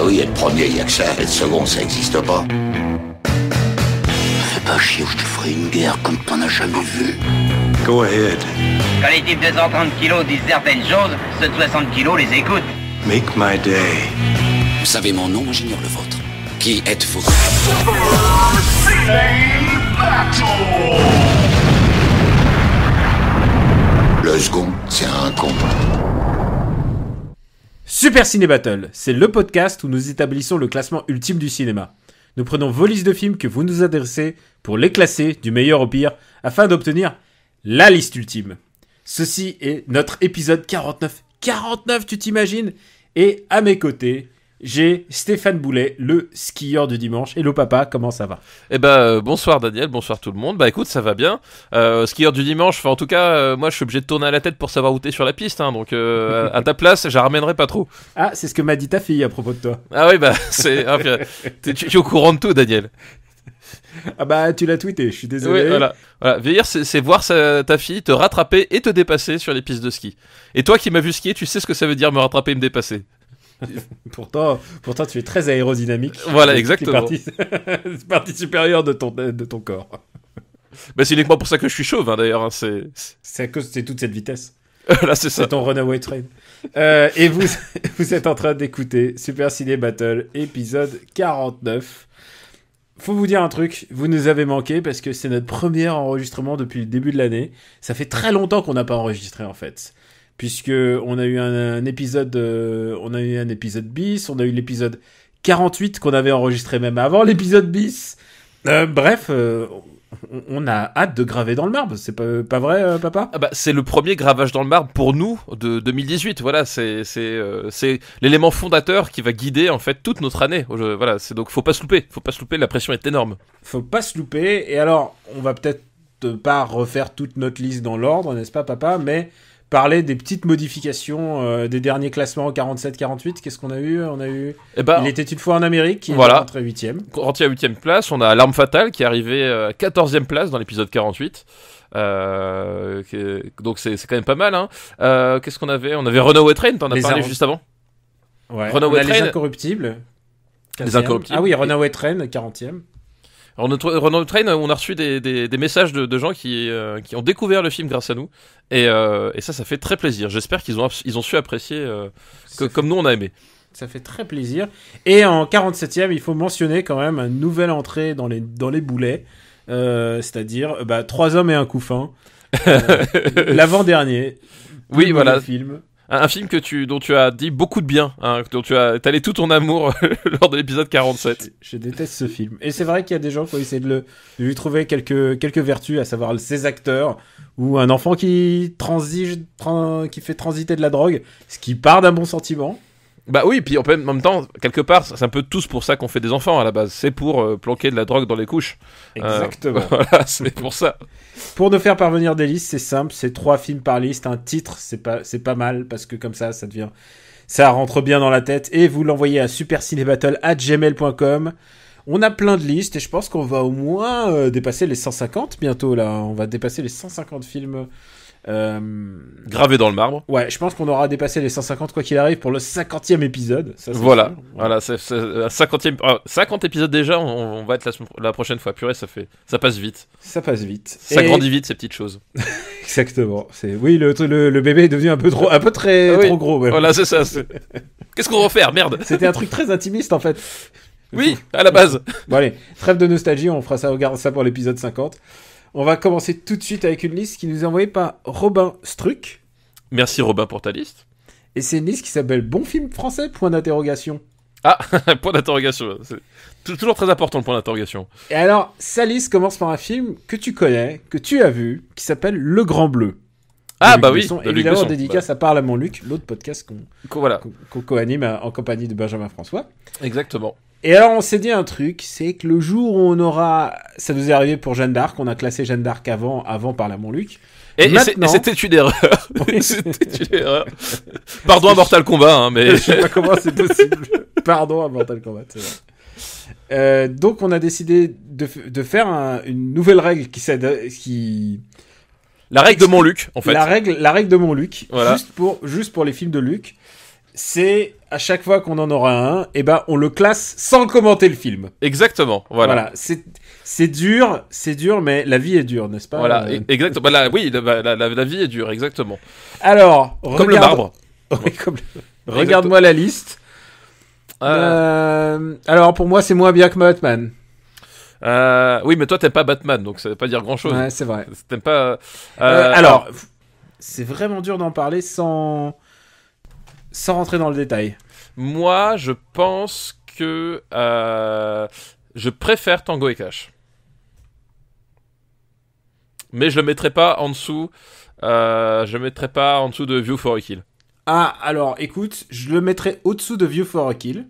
Bah oui, être premier, y a que ça. Être second, ça existe pas. Fais pas chier ou je te ferai une guerre comme t'en as jamais vu. Go ahead. Quand les types de 130 kilos disent certaines choses, ceux de 60 kilos les écoutent. Make my day. Vous savez mon nom, j'ignore le vôtre. Qui êtes-vous? Le second, c'est un con. Super Ciné Battle, c'est le podcast où nous établissons le classement ultime du cinéma. Nous prenons vos listes de films que vous nous adressez pour les classer du meilleur au pire afin d'obtenir la liste ultime. Ceci est notre épisode 49. 49, tu t'imagines? Et à mes côtés, j'ai Stéphane Boulet, le skieur du dimanche. Hello papa, comment ça va? Bonsoir Daniel, bonsoir tout le monde. Bah écoute, ça va bien. Skieur du dimanche, enfin en tout cas, moi je suis obligé de tourner à la tête pour savoir où t'es sur la piste, hein, donc à ta place, je la ramènerai pas trop. Ah, c'est ce que m'a dit ta fille à propos de toi. Ah oui, bah c'est... tu es au courant de tout, Daniel. Ah bah tu l'as tweeté, je suis désolé. Oui, voilà. Vieillir, c'est voir ta fille te rattraper et te dépasser sur les pistes de ski. Et toi qui m'as vu skier, tu sais ce que ça veut dire me rattraper et me dépasser. Pourtant, tu es très aérodynamique. Voilà, exactement. C'est partie supérieure de ton corps. Bah c'est uniquement pour ça que je suis chauve, hein, d'ailleurs. Hein, c'est à cause de toute cette vitesse. Là, c'est ça. C'est ton runaway train. Et vous êtes en train d'écouter Super Ciné Battle, épisode 49. Faut vous dire un truc, vous nous avez manqué parce que c'est notre premier enregistrement depuis le début de l'année. Ça fait très longtemps qu'on n'a pas enregistré en fait. Puisque on a eu un épisode bis, on a eu l'épisode 48 qu'on avait enregistré même avant l'épisode bis. Bref, on a hâte de graver dans le marbre, c'est pas vrai, papa? Ah bah, c'est le premier gravage dans le marbre pour nous de 2018. Voilà, c'est l'élément fondateur qui va guider en fait toute notre année. Voilà, donc faut pas se louper, la pression est énorme. Faut pas se louper. Et alors, on va peut-être pas refaire toute notre liste dans l'ordre, n'est-ce pas, papa? Mais parler des petites modifications des derniers classements 47-48. Qu'est-ce qu'on a eu? Il était une fois en Amérique, qui est rentré 8ème. Rentré à 8ème place, on a L'Arme Fatale qui est arrivé à 14ème place dans l'épisode 48. Donc c'est quand même pas mal. Hein. Qu'est-ce qu'on avait? On avait Runaway Train, t'en as parlé juste avant. Ouais, Runaway Train. Les Incorruptibles. Ah oui, Runaway Train, 40ème. Alors Runaway Train, on a reçu des messages de gens qui ont découvert le film grâce à nous et ça fait très plaisir. J'espère qu'ils ont su apprécier comme nous on a aimé. Ça fait très plaisir. Et en 47ème, il faut mentionner quand même une nouvelle entrée dans les boulets, c'est-à-dire 3 hommes et un couffin, l'avant-dernier. Oui, voilà. Film. Un film dont tu as dit beaucoup de bien, hein, dont tu as étalé tout ton amour lors de l'épisode 47. Je déteste ce film. Et c'est vrai qu'il y a des gens qui ont essayé de lui trouver quelques vertus, à savoir ses acteurs, ou un enfant qui fait transiter de la drogue, ce qui part d'un bon sentiment. Bah oui, puis en même temps, quelque part, c'est un peu tous pour ça qu'on fait des enfants à la base. C'est pour planquer de la drogue dans les couches. Exactement. Voilà, c'est pour ça. Pour nous faire parvenir des listes, c'est simple, c'est 3 films par liste, un titre, c'est pas mal, parce que comme ça rentre bien dans la tête, et vous l'envoyez à supercinébattle@gmail.com. On a plein de listes, et je pense qu'on va au moins dépasser les 150 bientôt, là. On va dépasser les 150 films... gravé dans le marbre. Ouais, je pense qu'on aura dépassé les 150 quoi qu'il arrive pour le 50e épisode. Ça, voilà, sûr. Voilà, c'est 50 épisodes déjà. On va être la prochaine fois. Purée, ça passe vite. Ça passe vite. Ça grandit vite ces petites choses. Exactement. Oui, le bébé est devenu un peu trop gros. Ouais. Voilà, c'est ça. Qu'est-ce qu'on va faire, merde. C'était un truc très intimiste en fait. Oui, à la base. Bon allez, trêve de nostalgie, on regarde ça pour l'épisode 50. On va commencer tout de suite avec une liste qui nous est envoyée par Robin Struck. Merci Robin pour ta liste. Et c'est une liste qui s'appelle Bon film français, point d'interrogation. Ah, point d'interrogation. C'est toujours très important le point d'interrogation. Et alors, sa liste commence par un film que tu connais, que tu as vu, qui s'appelle Le Grand Bleu. Ah bah oui, évidemment dédicace à Parlement Luc, l'autre podcast qu'on co-anime en compagnie de Benjamin François. Exactement. Et alors on s'est dit un truc, c'est que le jour où on aura... Ça nous est arrivé pour Jeanne d'Arc, on a classé Jeanne d'Arc avant Parlement Luc. Et c'était une erreur. Oui. C'était une erreur. Pardon à Mortal Kombat, hein, mais... Je sais pas comment c'est possible. Pardon à Mortal Kombat, c'est vrai. Donc on a décidé de faire une nouvelle règle qui... La règle de Montluc, en fait. La règle de Montluc, voilà. juste pour les films de Luc. c'est à chaque fois qu'on en aura un, et ben on le classe sans commenter le film. Exactement, voilà. C'est dur, mais la vie est dure, n'est-ce pas? Voilà, exactement. Bah, la vie est dure, exactement. Alors, comme le marbre. Oui, regarde-moi la liste. Alors, pour moi, c'est moins bien que Batman. Oui, mais toi, t'aimes pas Batman, donc ça veut pas dire grand-chose. Ouais, c'est vrai. T'aimes pas... alors, c'est vraiment dur d'en parler sans rentrer dans le détail. Moi, je pense que je préfère Tango et Cash. Mais je le mettrai pas en dessous. Je le mettrai pas en dessous de View for a Kill. Ah, alors, écoute, je le mettrai au-dessous de View for a Kill.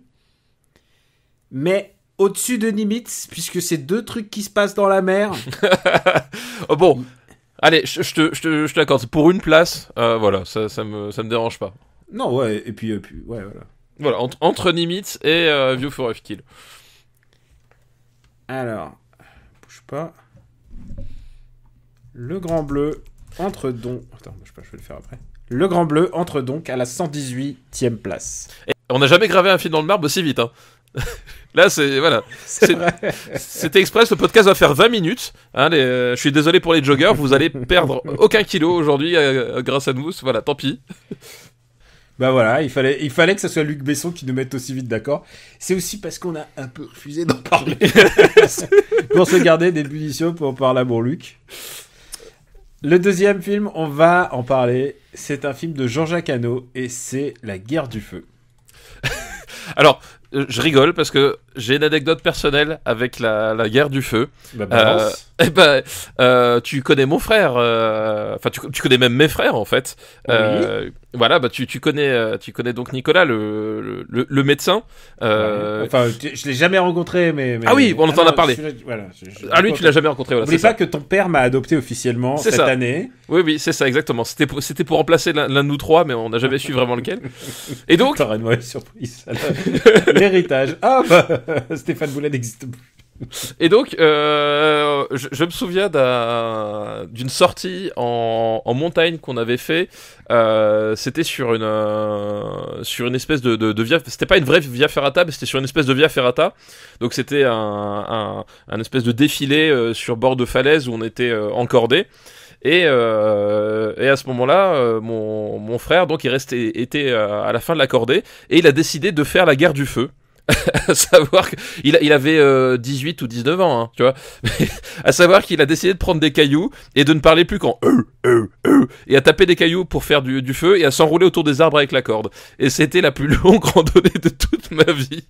Mais au-dessus de Nimitz, puisque c'est 2 trucs qui se passent dans la mer. Oh, bon, allez, je t'accorde. Pour une place, voilà, ça me dérange pas. Non, ouais, et puis ouais, voilà. Voilà, entre Nimitz et View for a Kill. Alors, bouge pas. Le Grand Bleu entre donc... Attends, je vais le faire après. Le Grand Bleu entre donc à la 118e place. Et on n'a jamais gravé un film dans le marbre aussi vite, hein. Là, voilà. C'était express, le podcast va faire 20 minutes. Hein, je suis désolé pour les joggers, vous allez perdre aucun kilo aujourd'hui grâce à nous. Voilà, tant pis. Bah voilà, il fallait que ce soit Luc Besson qui nous mette aussi vite d'accord. C'est aussi parce qu'on a un peu refusé d'en parler. Pour se garder des punitions pour parler à mon Luc. Le deuxième film, on va en parler. C'est un film de Jean-Jacques Hano et c'est La Guerre du Feu. Alors, je rigole parce que j'ai une anecdote personnelle avec la Guerre du Feu. Bah, balance. Tu connais mon frère, enfin tu connais même mes frères en fait. Oui. Voilà, bah tu connais donc Nicolas, le médecin. Ouais. Enfin, je l'ai jamais rencontré, mais... Ah oui, on en a parlé. Voilà, lui, tu l'as jamais rencontré. Voilà, n'oublie pas que ton père m'a adopté officiellement cette année. Oui, c'est ça, exactement. C'était pour remplacer l'un de nous trois, mais on n'a jamais su vraiment lequel. Et donc... T'auras une mauvaise surprise. L'héritage. Ah bah, Stéphane Boulet n'existe plus. Et donc, je me souviens d'une sortie en montagne qu'on avait fait. C'était sur une espèce de via. C'était pas une vraie via ferrata, mais c'était sur une espèce de via ferrata. Donc c'était un espèce de défilé sur bord de falaise où on était encordés. Et à ce moment-là, mon frère donc était à la fin de la cordée et il a décidé de faire la guerre du feu. À savoir qu'il avait 18 ou 19 ans, hein, tu vois. À savoir qu'il a décidé de prendre des cailloux et de ne parler plus qu'en et à taper des cailloux pour faire du feu et à s'enrouler autour des arbres avec la corde. Et c'était la plus longue randonnée de toute ma vie.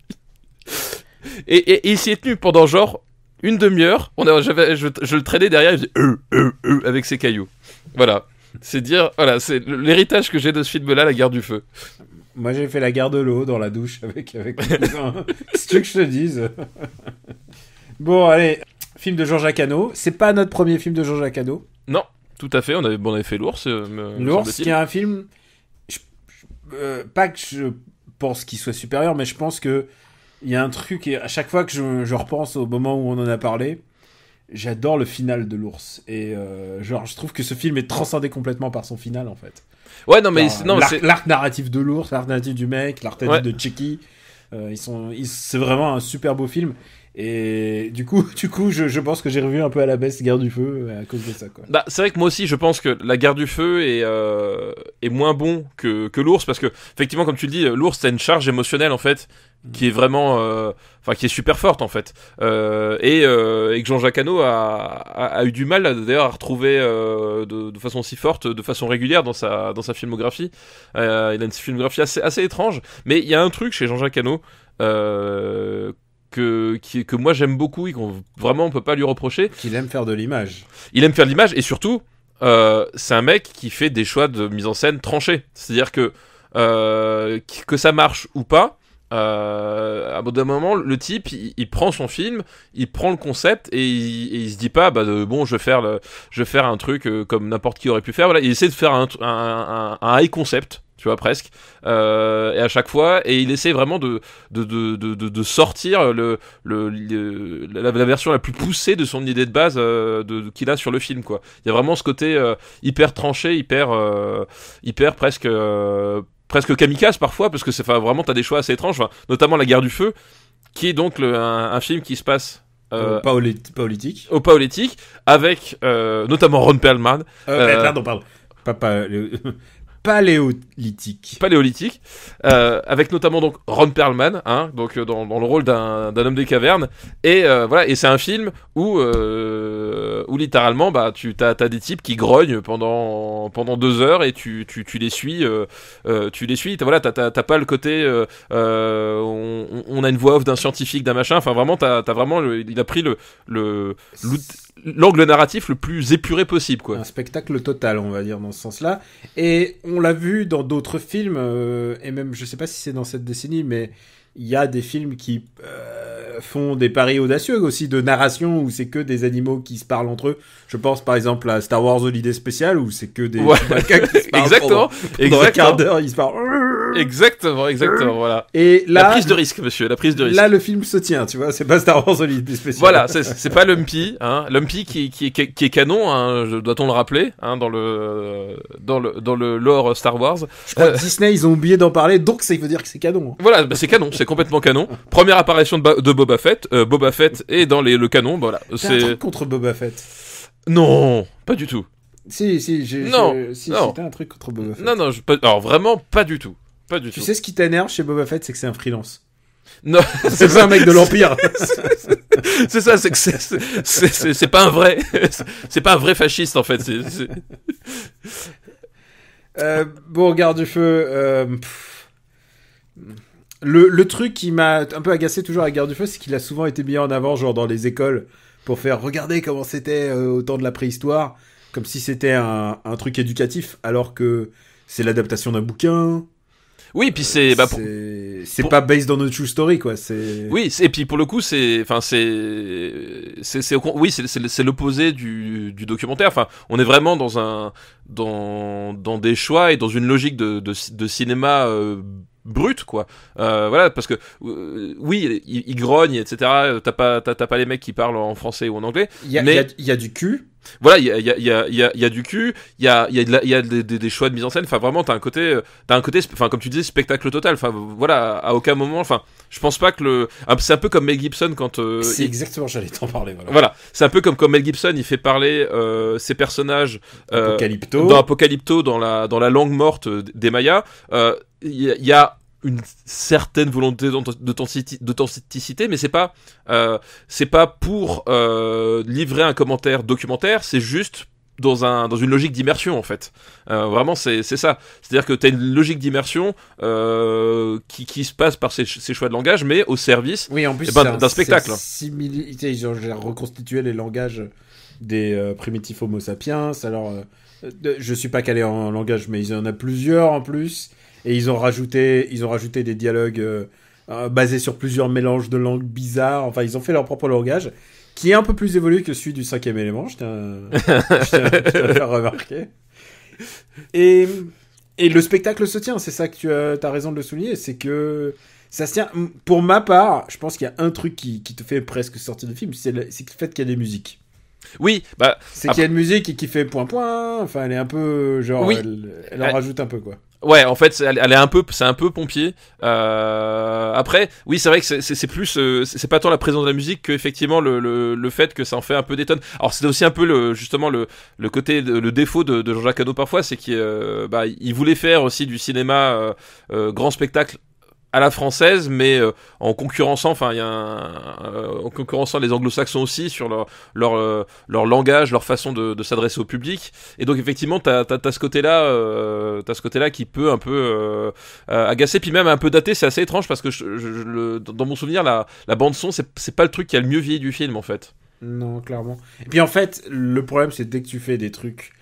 Et il s'y est tenu pendant genre une demi-heure. Je le traînais derrière, il faisait avec ses cailloux. Voilà. C'est dire, voilà, c'est l'héritage que j'ai de ce film-là, La Guerre du Feu. Moi, j'ai fait la guerre de l'eau dans la douche avec mon cousin. C'est ce que je te dise. Bon, allez. Film de Jean-Jacques Hano. C'est pas notre premier film de Jean-Jacques Hano. Non, tout à fait. On avait fait L'Ours. L'Ours, qui est un film... pas que je pense qu'il soit supérieur, mais je pense que il y a un truc... Et à chaque fois que je repense au moment où on en a parlé, j'adore le final de L'Ours. Et je trouve que ce film est transcendé complètement par son final, en fait. Ouais, non, mais l'arc narratif de l'ours, l'arc narratif du mec, l'arc narratif de Chucky, c'est vraiment un super beau film. Et du coup, je pense que j'ai revu un peu à la baisse Guerre du Feu à cause de ça, quoi. Bah, c'est vrai que moi aussi, je pense que la Guerre du Feu est moins bon que l'Ours parce que effectivement, comme tu le dis, l'Ours c'est une charge émotionnelle en fait qui est vraiment, qui est super forte en fait, et que Jean-Jacques Hano a eu du mal d'ailleurs à retrouver de façon aussi forte, de façon régulière dans sa filmographie. Il a une filmographie assez étrange, mais il y a un truc chez Jean-Jacques Hano. Que moi j'aime beaucoup et qu'on vraiment on peut pas lui reprocher. Qu'il aime faire de l'image. Il aime faire de l'image et surtout c'est un mec qui fait des choix de mise en scène tranchés. C'est-à-dire que ça marche ou pas, à bout d'un moment le type il prend son film, il prend le concept et il se dit pas bon je vais faire un truc comme n'importe qui aurait pu faire. Voilà, il essaie de faire un high concept. Tu vois, presque, et à chaque fois, et il essaie vraiment de sortir la version la plus poussée de son idée de base qu'il a sur le film, quoi. Il y a vraiment ce côté hyper tranché, hyper presque presque kamikaze parfois, parce que vraiment t'as des choix assez étranges, notamment La Guerre du Feu, qui est donc un film qui se passe Paolitique. au Paolitique, avec notamment Ron Perlman. Pardon. Paléolithique. Avec notamment donc Ron Perlman, donc dans le rôle d'un homme des cavernes, et voilà, et c'est un film où littéralement t'as des types qui grognent pendant 2 heures et tu les suis, voilà, t'as pas le côté on a une voix off d'un scientifique, d'un machin, enfin vraiment t'as vraiment il a pris l'angle narratif le plus épuré possible, quoi. Un spectacle total, on va dire, dans ce sens-là. Et on l'a vu dans d'autres films, et même, je sais pas si c'est dans cette décennie, mais il y a des films qui font des paris audacieux aussi de narration, où c'est que des animaux qui se parlent entre eux. Je pense par exemple à Star Wars Holiday Special, où c'est que des macaques qui se parlent. Exactement. Pendant un quart d'heure, ils se parlent. Exactement, voilà. Et là, la prise de risque, monsieur, la prise de risque. Là, le film se tient, tu vois, c'est pas Star Wars Holiday Special. Voilà, c'est pas Lumpy, Lumpy qui est canon, doit-on le rappeler, dans le lore Star Wars. Je crois que Disney, ils ont oublié d'en parler, donc ça veut dire que c'est canon. Voilà, c'est canon, c'est complètement canon. Première apparition de Boba Fett, Boba Fett est dans le canon, voilà. C'est un truc contre Boba Fett. Non, pas du tout. Si, t'as un truc contre Boba Fett. Non, alors vraiment pas du tout. Pas du tout. Tu sais ce qui t'énerve chez Boba Fett, c'est que c'est un freelance. Non, c'est pas un mec de l'Empire. C'est ça, c'est que c'est pas un vrai, c'est pas un vrai fasciste en fait. Bon, Garde du Feu. Le truc qui m'a un peu agacé toujours à Garde du Feu, c'est qu'il a souvent été mis en avant, genre dans les écoles, pour faire regarder comment c'était au temps de la préhistoire, comme si c'était un truc éducatif, alors que c'est l'adaptation d'un bouquin. Oui, puis c'est pas based on a true story, quoi. Oui, et puis pour le coup c'est l'opposé du documentaire. Enfin, on est vraiment dans des choix et dans une logique de cinéma brut, quoi. Voilà, parce que oui, il grogne, etc. T'as pas les mecs qui parlent en français ou en anglais. Il y a du cul. Voilà, il y a du cul, il y a des choix de mise en scène. Enfin, vraiment, t'as un côté, enfin, comme tu disais, spectacle total. Enfin, voilà, à aucun moment, enfin, je pense pas que c'est un peu comme Mel Gibson quand. C'est exactement, j'allais t'en parler. Voilà, c'est un peu comme Mel Gibson, il fait parler ses personnages dans Apocalypto, dans la langue morte des Mayas. Il y a une certaine volonté d'authenticité, mais c'est pas pour livrer un commentaire documentaire, c'est juste dans une logique d'immersion en fait. Vraiment c'est ça. C'est-à-dire que t'as une logique d'immersion qui se passe par ces choix de langage, mais au service en plus, d'un spectacle. Ils ont reconstitué les langages des primitifs Homo sapiens. Alors, je suis pas calé en langage, mais il y en a plusieurs en plus. Et ils ont rajouté des dialogues basés sur plusieurs mélanges de langues bizarres. Enfin, ils ont fait leur propre langage, qui est un peu plus évolué que celui du 5e élément. Je tiens à faire remarquer. Et le spectacle se tient. C'est ça que tu as raison de le souligner. C'est que ça se tient. Pour ma part, je pense qu'il y a un truc qui te fait presque sortir du film. C'est le fait qu'il y a des musiques. Oui, c'est qu'il y a une musique et qui fait point. Enfin, elle est un peu genre, oui. Elle en rajoute un peu, quoi. Ouais, en fait, c'est un peu pompier. Après, oui, c'est vrai que c'est plus, c'est pas tant la présence de la musique que effectivement le fait que ça en fait un peu des tonnes. Alors c'est aussi un peu justement le côté, le défaut de Jean-Jacques Hano parfois, c'est qu'il voulait faire aussi du cinéma grand spectacle à la française, mais en concurrençant, enfin, en concurrençant les anglo-saxons aussi sur leur langage, leur façon de s'adresser au public. Et donc effectivement, t'as ce côté-là qui peut un peu agacer, puis même un peu dater. C'est assez étrange parce que dans mon souvenir, la bande son, c'est pas le truc qui a le mieux vieilli du film en fait. Non, clairement. Et puis en fait, le problème, c'est dès que tu fais des trucs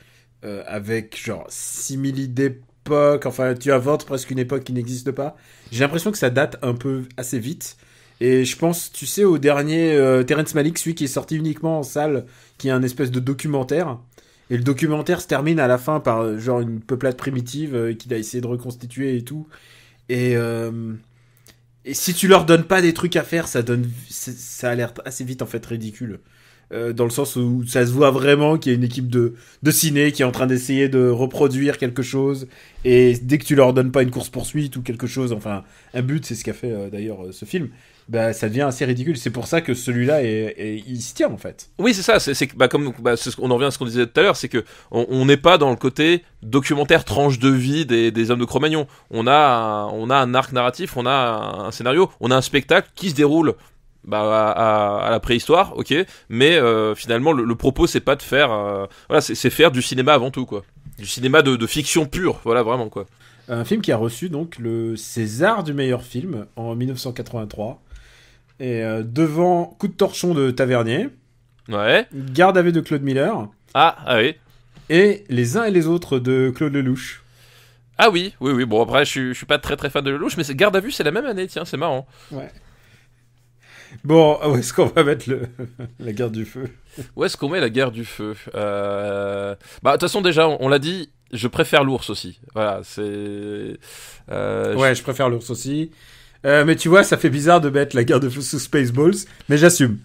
avec genre simili d'époque, enfin tu inventes presque une époque qui n'existe pas. J'ai l'impression que ça date un peu assez vite. Et je pense, tu sais, au dernier Terrence Malick, celui qui est sorti uniquement en salle, qui est un espèce de documentaire. Et le documentaire se termine à la fin par genre une peuplade primitive qu'il a essayé de reconstituer et tout. Et si tu leur donnes pas des trucs à faire, ça a l'air assez vite en fait ridicule. dans le sens où ça se voit vraiment qu'il y a une équipe de ciné qui est en train d'essayer de reproduire quelque chose, et dès que tu leur donnes pas une course-poursuite ou quelque chose, enfin un but, c'est ce qu'a fait d'ailleurs ce film, bah ça devient assez ridicule. C'est pour ça que celui-là il se tient en fait. Oui, c'est ça. On en revient à ce qu'on disait tout à l'heure, c'est que on n'est pas dans le côté documentaire tranche de vie des hommes de Cro-Magnon. On a un arc narratif, on a un scénario, on a un spectacle qui se déroule à la préhistoire, ok, mais finalement le propos c'est pas de faire, c'est faire du cinéma avant tout, quoi, du cinéma de fiction pure, voilà, vraiment, quoi. Un film qui a reçu donc le César du meilleur film en 1983. Et devant Coup de torchon de Tavernier, ouais, Garde à vue de Claude Miller, ah oui, et Les uns et les autres de Claude Lelouch. Ah oui, bon après je suis pas très très fan de Lelouch, mais Garde à vue c'est la même année, tiens, c'est marrant. Ouais. Bon, où est-ce qu'on va mettre la guerre du feu ? Où est-ce qu'on met la guerre du feu ? De toute façon déjà on l'a dit, je préfère l'ours aussi, voilà, c'est... ouais, je préfère l'ours aussi. Mais tu vois, ça fait bizarre de mettre la guerre de feu sous Spaceballs, mais j'assume.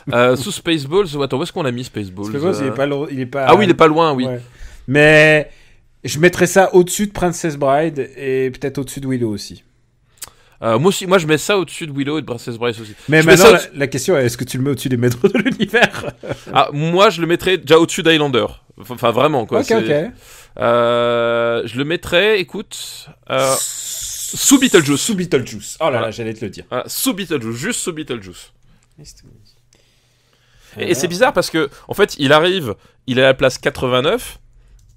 Sous Spaceballs, attends, où est-ce qu'on a mis Spaceballs ? Spaceballs, il est pas... Ah oui, il est pas loin, oui. Ouais. Mais je mettrais ça au-dessus de Princess Bride et peut-être au-dessus de Willow aussi. Moi je mets ça au-dessus de Willow et de Princess Bride aussi. Mais maintenant, la question est, est-ce que tu le mets au-dessus des maîtres de l'univers ? Moi je le mettrais déjà au-dessus d'Highlander. Enfin vraiment, quoi. Ok. Je le mettrais, écoute... Sous Beetlejuice. Sous Beetlejuice. Oh là là, j'allais te le dire. Sous Beetlejuice, juste sous Beetlejuice. Et c'est bizarre parce que, en fait, il est à la place 89,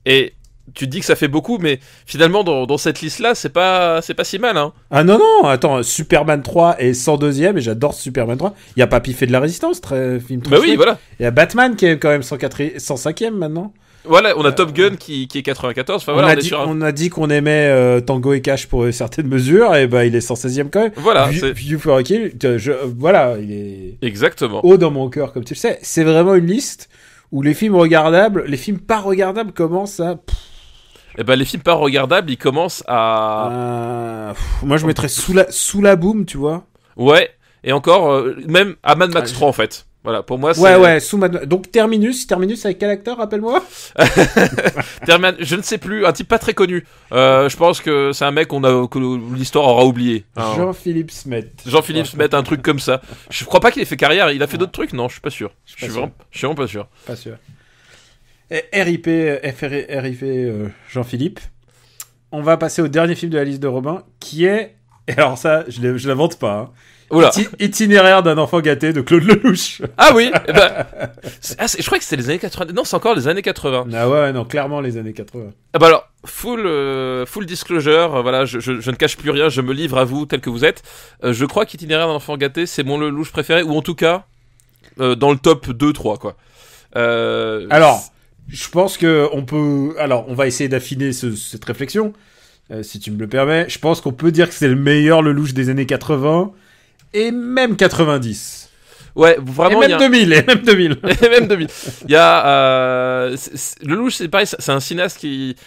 et tu te dis que ça fait beaucoup, mais finalement, dans cette liste-là, c'est pas si mal, hein. Ah non, attends, Superman 3 est 102ème, et j'adore Superman 3. Il y a Papy fait de la résistance, film très chouette. Oui, voilà. Il y a Batman qui est quand même 105ème maintenant. Voilà, on a Top Gun qui est 94. Enfin, voilà, on a dit qu'on aimait Tango et Cash pour certaines mesures, et bah il est 116ème quand même. Voilà. View for a Kill, voilà, il est exactement haut dans mon cœur, comme tu le sais. C'est vraiment une liste où les films pas regardables commencent à... Et ben les films pas regardables, ils commencent à... moi je mettrais sous la boom, tu vois. Ouais, et encore, même à Mad Max 3 en fait. Voilà, pour moi c'est... Ouais, donc Terminus avec quel acteur, rappelle-moi? Je ne sais plus, un type pas très connu. Je pense que c'est un mec que l'histoire aura oublié. Jean-Philippe Smet, un truc comme ça. Je crois pas qu'il ait fait carrière, il a fait d'autres trucs, non, je suis pas sûr. Je suis vraiment pas sûr. Pas sûr. RIP Jean-Philippe. On va passer au dernier film de la liste de Robin, qui est... Et alors ça, je l'invente pas, hein. Itinéraire d'un enfant gâté de Claude Lelouch. Ah oui, je crois que c'était les années 80. Non, c'est encore les années 80. Ah ouais, non, clairement les années 80. Ah bah alors, full disclosure, voilà, je ne cache plus rien, je me livre à vous tel que vous êtes. Je crois qu'Itinéraire d'un enfant gâté, c'est mon Lelouch préféré, ou en tout cas, dans le top 2-3, quoi. Alors, je pense que on va essayer d'affiner cette réflexion, si tu me le permets. Je pense qu'on peut dire que c'est le meilleur Lelouch des années 80. Et même 90. Ouais, vraiment. Et même 2000. Et même 2000. Il y a Lelouch, c'est pareil, c'est un cinéaste qui...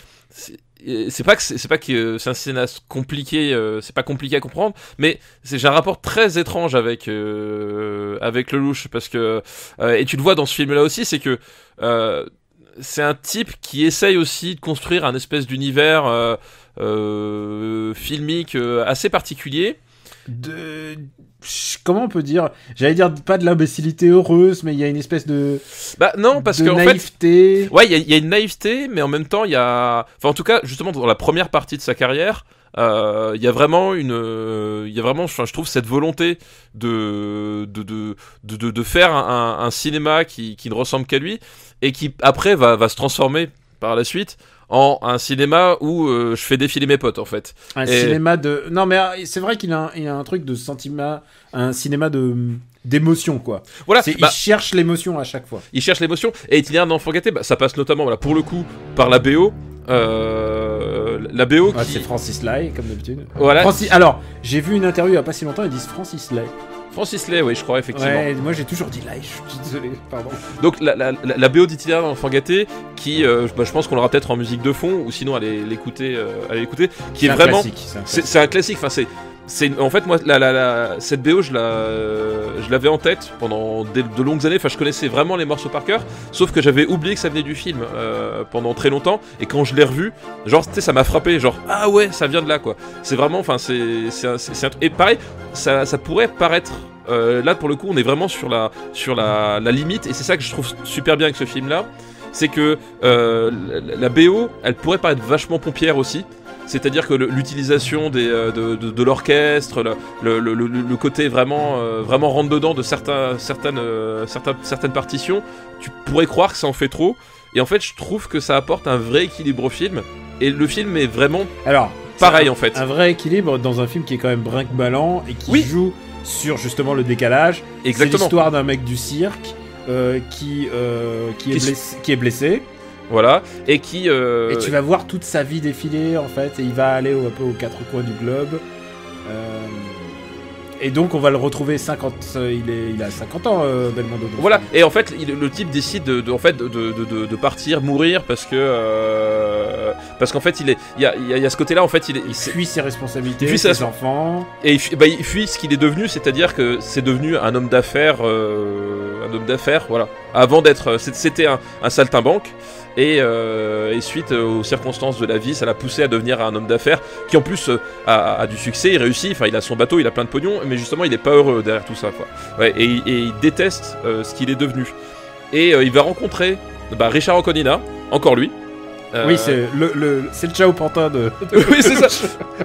C'est pas que c'est un cinéaste compliqué, c'est pas compliqué à comprendre, mais j'ai un rapport très étrange avec Lelouch, parce que et tu le vois dans ce film-là aussi, c'est que c'est un type qui essaye aussi de construire un espèce d'univers filmique assez particulier. Comment on peut dire, j'allais dire pas de l'imbécilité heureuse, mais il y a une espèce de non, parce que naïveté. En fait, ouais, il y a une naïveté, mais en même temps il y a, enfin en tout cas justement dans la première partie de sa carrière, il y a vraiment je trouve cette volonté de faire un cinéma qui ne ressemble qu'à lui, et qui après va se transformer par la suite en un cinéma où je fais défiler mes potes, en fait. Cinéma de... Non, mais c'est vrai qu'il a un truc de sentiment, un cinéma d'émotion, quoi. Voilà, il cherche l'émotion à chaque fois. Il cherche l'émotion, et Itinéraire d'un enfant gâté, ça passe notamment, voilà, pour le coup, par la BO. La BO qui... c'est Francis Lai, comme d'habitude. Voilà. Alors, j'ai vu une interview il y a pas si longtemps, ils disent Francis Lai. Francis Lai, oui, je crois, effectivement. Ouais, moi j'ai toujours dit Lai, je suis désolé, pardon. Donc la BO d'Itinéraire d'un enfant gâté, qui, je pense qu'on l'aura peut-être en musique de fond, ou sinon allez l'écouter, qui est vraiment... C'est un classique. Enfin, En fait, moi, cette BO, je l'avais en tête pendant de longues années. Enfin, je connaissais vraiment les morceaux par cœur. Sauf que j'avais oublié que ça venait du film pendant très longtemps. Et quand je l'ai revu, genre, tu sais, ça m'a frappé. Genre, ah ouais, ça vient de là, quoi. C'est vraiment, enfin, et pareil, ça pourrait paraître. Là, pour le coup, on est vraiment sur la limite. Et c'est ça que je trouve super bien avec ce film-là. C'est que la BO, elle pourrait paraître vachement pompière aussi. C'est-à-dire que l'utilisation de l'orchestre, le côté vraiment rentre-dedans de certaines partitions, tu pourrais croire que ça en fait trop. Et en fait, je trouve que ça apporte un vrai équilibre au film. Et le film est vraiment pareil, en fait. Un vrai équilibre dans un film qui est quand même brinque-ballant et qui joue sur justement le décalage. Exactement. C'est l'histoire d'un mec du cirque qui est blessé. Voilà, et qui... Et tu vas voir toute sa vie défiler, en fait, et il va aller un peu aux quatre coins du globe. Et donc, on va le retrouver 50... il a 50 ans, Belmondo. Voilà, et en fait, le type décide de partir, mourir, parce qu'en fait, il y a ce côté-là, en fait, il fuit ses responsabilités, ses enfants... Et il fuit ce qu'il est devenu, c'est-à-dire que c'est devenu un homme d'affaires, voilà. Avant d'être... C'était un saltimbanque. Et suite aux circonstances de la vie, ça l'a poussé à devenir un homme d'affaires qui en plus a du succès, il réussit, enfin il a son bateau, il a plein de pognon, mais justement il est pas heureux derrière tout ça, quoi. Ouais, et il déteste ce qu'il est devenu. Et il va rencontrer Richard Anconina, encore lui. Oui, c'est le Ciao Pantin de... Oui, c'est ça.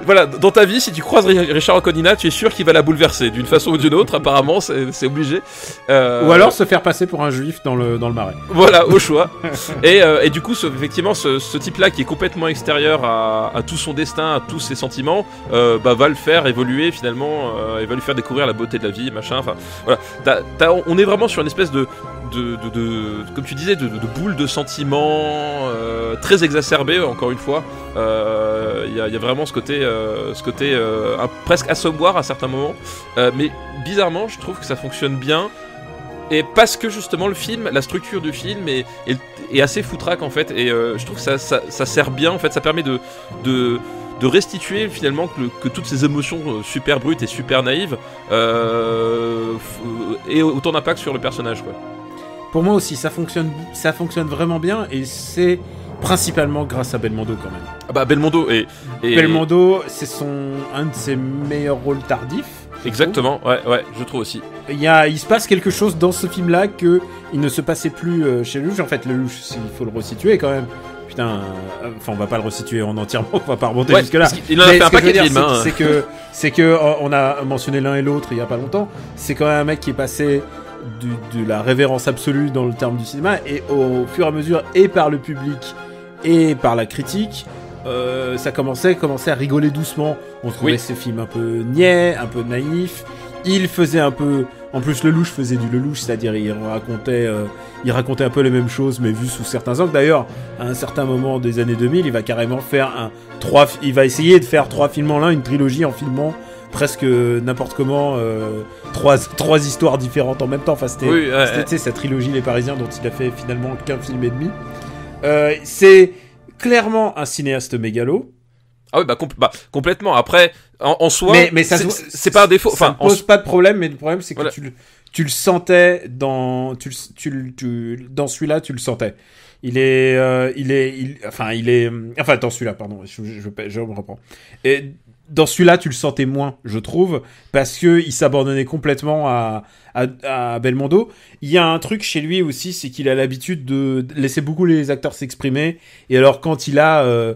Voilà, dans ta vie, si tu croises Richard Anconina, tu es sûr qu'il va la bouleverser d'une façon ou d'une autre. Apparemment, c'est obligé. Ou alors se faire passer pour un juif dans le Marais. Voilà, au choix. Et du coup, effectivement, ce type-là qui est complètement extérieur à tout son destin, à tous ses sentiments, va le faire évoluer finalement. Et va lui faire découvrir la beauté de la vie, machin. Enfin, voilà. On est vraiment sur une espèce de comme tu disais, de boule de sentiments très exacerbé, encore une fois. Il y a vraiment ce côté presque assommoir à certains moments. Mais bizarrement, je trouve que ça fonctionne bien. Et parce que justement la structure du film est assez foutraque en fait. Et je trouve que ça sert bien en fait. Ça permet de restituer finalement que toutes ces émotions super brutes et super naïves aient autant d'impact sur le personnage, quoi. Pour moi aussi, ça fonctionne vraiment bien et c'est principalement grâce à Belmondo quand même. Ah bah Belmondo Belmondo, c'est un de ses meilleurs rôles tardifs. Exactement, ouais, je trouve aussi. Il se passe quelque chose dans ce film-là que il ne se passait plus chez Lelouch. En fait, Lelouch, il faut le resituer quand même. Putain, enfin on va pas le resituer en entièrement, on va pas remonter jusque là. Il en a fait un paquet de films. C'est que on a mentionné l'un et l'autre il y a pas longtemps. C'est quand même un mec qui est passé de la révérence absolue dans le terme du cinéma et au fur et à mesure et par le public et par la critique ça commençait à rigoler doucement. On trouvait ces films un peu niais, un peu naïfs. Il faisait un peu... En plus, Lelouch faisait du Lelouch, c'est-à-dire il racontait un peu les mêmes choses, mais vu sous certains angles. D'ailleurs, à un certain moment des années 2000, il va carrément faire il va essayer de faire 3 films en l'un, une trilogie en filmant presque n'importe comment 3 histoires différentes en même temps. Enfin, c'était sa trilogie Les Parisiens dont il a fait finalement qu'un film et demi. C'est clairement un cinéaste mégalo. Ah oui, complètement. Après, en soi, mais ça c'est pas un défaut. Ça pose pas de problème, mais le problème c'est que tu le sentais dans celui-là, tu le sentais. Dans celui-là, pardon, je me reprends. Et dans celui-là, tu le sentais moins, je trouve, parce que il s'abandonnait complètement à Belmondo. Il y a un truc chez lui aussi, c'est qu'il a l'habitude de laisser beaucoup les acteurs s'exprimer. Et alors, quand il a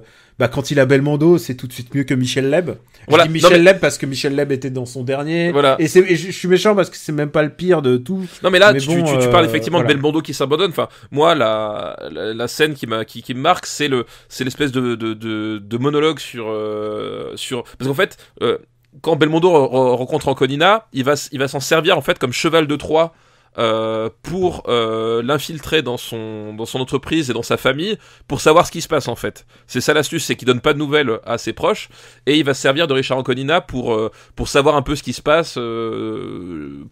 Belmondo, c'est tout de suite mieux que Michel Leb. Voilà. Je dis Michel Leb parce que Michel Leb était dans son dernier. Voilà. Et je suis méchant parce que c'est même pas le pire de tout. Non mais là, tu parles effectivement de Belmondo qui s'abandonne. Enfin, moi, la scène qui me marque, c'est l'espèce de monologue sur parce qu'en fait, quand Belmondo rencontre Anconina, il va s'en servir en fait comme cheval de Troie pour l'infiltrer dans son entreprise et dans sa famille pour savoir ce qui se passe en fait. C'est ça l'astuce, c'est qu'il donne pas de nouvelles à ses proches et il va se servir de Richard Anconina pour savoir un peu ce qui se passe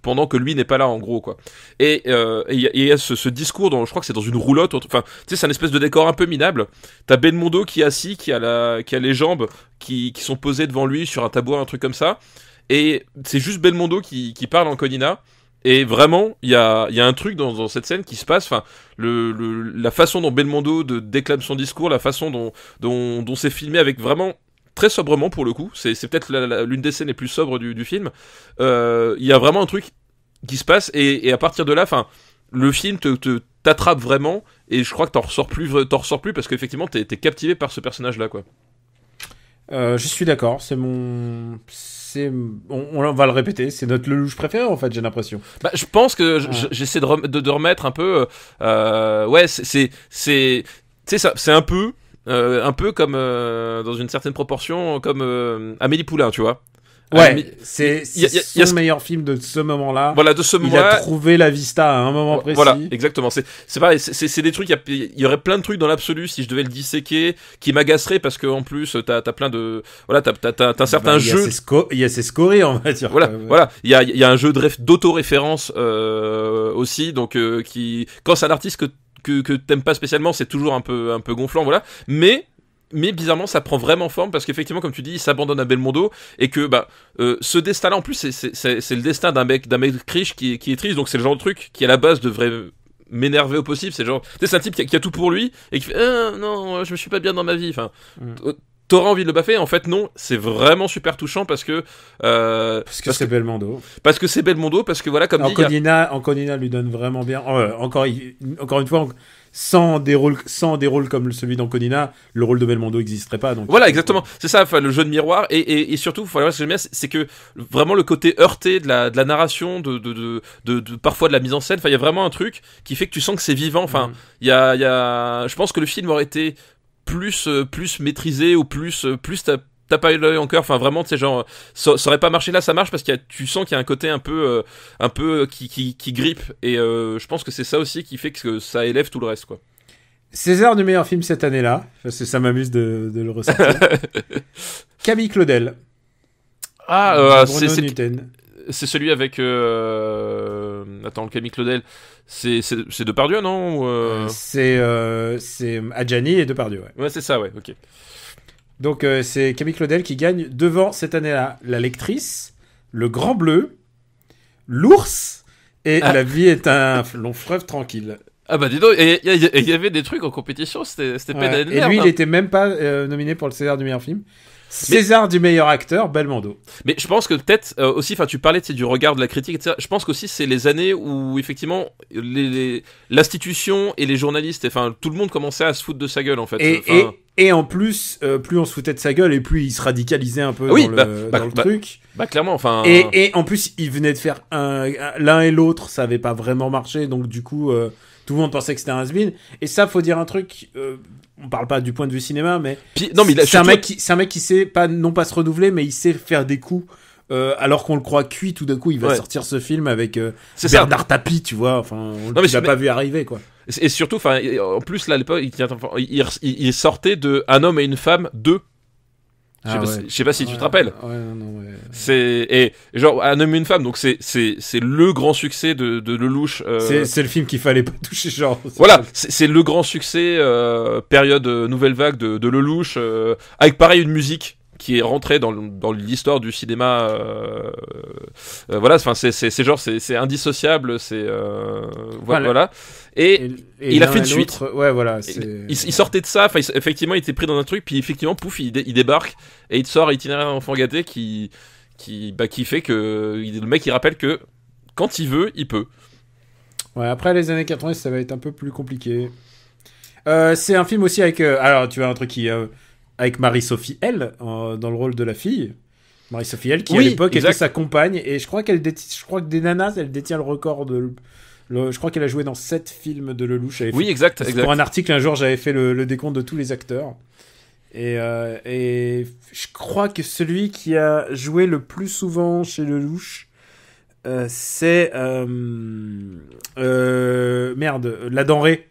pendant que lui n'est pas là en gros quoi. Et il y a ce discours je crois que c'est dans une roulotte, enfin tu sais c'est un espèce de décor un peu minable. T'as Belmondo qui est assis, qui a les jambes qui sont posées devant lui sur un tabouret, un truc comme ça. Et c'est juste Belmondo qui parle en Conina. Et vraiment, il y a un truc dans cette scène qui se passe. Enfin, la façon dont Belmondo déclame son discours, la façon dont c'est filmé avec vraiment très sobrement pour le coup. C'est peut-être l'une des scènes les plus sobres du film. Il y a vraiment un truc qui se passe et à partir de là, enfin, le film t'attrape vraiment. Et je crois que t'en ressors plus parce qu'effectivement t'es captivé par ce personnage-là, quoi. Je suis d'accord. On va le répéter, c'est notre Lelouch préféré en fait, j'ai l'impression. Bah, je pense que j'essaie de remettre un peu. Ouais, c'est ça, c'est un peu comme dans une certaine proportion comme Amélie Poulain, tu vois. Ouais, c'est son meilleur film de ce moment-là. Voilà, de ce moment-là. Il a trouvé la vista à un moment précis. Voilà, exactement. C'est pareil, c'est des trucs, il y aurait plein de trucs dans l'absolu si je devais le disséquer, qui m'agaceraient parce que en plus, t'as plein de, voilà, t'as un certain jeu. Il y a ses scories, on va dire. Voilà. Il y a un jeu d'auto-référence, aussi, donc, quand c'est un artiste que t'aimes pas spécialement, c'est toujours un peu gonflant, voilà. Mais bizarrement ça prend vraiment forme parce qu'effectivement comme tu dis il s'abandonne à Belmondo et que ce destin là en plus c'est le destin d'un mec riche qui est triste, donc c'est le genre de truc qui à la base devrait m'énerver au possible. C'est genre c'est un type qui a tout pour lui et qui fait non je me suis pas bien dans ma vie, enfin t'auras envie de le baffer. En fait non, c'est vraiment super touchant parce que c'est Belmondo, parce que voilà comme dit Anconina lui donne vraiment bien encore une fois sans des rôles comme celui d'Anconina, le rôle de Belmondo n'existerait pas. Donc voilà, exactement. C'est ça, enfin, le jeu de miroir et surtout, ce que j'aime bien, c'est que vraiment le côté heurté de la narration, de parfois de la mise en scène. Enfin, il y a vraiment un truc qui fait que tu sens que c'est vivant. Enfin, il y a, je pense que le film aurait été plus maîtrisé ou plus t'as pas eu l'œil en cœur, enfin vraiment tu sais genre ça aurait pas marché. Là ça marche parce que tu sens qu'il y a un côté un peu qui grippe et je pense que c'est ça aussi qui fait que ça élève tout le reste, quoi. César du meilleur film cette année-là, parce que ça m'amuse de le ressortir. Camille Claudel. C'est celui avec attends, le Camille Claudel, c'est Depardieu, non c'est Adjani et Depardieu, ouais. Ouais, c'est ça, ouais, ok. Donc c'est Camille Claudel qui gagne devant cette année-là La Lectrice, Le Grand Bleu, L'Ours et La vie est un long fleuve tranquille. Ah bah dis donc, et il y avait des trucs en compétition, c'était ouais. Et lui il était même pas nominé pour le César du meilleur film. César du meilleur acteur, Belmondo. Mais je pense que peut-être aussi, enfin tu parlais du regard de la critique, etc. Je pense qu'aussi c'est les années où effectivement l'institution et les journalistes, enfin tout le monde commençait à se foutre de sa gueule en fait. Et en plus, plus on se foutait de sa gueule et plus il se radicalisait un peu dans le truc. Bah clairement, enfin. Et en plus il venait de faire l'un et l'autre, ça avait pas vraiment marché, donc du coup tout le monde pensait que c'était un has-been. Et ça, faut dire un truc. On parle pas du point de vue cinéma, mais c'est un mec qui sait pas se renouveler, mais il sait faire des coups. Alors qu'on le croit cuit, tout d'un coup, il va sortir ce film avec Bernard Tapie, tu vois. Enfin, on l'a pas vu arriver, quoi. Et surtout, enfin, en plus là, à l'époque, il sortait de Un homme et une femme 2. Je sais pas si tu te rappelles. Ouais. Et genre Un homme et une femme, donc c'est le grand succès de Lelouch. C'est le film qu'il fallait pas toucher, genre. Voilà, c'est le grand succès période nouvelle vague de Lelouch, avec pareil une musique qui est rentrée dans l'histoire du cinéma. Voilà, enfin c'est genre c'est indissociable, c'est voilà. Et il a fait une suite. Ouais, voilà. Il sortait de ça. Enfin, effectivement, il était pris dans un truc. Puis effectivement, pouf, il débarque et il te sort Itinéraire d'un enfant gâté qui fait que le mec il rappelle que quand il veut, il peut. Ouais. Après les années 80, ça va être un peu plus compliqué. C'est un film aussi avec. Alors, tu vois un truc qui avec Marie-Sophie L dans le rôle de la fille. Marie-Sophie L qui à l'époque était sa compagne et je crois que des nanas, elle détient le record de. Je crois qu'elle a joué dans 7 films de Lelouch. Exact. Pour un article, un jour, j'avais fait le décompte de tous les acteurs. Et je crois que celui qui a joué le plus souvent chez Lelouch, c'est merde, la denrée.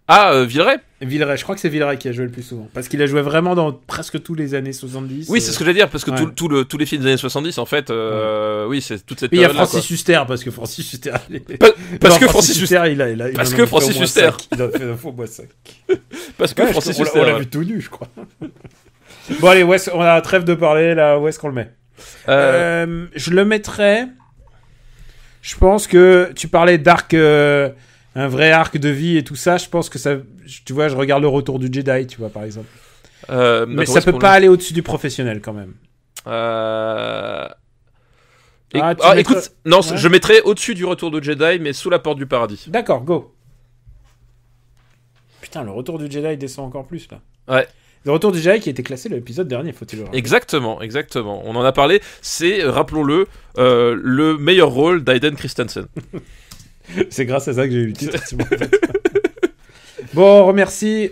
Ah, Villeray. Villeray, je crois que c'est Villeray qui a joué le plus souvent. Parce qu'il a joué vraiment dans presque tous les années 70. Oui, c'est ce que j'allais dire, parce que ouais. tous les films des années 70, en fait, oui, c'est toute cette Mais il y a période-là, Francis Huster, parce que Francis Huster... parce que Francis Huster... Parce que Francis Huster... Il a fait un faux bois 5. Parce que Francis Huster... On l'a vu tout nu, je crois. Bon, allez, on a trêve de parler, là, où est-ce qu'on le met je le mettrais... Je pense que tu parlais d'arc... un vrai arc de vie et tout ça, je pense que ça... Tu vois, je regarde le Retour du Jedi, tu vois, par exemple. Mais ça peut pas aller au-dessus du professionnel, quand même. Écoute, non, ouais. Je mettrais au-dessus du Retour du Jedi, mais sous la porte du paradis. D'accord, go. Putain, le Retour du Jedi descend encore plus, là. Ouais. Le Retour du Jedi qui a été classé l'épisode dernier, faut-il le rappeler. Exactement. On en a parlé. C'est, rappelons-le, le meilleur rôle d'Aiden Christensen. C'est grâce à ça que j'ai eu le titre. Bon, on remercie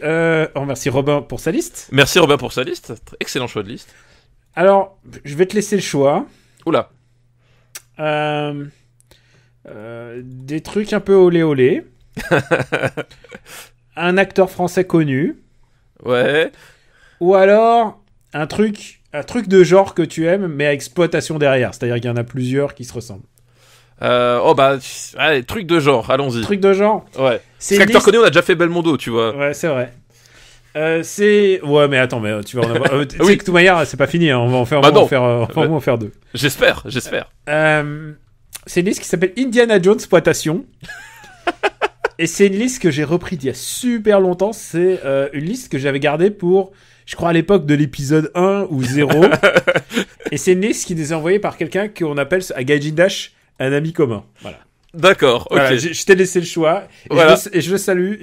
Robin pour sa liste. Merci Robin pour sa liste. Excellent choix de liste. Alors, je vais te laisser le choix. Oula. Des trucs un peu olé olé. Un acteur français connu. Ouais. Ou alors un truc de genre que tu aimes, mais à exploitation derrière. C'est-à-dire qu'il y en a plusieurs qui se ressemblent. Allez, truc de genre, allons-y. Truc de genre. Ouais. C'est acteur connu, on a déjà fait Belmondo, tu vois. Ouais, c'est vrai. Ouais, mais attends, mais tu vas en avoir. Tu sais que de toute manière, c'est pas fini. Hein. On va en faire, en faire deux. J'espère. C'est une liste qui s'appelle Indiana Jones Exploitation. Et c'est une liste que j'ai reprise il y a super longtemps. C'est une liste que j'avais gardée pour, je crois, à l'époque de l'épisode 1 ou 0. Et c'est une liste qui nous est envoyée par quelqu'un qu'on appelle à Gaijin Dash un ami commun. Voilà. D'accord, ok. Voilà, je t'ai laissé le choix. Et, voilà. je le salue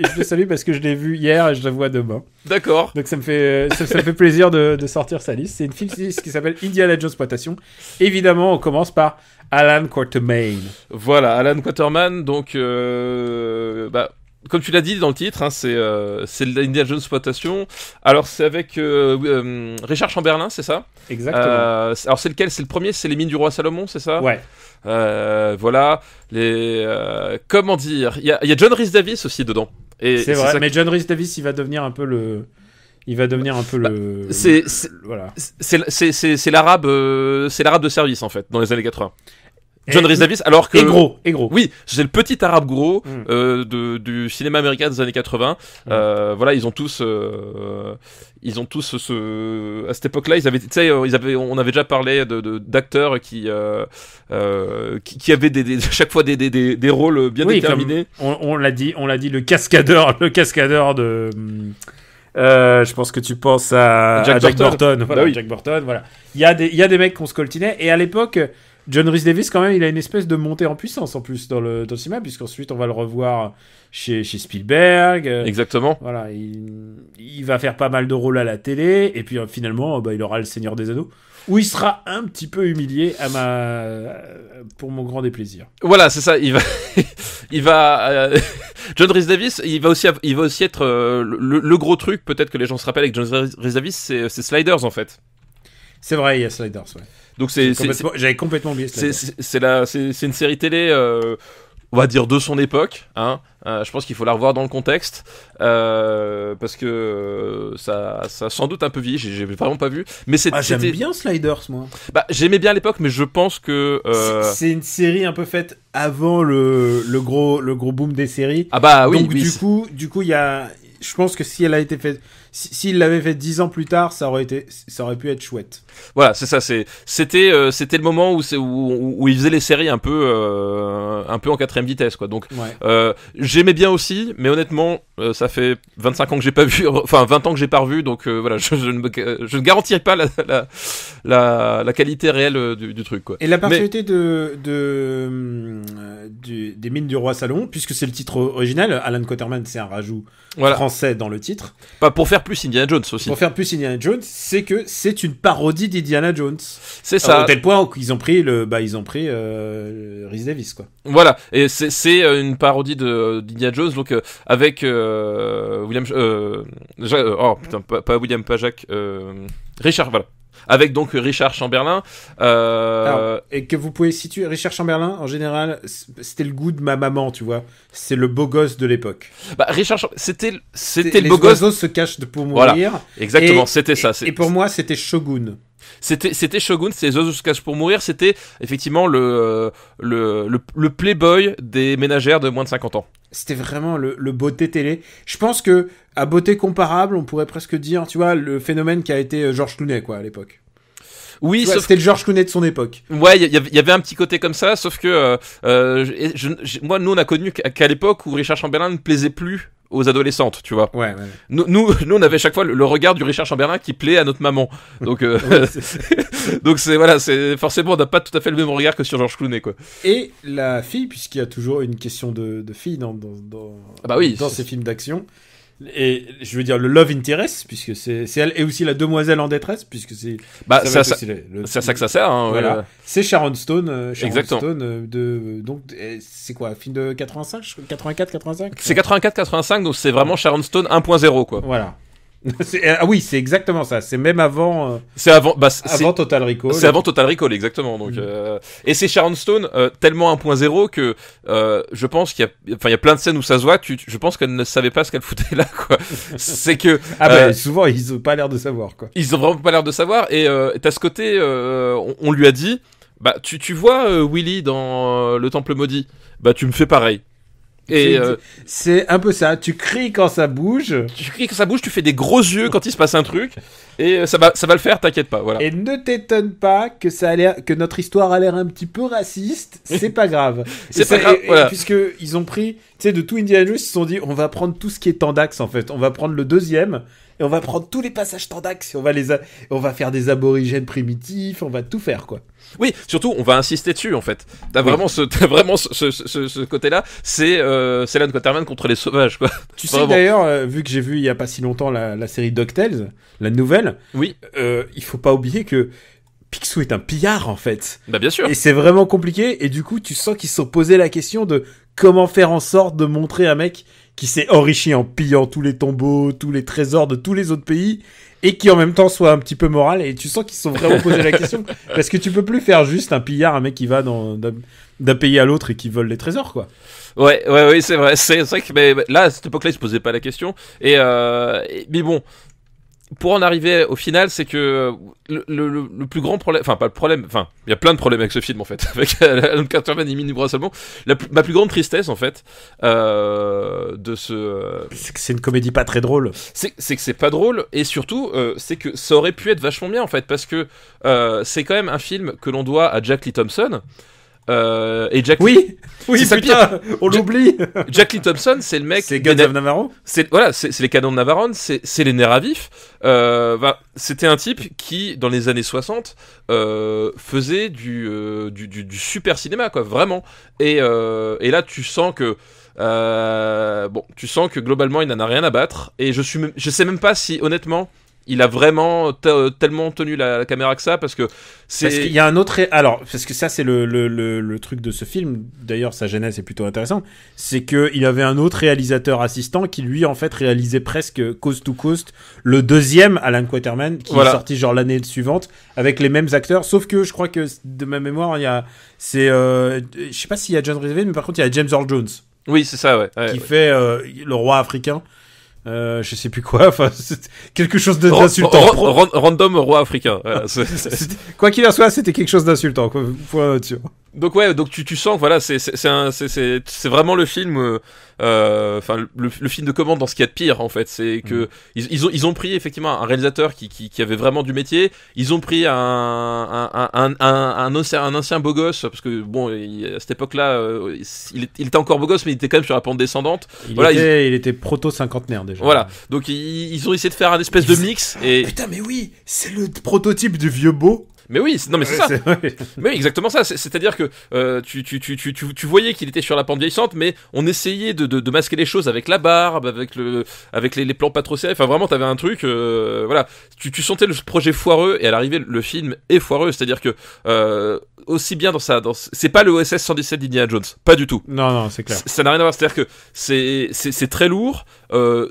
parce que je l'ai vu hier et je le vois demain. D'accord. Donc ça me fait plaisir de sortir sa liste. C'est une liste qui s'appelle Indiana Jones Exploitation. Évidemment, on commence par Alan Quatermain. Voilà, Alan Quatermain, donc comme tu l'as dit dans le titre, hein, c'est l'Indiana Jones Exploitation. Alors c'est avec Richard Chamberlain, c'est ça ? Exactement. Alors c'est lequel ? C'est le premier, c'est Les Mines du Roi Salomon, c'est ça ? Ouais. Voilà, comment dire, il y a John Rhys Davies aussi dedans. Et c'est vrai, mais John Rhys Davies, il va devenir un peu le... Voilà. C'est l'arabe de service en fait dans les années 80. John Rhys Davies, alors que... Et gros. Oui, c'est le petit arabe gros du cinéma américain des années 80. Voilà, ils ont tous à cette époque-là, on avait déjà parlé d'acteurs qui avaient chaque fois des rôles bien déterminés. On l'a dit, le cascadeur de... je pense que tu penses à Jack Burton. Voilà, oui. Jack Burton, voilà. Il y a des mecs qu'on se coltinait, et à l'époque... John Rhys Davies, quand même, il a une espèce de montée en puissance en plus dans le cinéma, puisqu'ensuite on va le revoir chez Spielberg. Exactement. Voilà, il va faire pas mal de rôles à la télé, et puis finalement, il aura Le Seigneur des Anneaux, où il sera un petit peu humilié pour mon grand déplaisir. Voilà, c'est ça. Il va. John Rhys Davies, il va aussi être le gros truc, peut-être que les gens se rappellent avec John Rhys Davies, c'est Sliders en fait. C'est vrai, il y a Sliders, ouais. Donc j'avais complètement oublié Sliders. C'est une série télé, on va dire de son époque, hein. Je pense qu'il faut la revoir dans le contexte, parce que ça a sans doute un peu vieilli. J'ai vraiment pas vu, mais j'aime bien Sliders, moi. J'aimais bien à l'époque, mais je pense que c'est une série un peu faite avant le gros boom des séries. Oui. Donc du coup il y a, je pense que si elle a été faite, s'il l'avait fait 10 ans plus tard, ça aurait pu être chouette. Voilà, c'est ça. C'était le moment où il faisait les séries un peu en quatrième vitesse, quoi. Donc, ouais. J'aimais bien aussi, mais honnêtement, ça fait 25 ans que j'ai pas vu, enfin 20 ans que j'ai pas revu, donc voilà, je ne garantirai pas la qualité réelle du truc, quoi. Et la particularité des Mines du Roi Salomon, puisque c'est le titre original, Alan Quatermain, c'est un rajout français dans le titre. Pour faire plus Indiana Jones aussi. Pour faire plus Indiana Jones, c'est que c'est une parodie d'Indiana Jones. C'est ça. Au tel point qu'ils ont pris Rhys Davies, quoi. Voilà, et c'est une parodie d'Indiana Jones, donc avec William. Pas William, pas Jacques. Richard, voilà. avec donc Richard Chamberlain. Alors, et que vous pouvez situer, Richard Chamberlain, en général, c'était le goût de ma maman, tu vois. C'est le beau gosse de l'époque. Bah, c'était le beau gosse. Les oiseaux se cachent pour mourir. Voilà, exactement, c'était ça. Et pour moi, c'était Shogun. C'était Shogun, c'était les oiseaux se cachent pour mourir, c'était effectivement le playboy des ménagères de moins de 50 ans. C'était vraiment le beauté télé. Je pense que à beauté comparable, on pourrait presque dire, tu vois, le phénomène qui a été George Clooney, quoi, à l'époque. Oui, vois, c'était le George Clooney de son époque. Ouais, il y avait un petit côté comme ça, sauf que moi, nous, on a connu qu'à l'époque où Richard Chamberlain ne plaisait plus aux adolescentes, tu vois. Ouais. Nous, on avait chaque fois le regard du Richard Chamberlain qui plaît à notre maman. Donc, donc c'est forcément, on n'a pas tout à fait le même regard que sur George Clooney, quoi. Et la fille, puisqu'il y a toujours une question de fille dans ces films d'action. Et je veux dire le love interest, puisque c'est elle, et aussi la demoiselle en détresse, puisque c'est c'est ça que ça sert, hein, voilà. Ouais. C'est Sharon Stone. Exactement. Donc c'est quoi, film de 85, 84, 85. C'est 84, 85, donc c'est vraiment Sharon Stone 1.0, quoi. Voilà. Oui, c'est exactement ça. C'est même avant. C'est avant. Avant Total Recall. C'est avant Total Recall, exactement. Donc, et c'est Sharon Stone tellement 1.0 que je pense qu'il y a plein de scènes où ça se voit. Je pense qu'elle ne savait pas ce qu'elle foutait là, quoi. C'est que souvent ils ont pas l'air de savoir, quoi. Ils ont vraiment pas l'air de savoir. Et t'as ce côté, on lui a dit, bah tu vois Willy dans Le Temple Maudit, bah tu me fais pareil. Et c'est un peu ça. Tu cries quand ça bouge. Tu fais des gros yeux quand il se passe un truc, et ça va le faire, t'inquiète pas. Voilà. Et ne t'étonne pas que notre histoire a l'air un petit peu raciste. C'est pas grave. C'est pas grave. Voilà. Puisque ils ont pris, tu sais, de tout Indiana Jones, ils se sont dit, on va prendre tout ce qui est Tandax en fait. On va prendre le deuxième. Et on va prendre tous les passages Tandax, et on va faire des aborigènes primitifs, on va tout faire, quoi. Oui, surtout, on va insister dessus, en fait. T'as vraiment ce côté-là. C'est Alan Quatermain contre les sauvages, quoi. Tu sais, d'ailleurs, vu que j'ai vu il y a pas si longtemps la série DuckTales, la nouvelle, oui. Il faut pas oublier que Picsou est un pillard, en fait. Bah, bien sûr. Et c'est vraiment compliqué, et du coup, tu sens qu'ils se sont posé la question de comment faire en sorte de montrer un mec qui s'est enrichi en pillant tous les tombeaux, tous les trésors de tous les autres pays, et qui en même temps soit un petit peu moral, et tu sens qu'ils se sont vraiment posé la question, parce que tu peux plus faire juste un pillard, un mec qui va d'un pays à l'autre et qui vole les trésors, quoi. Ouais, c'est vrai. C'est vrai que mais là, à cette époque-là, ils se posaient pas la question. Mais bon, pour en arriver au final, c'est que le plus grand problème, enfin pas le problème, enfin il y a plein de problèmes avec ce film en fait, avec Alan Quatermain et Minnie Brossolmo. Ma plus grande tristesse en fait de ce, c'est que c'est une comédie pas très drôle. C'est que c'est pas drôle, et surtout c'est que ça aurait pu être vachement bien en fait, parce que c'est quand même un film que l'on doit à Jack Lee Thompson. Et Jack oui, putain, on l'oublie. Jack Lee Thompson, c'est le mec. C'est Guns of Navarone. C'est les canons de Navarone, c'est les nerfs à vif. C'était un type qui, dans les années 60, faisait du super cinéma, quoi, vraiment. Et là, tu sens que globalement, il n'en a rien à battre. Et je sais même pas si, honnêtement, il a vraiment tellement tenu la caméra que ça, parce que c'est... Parce qu'il y a un autre... Alors, parce que ça, c'est le truc de ce film, d'ailleurs, sa genèse est plutôt intéressante, c'est qu'il avait un autre réalisateur assistant qui, lui, en fait, réalisait presque Coast to Coast, le deuxième Alan Quatermain, qui est sorti genre l'année suivante, avec les mêmes acteurs, sauf que je crois que, de ma mémoire, il y a... je sais pas s'il y a John Rhys-Davies, mais par contre, il y a James Earl Jones. Oui, c'est ça, ouais. Qui fait le roi africain. Je sais plus quoi, enfin, c'est quelque chose d'insultant. Random roi africain. Voilà, quoi qu'il en soit, c'était quelque chose d'insultant, quoi. Donc ouais, donc tu sens que voilà, c'est vraiment le film, enfin le film de commande dans ce qu'il y a de pire en fait, c'est que ils ont pris effectivement un réalisateur qui avait vraiment du métier, ils ont pris un ancien beau gosse, parce que bon, à cette époque-là, il était encore beau gosse, mais il était quand même sur la pente descendante. Il était proto cinquantenaire déjà. Voilà, donc ils ont essayé de faire un espèce de mix et putain, mais oui, c'est le prototype du vieux beau. Mais oui, non mais c'est ça. Mais oui, exactement ça. C'est-à-dire que tu voyais qu'il était sur la pente vieillissante, mais on essayait de masquer les choses avec la barbe, avec les plans pas trop serrés. Enfin vraiment, t'avais un truc. Voilà, tu sentais le projet foireux, et à l'arrivée, le film est foireux. C'est-à-dire que aussi bien c'est pas le OSS 117 d'Indiana Jones, pas du tout. Non, c'est clair. Ça n'a rien à voir. C'est-à-dire que c'est très lourd.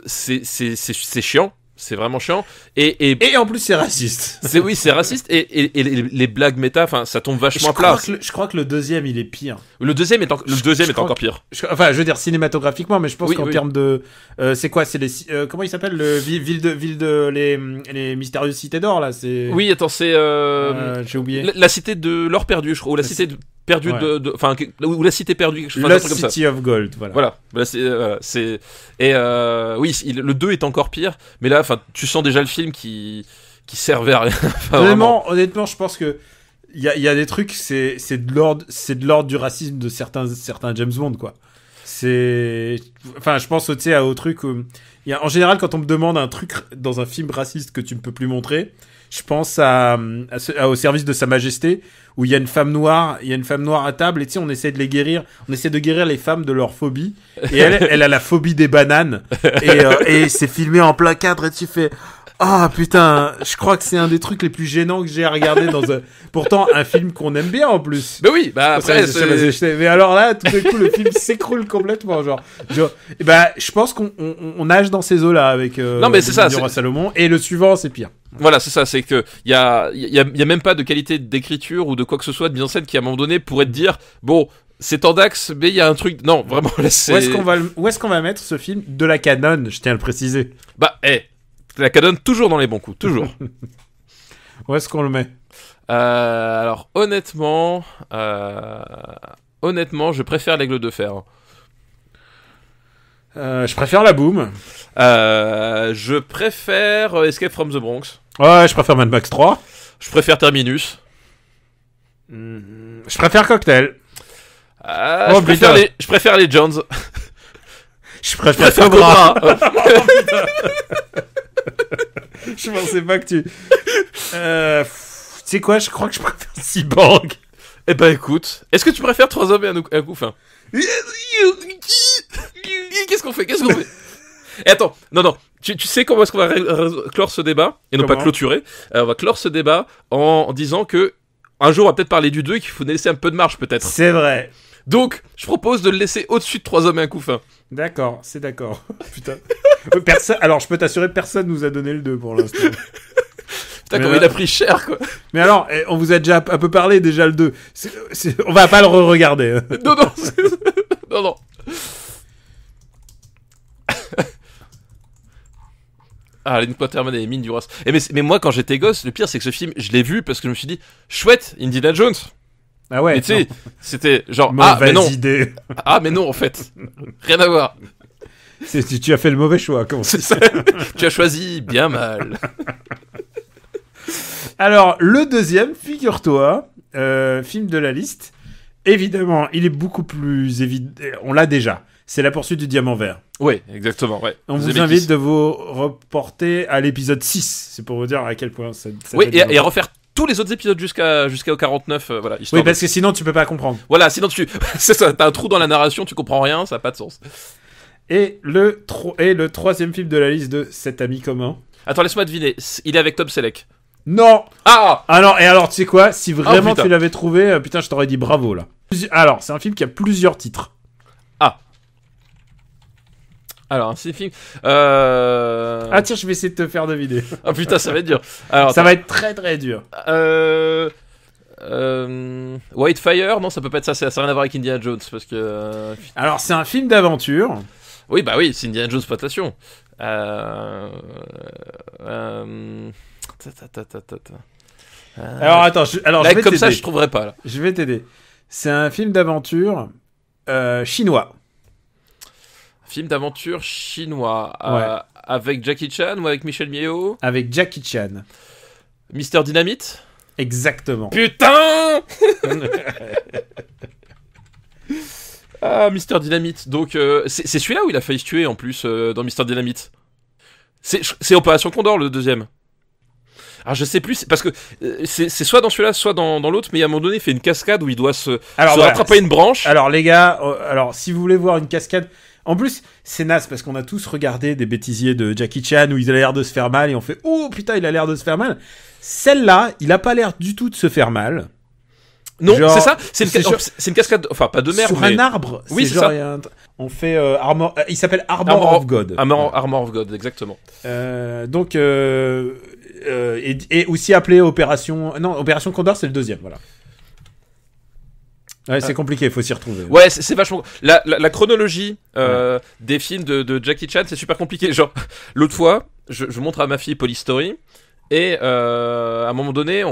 C'est chiant. C'est vraiment chiant. Et en plus, c'est raciste. c'est raciste. Et les blagues méta, enfin, ça tombe vachement à plat. Je crois que le deuxième, il est pire. Le deuxième est encore pire. Enfin, je veux dire cinématographiquement, mais je pense qu'en termes de, c'est quoi, c'est les, comment il s'appelle, le ville de les mystérieuses cités d'or là, c'est. Oui, attends, c'est j'ai oublié. La cité de l'or perdu, je crois, ou la cité perdue enfin, ou la cité perdue, quelque chose comme ça. City of Gold, voilà. C'est et oui, le 2 est encore pire, mais là, enfin, tu sens déjà le film qui servait à rien. Enfin, honnêtement, je pense que il y a des trucs, c'est de l'ordre du racisme de certains James Bond, quoi. Enfin, je pense, tu sais, au truc où en général, quand on me demande un truc dans un film raciste que tu ne peux plus montrer, je pense au service de Sa Majesté, où il y a une femme noire à table, et tu sais, on essaie de guérir les femmes de leur phobie, et elle a la phobie des bananes, et c'est filmé en plein cadre, et tu fais, ah putain, je crois que c'est un des trucs les plus gênants que j'ai à regarder pourtant un film qu'on aime bien en plus. Mais oui, bah après mais alors là, tout d'un coup, le film s'écroule complètement, genre, je pense qu'on nage dans ces eaux-là avec non, mais c'est ça, Roi Salomon, et le suivant, c'est pire. Voilà, c'est ça, c'est que il y a même pas de qualité d'écriture ou de quoi que ce soit de mise en scène qui à un moment donné pourrait te dire bon, c'est en d'axe, mais il y a un truc. Non, vraiment là, c'est. Où est-ce qu'on va mettre ce film de la canon, je tiens à le préciser. Bah, la canon toujours dans les bons coups, toujours. Où est-ce qu'on le met? Alors honnêtement, je préfère l'Aigle de Fer. Je préfère La Boom. Je préfère Escape from the Bronx. Ouais, je préfère Mad Max 3. Je préfère Terminus. Je préfère Cocktail. Je préfère les Jones. Je préfère Cobra. Je pensais pas que tu... tu sais quoi, je crois que je préfère Cyborg. Eh ben écoute, est-ce que tu préfères 3 hommes et un couffin? Qu'est-ce qu'on fait? Et attends, non, tu sais comment est-ce qu'on va clore ce débat? Et non pas clôturer. On va clore ce débat en disant que un jour on va peut-être parler du 2 et qu'il faut laisser un peu de marge peut-être. C'est vrai. Donc, je propose de le laisser au-dessus de 3 hommes et un couffin. D'accord, c'est d'accord. Putain. Alors, je peux t'assurer, personne nous a donné le 2 pour l'instant. Putain, comment il a pris cher, quoi. Mais alors, on vous a déjà un peu parlé, déjà, le 2. On va pas le re-regarder. Non. Non. Ah, Lynn Quaterman et les mines du Ross. Mais moi, quand j'étais gosse, le pire, c'est que ce film, je l'ai vu parce que je me suis dit, chouette, Indiana Jones. Ah ouais. Mais tu sais, c'était genre, mais non. Idée. Ah, mais non, en fait. Rien à voir. Tu as fait le mauvais choix, comment c'est ça. Tu as choisi bien mal. Alors, le deuxième, figure-toi, film de la liste. Évidemment, il est beaucoup plus évident. On l'a déjà. C'est La Poursuite du Diamant Vert. Oui, exactement, ouais. On vous invite de vous reporter à l'épisode 6. C'est pour vous dire à quel point ça oui, et à refaire tous les autres épisodes jusqu'au 49, voilà. Oui, parce que sinon tu peux pas comprendre. Voilà, sinon c'est ça, t'as un trou dans la narration, tu comprends rien, ça n'a pas de sens. Et le troisième film de la liste de cet ami commun. Attends, laisse-moi deviner, il est avec Tom Selleck. Non. Ah alors, et alors, tu sais quoi, si vraiment tu l'avais trouvé, putain, je t'aurais dit bravo, là. Alors, c'est un film qui a plusieurs titres. Alors, c'est un film... Ah tiens, je vais essayer de te faire deviner. Ah putain, ça va être dur. Alors, ça va être très très dur. Whitefire, non, ça peut pas être ça, ça n'a rien à voir avec Indiana Jones, parce que... Alors, c'est un film d'aventure. Oui, bah oui, c'est Indiana Jones Plantation. Alors attends, je vais comme t'aider. Ça, je trouverais pas, là. Je vais t'aider. C'est un film d'aventure chinois. Film d'aventure chinois. Ouais. Avec Jackie Chan ou avec Michel Mieo? Avec Jackie Chan. Mister Dynamite? Exactement. Putain. Ah, Mister Dynamite. Donc, c'est celui-là où il a failli se tuer, en plus, dans Mister Dynamite. C'est Opération Condor, le deuxième. Alors, je sais plus, parce que c'est soit dans celui-là, soit dans l'autre, mais à un moment donné, il fait une cascade où il doit se rattraper à une branche. Alors, les gars, si vous voulez voir une cascade... En plus, c'est naze parce qu'on a tous regardé des bêtisiers de Jackie Chan où il a l'air de se faire mal et on fait « Oh putain, il a l'air de se faire mal ». Celle-là, il a pas l'air du tout de se faire mal. Non, genre, c'est ça. C'est sur- une cascade, enfin pas de merde, sur mais un arbre. Oui, c'est genre, ça. il y a on fait Armor. Il s'appelle Armor of God. Armor of God, exactement. Donc et aussi appelé Opération Condor, c'est le deuxième, voilà. Ouais, c'est compliqué, il faut s'y retrouver. Ouais, c'est vachement. La chronologie des films de Jackie Chan, c'est super compliqué. Genre, l'autre fois, je montre à ma fille Polystory. Et à un moment donné,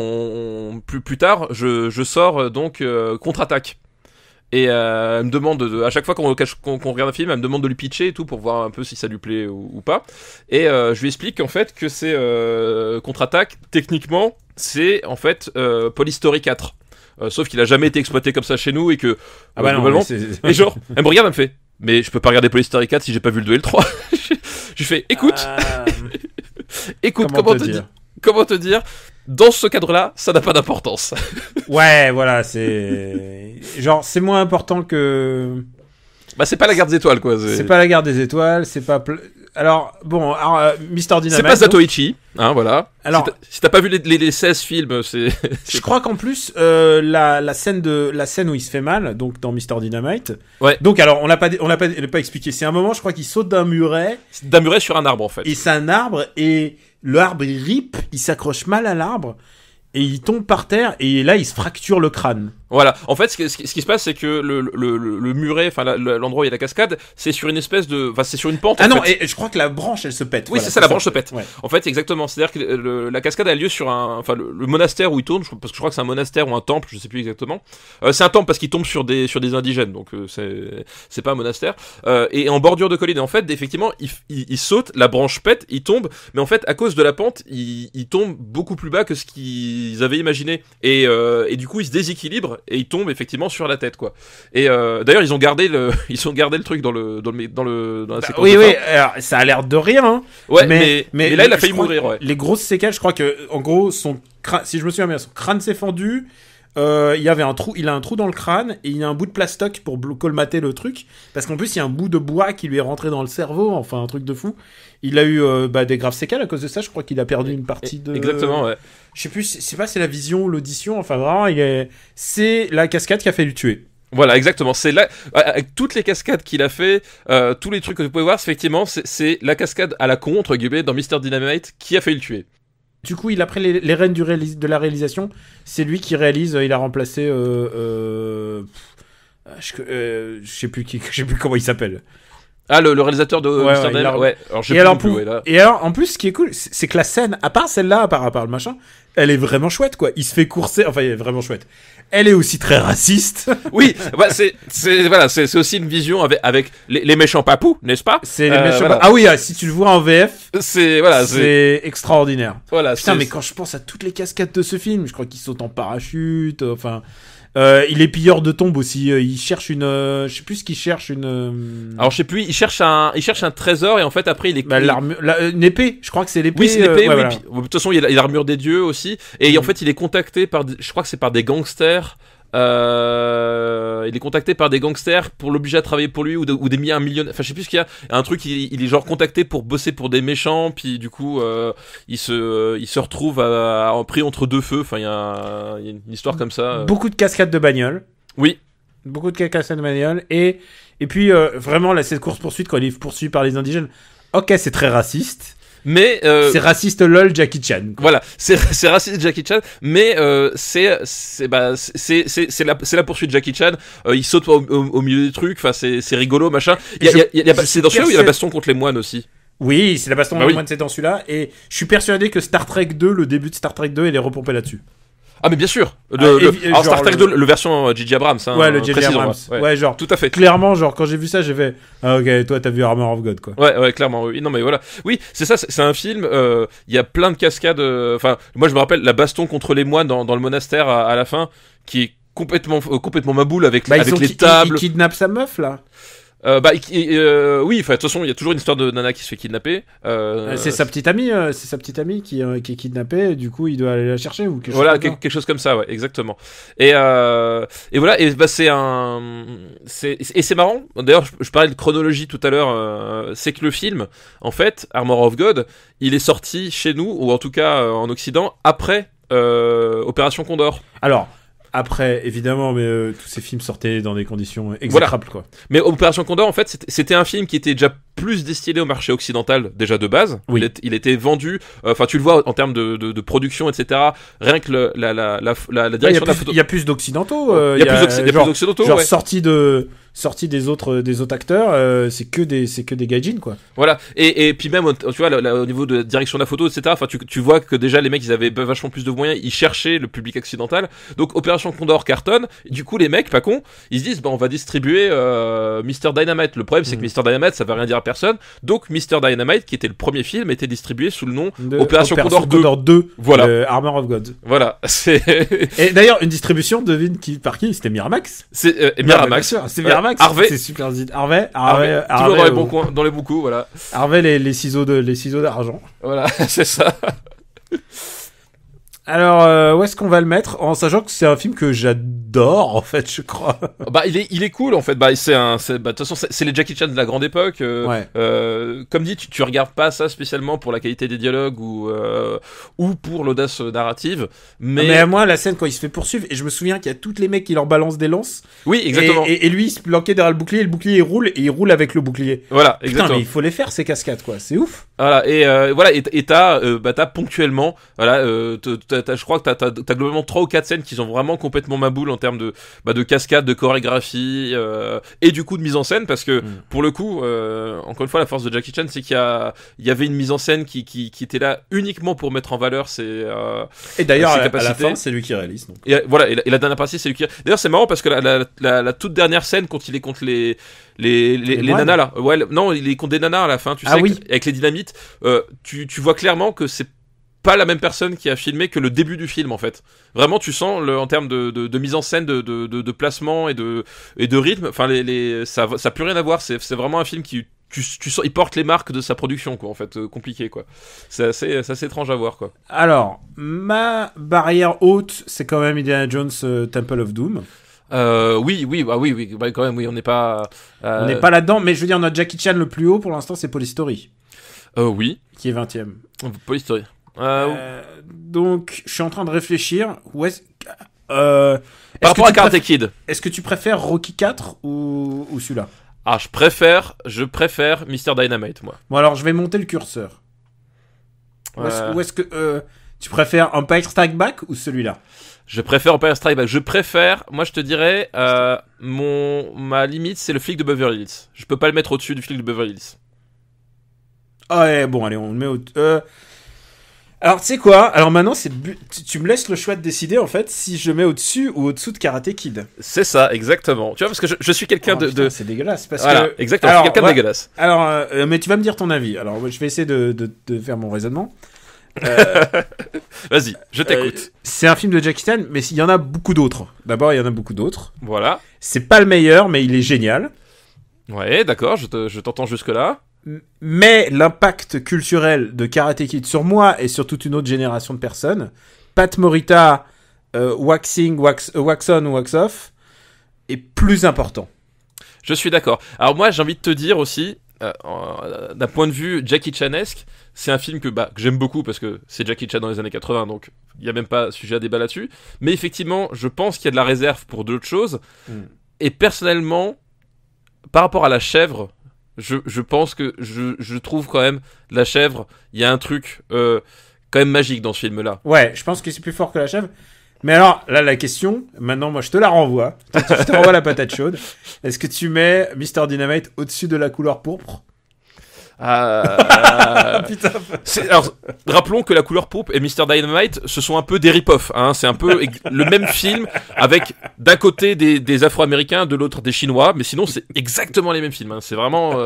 plus tard, je sors donc Contre-Attaque. Et elle me demande, à chaque fois qu'on regarde un film, elle me demande de lui pitcher et tout pour voir un peu si ça lui plaît ou pas. Et je lui explique en fait que c'est Contre-Attaque, techniquement, c'est en fait Polystory 4. Sauf qu'il a jamais été exploité comme ça chez nous et que globalement. Et genre, elle me regarde, elle me fait, mais je peux pas regarder Polystory 4 si j'ai pas vu le 2 et le 3. Je lui fais, écoute, écoute, comment te dire, dans ce cadre-là, ça n'a pas d'importance. Ouais, voilà, c'est genre c'est moins important que. Bah c'est pas la guerre des étoiles quoi. C'est pas la guerre des étoiles, c'est pas. Alors bon, Mr Dynamite. C'est pas Zatoichi, hein, voilà. Alors si t'as pas vu les 16 films, c'est. Je crois qu'en plus la scène où il se fait mal, donc dans Mr Dynamite. Ouais. Donc alors on l'a pas expliqué. C'est un moment, je crois qu'il saute d'un muret. Sur un arbre en fait. Et c'est un arbre et l'arbre il rip, il s'accroche mal à l'arbre et il tombe par terre et là il se fracture le crâne. Voilà. En fait, ce qui se passe, c'est que le muret, enfin l'endroit où il y a la cascade, c'est sur une espèce de, enfin c'est sur une pente. Ah non, fait. et je crois que la branche elle se pète. Oui, voilà, c'est ça, la branche se pète. Ouais. En fait, exactement. C'est-à-dire que la cascade a lieu sur le monastère où il tourne, parce que je crois que c'est un monastère ou un temple, je sais plus exactement. C'est un temple parce qu'il tombe sur des indigènes, donc c'est pas un monastère. Et en bordure de colline, et en fait, effectivement, il saute, la branche pète, il tombe, mais en fait, à cause de la pente, il tombe beaucoup plus bas que ce qu'ils avaient imaginé. Et du coup, il se déséquilibre et il tombe effectivement sur la tête quoi. Et d'ailleurs ils ont gardé le truc dans la séquence. Oui, alors, ça a l'air de rien hein. Ouais, mais là il a failli mourir ouais. Les grosses séquelles, je crois que en gros son crâne, si je me souviens bien, son crâne s'est fendu. Il a un trou dans le crâne et il y a un bout de plastoc pour colmater le truc parce qu'en plus il y a un bout de bois qui lui est rentré dans le cerveau, enfin un truc de fou. Il a eu des graves séquelles à cause de ça. Je crois qu'il a perdu une partie de. Exactement, ouais. Je sais plus, c'est pas c'est la vision ou l'audition. Enfin vraiment, c'est la cascade qui a fait le tuer. Voilà, exactement. C'est là, avec toutes les cascades qu'il a fait, tous les trucs que vous pouvez voir, effectivement, c'est la cascade à la con entre guillemets dans Mr Dynamite qui a fait le tuer. Du coup, il a pris les rênes de la réalisation. C'est lui qui réalise. Il a remplacé. Je sais plus comment il s'appelle. Ah, le réalisateur de Mr. Dynamite. Ouais. Alors, en plus, ce qui est cool, c'est que la scène, à part celle-là, à part le machin, elle est vraiment chouette, quoi. Il se fait courser. Enfin, elle est vraiment chouette. Elle est aussi très raciste. Oui, bah, c'est aussi une vision avec les méchants papous, n'est-ce pas? C'est les méchants. Voilà. Ah oui, si tu le vois en VF, c'est extraordinaire. Voilà. Putain, mais quand je pense à toutes les cascades de ce film, je crois qu'il saute en parachute. Enfin, il est pilleur de tombes aussi. Il cherche une, je sais plus ce qu'il cherche Alors je sais plus. Il cherche un trésor et en fait après il est. Une épée. Je crois que c'est l'épée. Oui, c'est l'épée. Ouais, oui. voilà. Puis, de toute façon, il a l'armure des dieux aussi. Et en fait, il est contacté je crois que c'est par des gangsters. Il est contacté par des gangsters pour l'obliger à travailler pour lui ou des millionnaires. Enfin, je sais plus ce qu'il y a. Un truc, il est genre contacté pour bosser pour des méchants. Puis du coup, il se retrouve pris entre deux feux. Enfin, il y a une histoire comme ça. Beaucoup de cascades de bagnole. Oui. Beaucoup de cascades de bagnole. Et puis, vraiment, là, cette course-poursuite, quand il est poursuivi par les indigènes. Ok, c'est très raciste. Mais c'est raciste lol Jackie Chan. Quoi. Voilà, c'est raciste Jackie Chan, mais c'est la poursuite de Jackie Chan. Il saute au milieu des trucs. Enfin, c'est rigolo, machin. C'est dans celui-là où il y a la baston contre les moines aussi. Oui, c'est la baston contre les moines, c'est dans celui-là. Et je suis persuadé que Star Trek 2, le début de Star Trek 2, il est repompé là-dessus. Ah mais bien sûr. Alors Star Trek 2, le version J.J. Abrams. Hein, ouais, le J.J. Abrams. Ouais, genre. Tout à fait. Clairement, genre quand j'ai vu ça, j'ai fait ah ok, toi t'as vu Armor of God quoi. Ouais, clairement. Oui. Non mais voilà. Oui, c'est ça. C'est un film. Il y a plein de cascades. Enfin, moi je me rappelle la baston contre les moines dans le monastère à la fin, qui est complètement maboule avec les tables. Il kidnappe sa meuf là. Oui, enfin de toute façon il y a toujours une histoire de nana qui se fait kidnapper. C'est sa petite amie qui est kidnappée. Et du coup il doit aller la chercher ou quelque chose comme ça, ouais, exactement. Et voilà, et bah c'est marrant. D'ailleurs je parlais de chronologie tout à l'heure. C'est que le film, en fait, Armor of God, il est sorti chez nous ou en tout cas en Occident après Opération Condor. Alors après, évidemment, mais tous ces films sortaient dans des conditions exécrables, quoi. Mais Opération Condor, en fait, c'était un film qui était déjà plus destiné au marché occidental, déjà de base. Oui. Il était vendu, enfin, tu le vois en termes de production, etc. Rien que la direction de la photo. Il y a plus d'occidentaux. Il y a plus d'occidentaux, genre ouais. sorti des autres acteurs, c'est que des gaijins, quoi. Voilà. Et puis même, tu vois, au niveau de la direction de la photo, etc. Enfin, tu vois que déjà les mecs, ils avaient vachement plus de moyens. Ils cherchaient le public occidental. Donc, Opération Condor cartonne. Du coup, les mecs, pas cons, ils se disent, on va distribuer Mr. Dynamite. Le problème, c'est que Mr. Dynamite, ça veut rien dire à personne. Donc, Mr. Dynamite, qui était le premier film, était distribué sous le nom Opération Condor 2. Voilà. Armor of God. Voilà. Et d'ailleurs, une distribution, devine par qui? C'était Miramax. C'est Miramax. C'est Miramax. Harvey. C'est super zit. Harvey. Toujours dans les bons coins, dans les bons coups, voilà. Harvey, les ciseaux d'argent. Voilà, c'est ça. Alors, où est-ce qu'on va le mettre? En sachant que c'est un film que j'adore, en fait, je crois. Bah, il est cool, en fait. Bah, de toute façon, c'est les Jackie Chan de la grande époque. Ouais. Comme dit, tu regardes pas ça spécialement pour la qualité des dialogues ou pour l'audace narrative. Mais moi, la scène quand il se fait poursuivre, et je me souviens qu'il y a tous les mecs qui leur balancent des lances. Oui, exactement. Et lui, il se planquait derrière le bouclier il roule, et il roule avec le bouclier. Voilà, Putain, exactement. mais il faut les faire, ces cascades, quoi. C'est ouf. Voilà, et t'as ponctuellement, voilà, je crois que t'as globalement 3 ou 4 scènes qui sont vraiment complètement maboule en termes de cascade, de chorégraphie, et du coup de mise en scène, parce que, pour le coup, encore une fois, la force de Jackie Chan, c'est qu'il y avait une mise en scène qui était là uniquement pour mettre en valeur et d'ailleurs, ses à capacités. la fin, c'est lui qui réalise, donc. Et voilà, et la dernière partie, c'est lui qui... D'ailleurs, c'est marrant parce que la toute dernière scène, quand il est contre les nanas là, ouais, non, il est contre des nanas à la fin, tu sais, avec les dynamites, tu vois clairement que c'est pas la même personne qui a filmé que le début du film, en fait. Vraiment, tu sens en termes de mise en scène, de placement et de rythme, enfin ça a plus rien à voir. C'est vraiment un film qui tu sens, il porte les marques de sa production, quoi, en fait, compliqué, quoi. C'est assez étrange à voir, quoi. Alors, ma barrière haute, c'est quand même Indiana Jones Temple of Doom. Oui, quand même, oui, on n'est pas... On n'est pas là-dedans, mais je veux dire, notre Jackie Chan le plus haut, pour l'instant, c'est Police Story. Oui. Qui est 20ème. Police Story. Donc, je suis en train de réfléchir. Par rapport à Karate Kid. Est-ce que tu préfères Rocky 4 ou celui-là? Ah, je préfère Mr. Dynamite, moi. Bon, alors, je vais monter le curseur. Où est-ce que... tu préfères Empire Strike Back ou celui-là? Je préfère Empire Strike Back. Moi, je te dirais, ma limite, c'est le flic de Beverly Hills. Je peux pas le mettre au-dessus du flic de Beverly Hills. Ah ouais, bon, allez, on le met au... Alors, tu sais quoi? Alors maintenant, tu me laisses le choix de décider, en fait, si je mets au-dessus ou au-dessous de Karate Kid. C'est ça, exactement. Tu vois, parce que je suis quelqu'un de... C'est dégueulasse, parce voilà, que... exactement, je suis quelqu'un de dégueulasse. Alors, mais tu vas me dire ton avis. Alors, je vais essayer de faire mon raisonnement. Vas-y, je t'écoute. C'est un film de Jackie Chan, mais il y en a beaucoup d'autres. D'abord, il y en a beaucoup d'autres. Voilà. C'est pas le meilleur, mais il est génial. Ouais, d'accord, je t'entends jusque-là. Mais l'impact culturel de Karate Kid sur moi et sur toute une autre génération de personnes, Pat Morita, wax on, wax off, est plus important. Je suis d'accord. Alors moi, j'ai envie de te dire aussi, d'un point de vue Jackie Chanesque, c'est un film que j'aime beaucoup parce que c'est Jackie Chan dans les années 80, donc il n'y a même pas sujet à débat là-dessus. Mais effectivement, je pense qu'il y a de la réserve pour d'autres choses. Et personnellement, par rapport à La Chèvre, je pense que je trouve quand même La Chèvre, il y a un truc quand même magique dans ce film-là. Ouais, je pense que c'est plus fort que La Chèvre. Mais alors, là, la question, maintenant, moi, je te la renvoie. Je te renvoie la patate chaude. Est-ce que tu mets Mr. Dynamite au-dessus de la couleur pourpre? Putain. Alors, rappelons que La Couleur Pourpre et Mr. Dynamite, ce sont un peu des rip-off, hein. C'est un peu le même film avec d'un côté des Afro-Américains, de l'autre des Chinois, mais sinon c'est exactement les mêmes films, hein. C'est vraiment.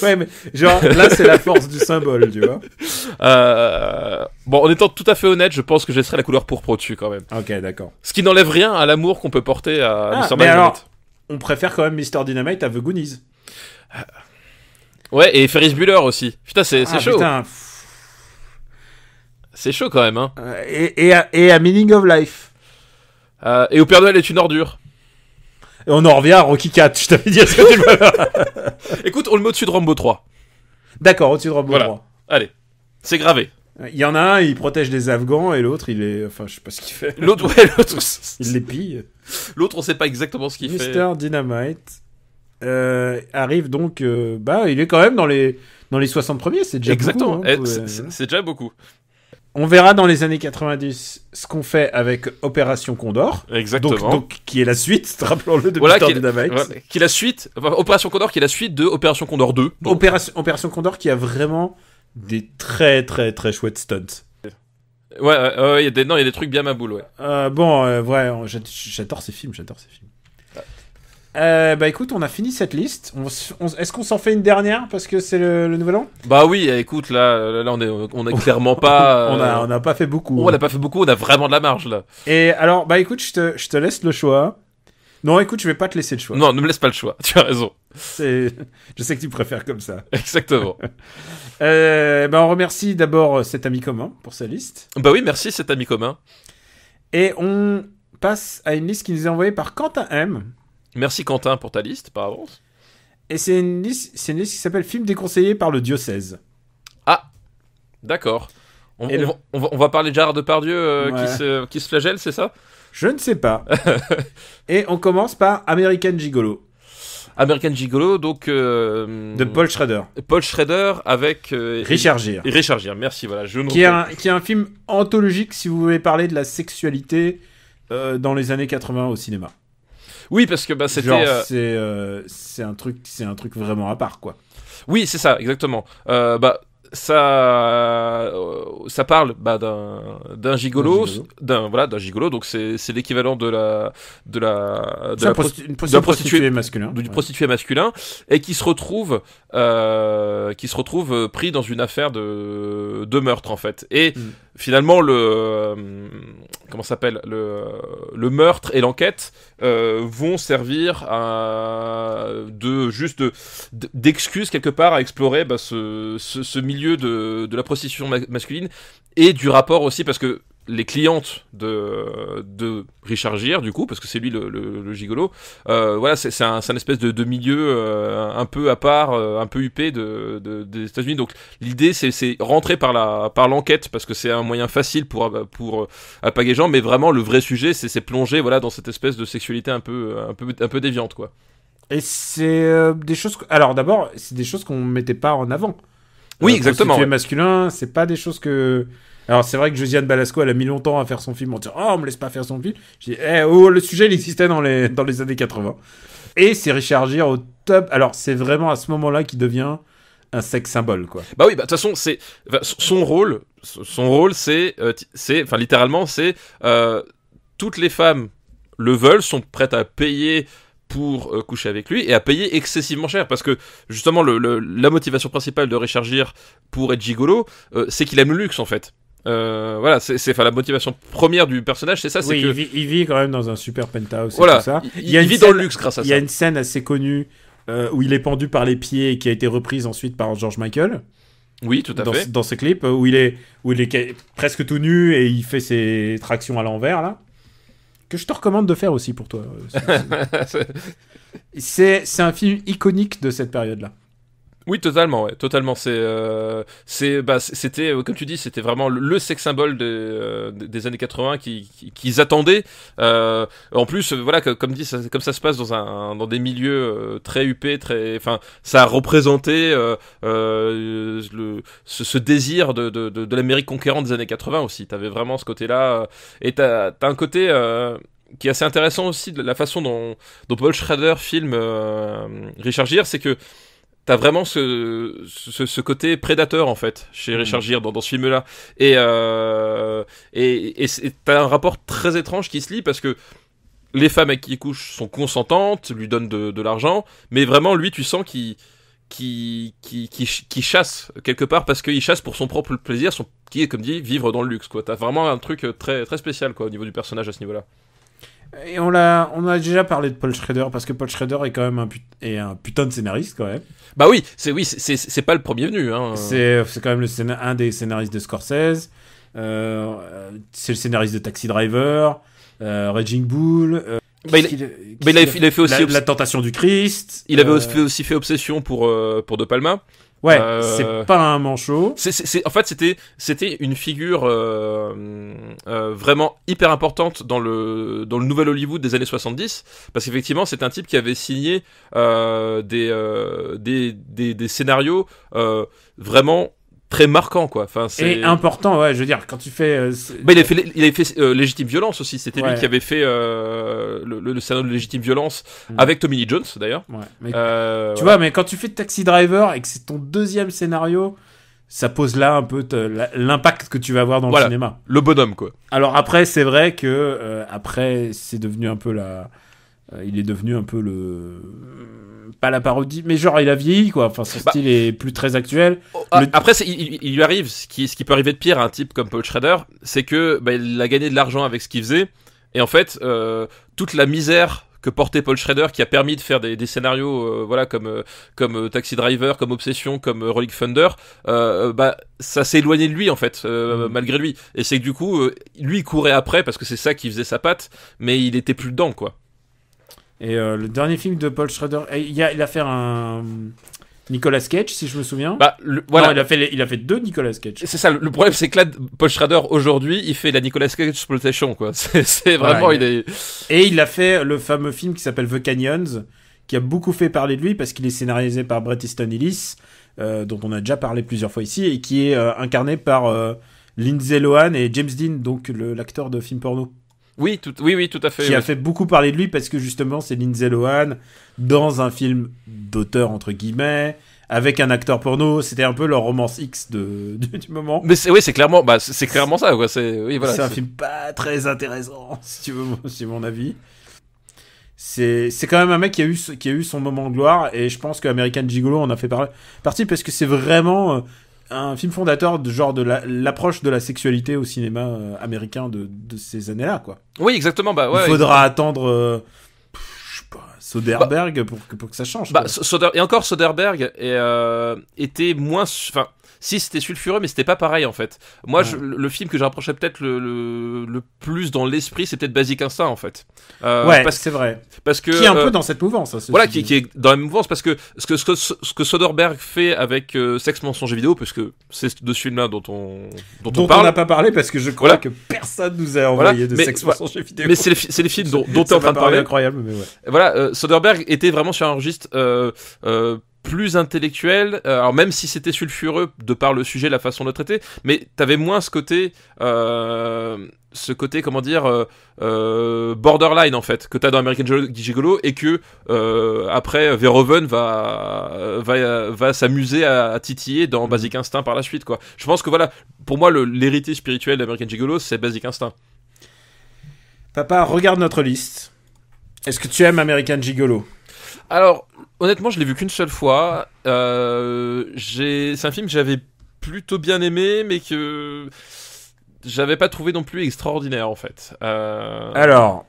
Ouais, mais genre là c'est la force du symbole, tu vois. Bon, en étant tout à fait honnête, je pense que je laisserai La Couleur Pourpre au-dessus quand même. Ok, d'accord. Ce qui n'enlève rien à l'amour qu'on peut porter à Mr. Dynamite. Alors, on préfère quand même Mr. Dynamite à The Goonies. Ouais, et Ferris Bueller aussi. Putain, c'est chaud. Putain. C'est chaud quand même, hein. Et à Meaning of Life. Et au Père Noël est une ordure. Et on en revient à Rocky 4, je t'avais dit ce que tu veux. Écoute, on le met au-dessus de Rambo 3. D'accord, au-dessus de Rambo 3. Voilà. Allez, c'est gravé. Il y en a un, il protège les Afghans, et l'autre, il est... Enfin, je sais pas ce qu'il fait. L'autre, ouais, l'autre... Il les pille. L'autre, on sait pas exactement ce qu'il fait. Mr. Dynamite arrive donc... il est quand même dans les 60 premiers, c'est déjà Exactement, beaucoup. Hein, c'est déjà beaucoup. On verra dans les années 90 ce qu'on fait avec Opération Condor. Exactement. Donc qui est la suite, rappelons-le, de Voilà, Mr. Dynamite. qui est la suite, Opération Condor, qui est la suite de Opération Condor 2. Donc. Opération Condor qui a vraiment des très très très chouettes stunts. Ouais, il y a des trucs bien ma boule, ouais. J'adore ces films. Écoute, on a fini cette liste. Est-ce qu'on s'en fait une dernière parce que c'est le nouvel an? Bah oui, écoute, là on est clairement pas. On n'a pas fait beaucoup. On n'a pas fait beaucoup, on a vraiment de la marge là. Et alors, écoute, je te laisse le choix. Non, écoute, je vais pas te laisser le choix. Non, ne me laisse pas le choix. Tu as raison. Je sais que tu préfères comme ça. Exactement. On remercie d'abord cet ami commun pour sa liste. Bah oui, merci cet ami commun. Et on passe à une liste qui nous est envoyée par Quentin M. Merci Quentin pour ta liste, par avance. Et c'est une liste qui s'appelle Film déconseillé par le diocèse. Ah, d'accord. On va parler de Gérard Depardieu qui se flagelle, c'est ça? Je ne sais pas. Et on commence par American Gigolo. American Gigolo, donc... de Paul Schrader. Paul Schrader avec... Richard Gere. Richard Gere, merci, voilà. Qui est un film anthologique si vous voulez parler de la sexualité dans les années 80 au cinéma. Oui, parce que c'était... Genre, c'est un truc vraiment à part, quoi. Oui, c'est ça, exactement. Ça parle d'un gigolo, d'un gigolo, donc c'est l'équivalent une prostituée masculin, du prostitué masculin, et qui se retrouve pris dans une affaire de meurtre en fait. Et finalement le meurtre et l'enquête vont servir d'excuse quelque part à explorer ce milieu de la prostitution masculine et du rapport aussi, parce que les clientes de Richard Gere, du coup, parce que c'est lui le gigolo, c'est un espèce de milieu un peu à part, un peu huppé des États-Unis. Donc l'idée c'est rentrer par l'enquête, parce que c'est un moyen facile pour alpaguer les gens, mais vraiment le vrai sujet c'est plonger dans cette espèce de sexualité un peu déviante, quoi. Et c'est des choses. Alors d'abord, c'est des choses qu'on mettait pas en avant. Oui, exactement. Prostitué masculin, c'est pas des choses que. Alors c'est vrai que Josiane Balasco, elle a mis longtemps à faire son film en disant on me laisse pas faire son film. J'ai dit le sujet il existait dans les années 80. Et c'est Richard Gere au top. Alors c'est vraiment à ce moment-là qu'il devient un sex symbole, quoi. Bah oui, de toute façon c'est son rôle c'est littéralement c'est toutes les femmes le veulent, sont prêtes à payer pour coucher avec lui, et à payer excessivement cher, parce que justement la motivation principale de Richard Gere pour être gigolo, c'est qu'il aime le luxe en fait. C'est la motivation première du personnage, c'est ça. C'est que il vit quand même dans un super penthouse. Voilà, et tout ça. Il vit dans le luxe grâce à ça. Il y a une scène assez connue où il est pendu par les pieds et qui a été reprise ensuite par George Michael. Oui, tout à fait. Dans ce clip où il est presque tout nu et il fait ses tractions à l'envers là. Que je te recommande de faire aussi pour toi. C'est un film iconique de cette période-là. Oui, totalement, ouais, totalement. C'était, comme tu dis, c'était vraiment le sex symbole des années 80 qu'ils attendaient. En plus, comme dit, comme ça se passe dans des milieux très huppés, ça a représenté ce désir de l'Amérique conquérante des années 80 aussi. T'avais vraiment ce côté-là, et t'as un côté qui est assez intéressant aussi de la façon dont Paul Schrader filme Richard Gere, c'est que t'as vraiment ce côté prédateur en fait chez Richard Gere dans ce film-là, et t'as un rapport très étrange qui se lie, parce que les femmes avec qui il couche sont consentantes, lui donnent de l'argent, mais vraiment lui tu sens qu'il chasse quelque part, parce qu'il chasse pour son propre plaisir, qui est, comme dit, vivre dans le luxe, quoi. T'as vraiment un truc très très spécial, quoi, au niveau du personnage à ce niveau-là. Et on a déjà parlé de Paul Schrader, parce que Paul Schrader est quand même un putain de scénariste quand même. Bah oui, c'est pas le premier venu, hein. C'est quand même un des scénaristes de Scorsese. C'est le scénariste de Taxi Driver, Raging Bull. Il avait fait aussi la Tentation du Christ. Il avait aussi fait Obsession pour De Palma. Ouais, c'est pas un manchot. En fait, c'était une figure vraiment hyper importante dans le nouvel Hollywood des années 70, parce qu'effectivement, c'est un type qui avait signé des scénarios vraiment très marquants, quoi. Enfin, et important, ouais, je veux dire, quand tu fais... il avait fait Légitime Violence aussi, c'était lui qui avait fait le scénario de Légitime Violence avec Tommy Lee Jones, d'ailleurs. Ouais, mais tu vois, mais quand tu fais Taxi Driver et que c'est ton deuxième scénario, ça pose là un peu l'impact que tu vas avoir dans le cinéma. Le bonhomme, quoi. Alors après, c'est vrai que après, c'est devenu un peu il est devenu un peu pas la parodie, mais genre il a vieilli, quoi. Enfin, son style est plus très actuel. Après, il lui arrive ce qui peut arriver de pire à un type comme Paul Schrader, c'est que il a gagné de l'argent avec ce qu'il faisait, et en fait, toute la misère que portait Paul Schrader, qui a permis de faire des scénarios comme Taxi Driver, comme Obsession, comme Rolling Thunder, ça s'est éloigné de lui, en fait, malgré lui. Et c'est que du coup, lui il courait après parce que c'est ça qui faisait sa patte, mais il était plus dedans, quoi. Et le dernier film de Paul Schrader, il a fait un Nicolas Cage, si je me souviens. Non, il a fait 2 Nicolas Cage. C'est ça, le problème, c'est que là, Paul Schrader, aujourd'hui, il fait la Nicolas Cage exploitation, quoi. C'est vraiment, Et il a fait le fameux film qui s'appelle The Canyons, qui a beaucoup fait parler de lui parce qu'il est scénarisé par Bret Easton Ellis, dont on a déjà parlé plusieurs fois ici, et qui est incarné par Lindsay Lohan et James Dean, donc l'acteur de film porno. Oui, tout à fait. Qui a fait beaucoup parler de lui parce que justement c'est Lindsay Lohan dans un film d'auteur entre guillemets avec un acteur porno. C'était un peu leur romance X du moment. Mais c'est clairement ça, quoi. C'est un film pas très intéressant si tu veux, c'est mon avis. C'est quand même un mec qui a eu son moment de gloire, et je pense que American Gigolo en a fait partie parce que c'est vraiment un film fondateur de l'approche de la sexualité au cinéma américain de ces années-là, quoi. Oui, exactement. Il faudra attendre je sais pas, Soderbergh pour que ça change. Et encore Soderbergh était moins, enfin, si c'était sulfureux, mais c'était pas pareil, en fait. Moi, le film que je rapprochais peut-être le plus dans l'esprit, c'est peut-être Basic Instinct, en fait. C'est vrai. Parce que qui est un peu dans cette mouvance. Qui est dans la même mouvance, parce que ce que Soderbergh fait avec Sexe, mensonge et vidéo, parce que c'est de ce film-là dont on parle. On n'a pas parlé parce que je crois que personne nous a envoyé de Sexe, mensonge et vidéo. Mais c'est les films dont tu es en train de parler. Incroyable, mais ouais. Voilà, Soderbergh était vraiment sur un registre plus intellectuel, alors même si c'était sulfureux de par le sujet, la façon de le traiter, mais t'avais moins ce côté comment dire, borderline, en fait, que t'as dans American Gigolo, et que après Verhoeven va s'amuser à titiller dans Basic Instinct par la suite, quoi. Je pense que voilà, pour moi, l'héritier spirituel d'American Gigolo, c'est Basic Instinct. Papa, regarde notre liste. Est-ce que tu aimes American Gigolo ? Alors, honnêtement, je l'ai vu qu'une seule fois. C'est un film que j'avais plutôt bien aimé, mais que j'avais pas trouvé non plus extraordinaire, en fait. Alors,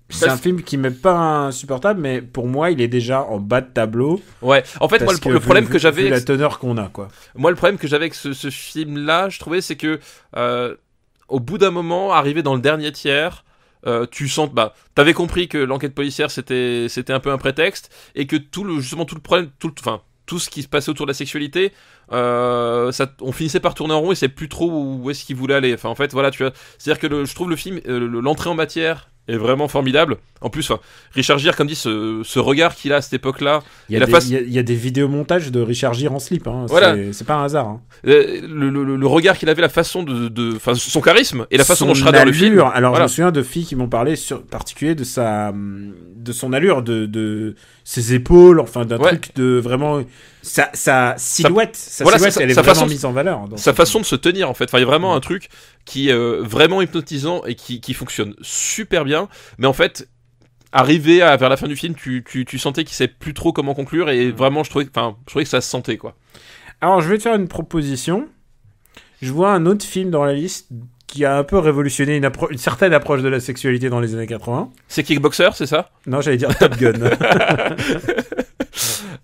c'est un film qui m'est pas insupportable, mais pour moi, il est déjà en bas de tableau. Ouais, en fait, moi, le problème que j'avais... la teneur qu'on a, quoi. Moi, le problème que j'avais avec ce film-là, je trouvais, c'est que au bout d'un moment, arrivé dans le dernier tiers... tu sens, t'avais compris que l'enquête policière c'était un peu un prétexte, et que tout le problème, tout ce qui se passait autour de la sexualité, on finissait par tourner en rond et c'est plus trop où est-ce qu'il voulait aller. Enfin, en fait, voilà, tu vois, c'est-à-dire que je trouve le film, l'entrée en matière est vraiment formidable. En plus, Richard Gere, comme dit, ce regard qu'il a à cette époque-là. Il y a des vidéomontages de Richard Gere en slip. Hein. Voilà. C'est pas un hasard. Hein. Le regard qu'il avait, la façon son charisme et la façon dont Schrader le film. Alors, je me souviens de filles qui m'ont parlé en particulier de son allure, de ses épaules, enfin d'un truc de vraiment sa silhouette. Elle est vraiment mise en valeur. Sa façon de se tenir, en fait. Enfin, il y a vraiment un truc qui est vraiment hypnotisant et qui fonctionne super bien. Mais en fait, arrivé vers la fin du film, tu sentais qu'il savait plus trop comment conclure, et vraiment, je trouvais que ça se sentait, quoi. Alors, je vais te faire une proposition. Je vois un autre film dans la liste qui a un peu révolutionné une certaine approche de la sexualité dans les années 80. C'est Kickboxer, c'est ça ? Non, j'allais dire Top Gun.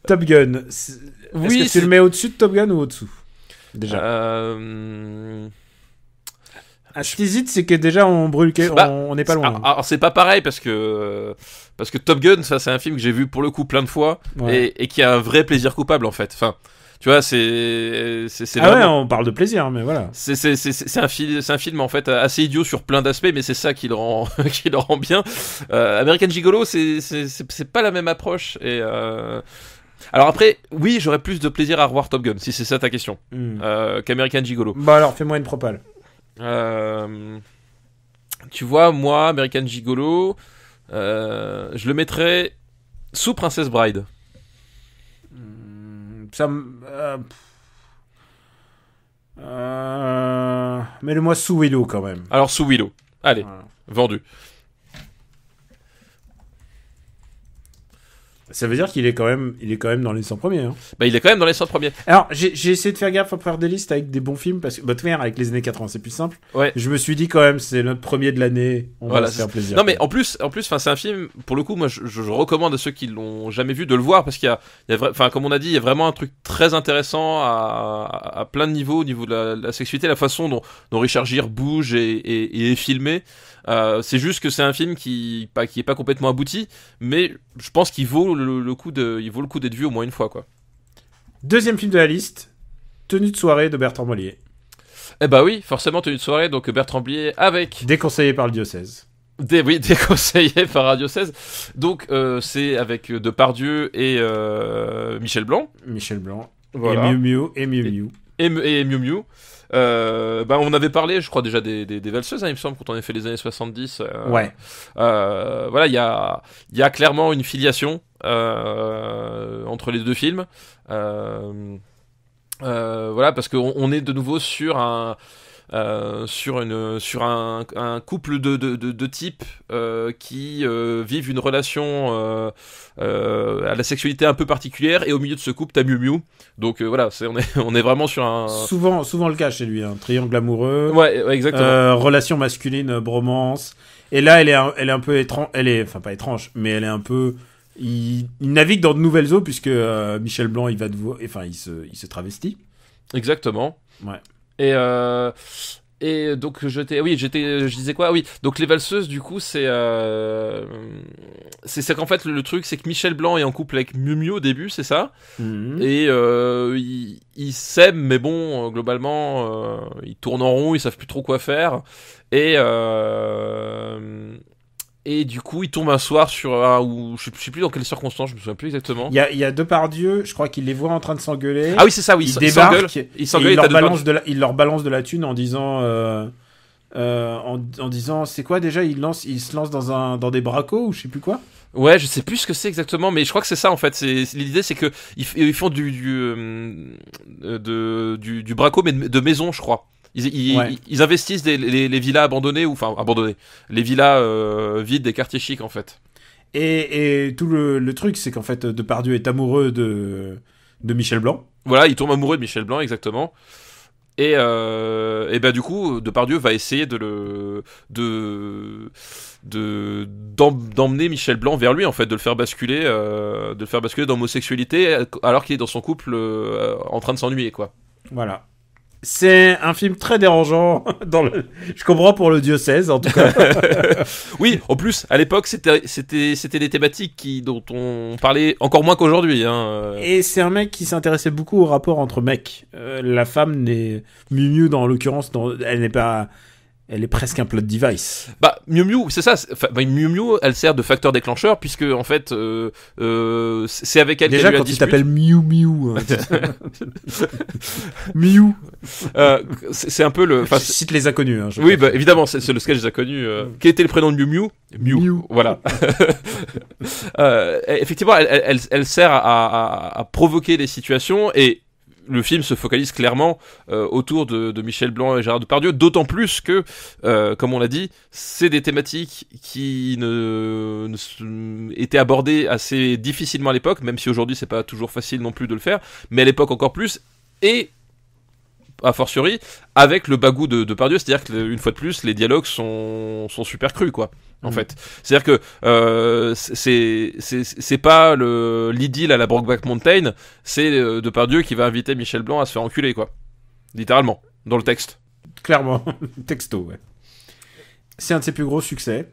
Top Gun. Est-ce que tu le mets au-dessus de Top Gun ou au-dessous ? Déjà. Ce qui hésite, c'est que déjà on brûle, on n'est pas loin. Alors c'est pas pareil parce que Top Gun, ça c'est un film que j'ai vu pour le coup plein de fois, et qui a un vrai plaisir coupable, en fait. Enfin, Tu vois, c'est Ah ouais, vraiment... on parle de plaisir, mais voilà. C'est un film en fait assez idiot sur plein d'aspects, mais c'est ça qui le rend qui le rend bien. American Gigolo, c'est pas la même approche. Et alors après, oui, j'aurais plus de plaisir à revoir Top Gun, si c'est ça ta question, qu'American Gigolo. Bah alors, fais-moi une propale. Tu vois, moi, American Gigolo, je le mettrais sous Princess Bride. Ça mets-le-moi sous Willow quand même. Alors sous Willow. Allez, Voilà. vendu. Ça veut dire qu'il est quand même dans les 100 premiers. Hein. Bah, il est quand même dans les 100 premiers. Alors, j'ai essayé de faire gaffe à faire des listes avec des bons films, parce que, bah, de toute manière, avec les années 80, c'est plus simple. Ouais. Je me suis dit quand même, c'est notre premier de l'année, on Voilà, va se faire plaisir. Non mais en plus, enfin c'est un film. Pour le coup, moi, je recommande à ceux qui l'ont jamais vu de le voir parce qu'il y a enfin comme on a dit, il y a vraiment un truc très intéressant à plein de niveaux, au niveau de la sexualité, la façon dont Richard Gere bouge et est filmé. C'est juste que c'est un film qui est pas complètement abouti, mais je pense qu'il vaut le coup d'être vu au moins une fois, quoi. Deuxième film de la liste, Tenue de soirée de Bertrand Blier. Eh bah oui, forcément Tenue de soirée, donc Bertrand Blier avec Déconseillé par le diocèse. déconseillé par Radio 16. Donc c'est avec Depardieu et Michel Blanc. Michel Blanc. Voilà. Et Miu Miu. Et Miu Miu. On avait parlé, je crois, déjà des valseuses, hein, il me semble, quand on a fait les années 70. Ouais. Voilà, il y a clairement une filiation entre les deux films. Voilà, parce qu'on est de nouveau sur un couple de types qui vivent une relation à la sexualité un peu particulière, et au milieu de ce couple t'as Miu Miu, donc voilà, on est vraiment sur un Souvent le cas chez lui, un triangle amoureux. ouais exactement. Relation masculine, bromance. Et là, elle est un peu étrange. Enfin, pas étrange, mais elle est un peu. Il navigue dans de nouvelles eaux puisque Michel Blanc, il se travestit. Exactement. Ouais. Et donc je disais quoi? Oui, donc les valseuses, du coup, c'est qu'en fait le truc, c'est que Michel Blanc est en couple avec Miu Miu au début, c'est ça. Et ils s'aiment, mais bon, globalement, ils tournent en rond, ils savent plus trop quoi faire. Et du coup, il tombe un soir sur ou je sais plus dans quelles circonstances, je me souviens plus exactement. Il y a Depardieu, je crois qu'il les voit en train de s'engueuler. Ah oui, c'est ça, oui. Il débarque, il s'engueule, il leur balance de la thune en disant, en disant, c'est quoi déjà, il se lance dans des bracos ou je sais plus quoi. Ouais, je sais plus ce que c'est exactement, mais je crois que c'est ça en fait. L'idée, c'est que ils font du braco, mais de maison, je crois. Ils investissent les villas abandonnées, les villas vides des quartiers chics en fait. Et tout le truc, c'est qu'en fait, Depardieu est amoureux de Michel Blanc. Voilà, il tombe amoureux de Michel Blanc, exactement. Et bah du coup, Depardieu va essayer d'emmener Michel Blanc vers lui, en fait, de le faire basculer dans l'homosexualité, alors qu'il est dans son couple en train de s'ennuyer, quoi. Voilà. C'est un film très dérangeant. Je comprends pour le diocèse, en tout cas. Oui, en plus, à l'époque, c'était des thématiques dont on parlait encore moins qu'aujourd'hui. Hein. Et c'est un mec qui s'intéressait beaucoup au rapport entre mecs. La femme n'est... Miu Miu, dans l'occurrence, elle n'est pas... Elle est presque un plot device. Bah, Miu Miu, c'est ça. Miu Miu, elle sert de facteur déclencheur, puisque, en fait, c'est avec elle déjà, qu'elle a eu la quand il dispute. t'appelle Miu Miu. Miu. C'est un peu le... Je cite les inconnus. Hein, oui, bah, évidemment, c'est le sketch des inconnus. Quel était le prénom de Miu Miu? Miu. Voilà. Effectivement, elle sert à provoquer des situations, et le film se focalise clairement autour de Michel Blanc et Gérard Depardieu, d'autant plus que, comme on l'a dit, c'est des thématiques qui étaient abordées assez difficilement à l'époque, même si aujourd'hui c'est pas toujours facile non plus de le faire, mais à l'époque encore plus, et a fortiori avec le bagou de Depardieu, c'est-à-dire qu'une fois de plus, les dialogues sont super crus, quoi. En fait, c'est-à-dire que c'est pas l'idylle à la Brokeback Mountain, c'est Depardieu qui va inviter Michel Blanc à se faire enculer, quoi, littéralement, dans le texte. Clairement, texto, ouais. C'est un de ses plus gros succès.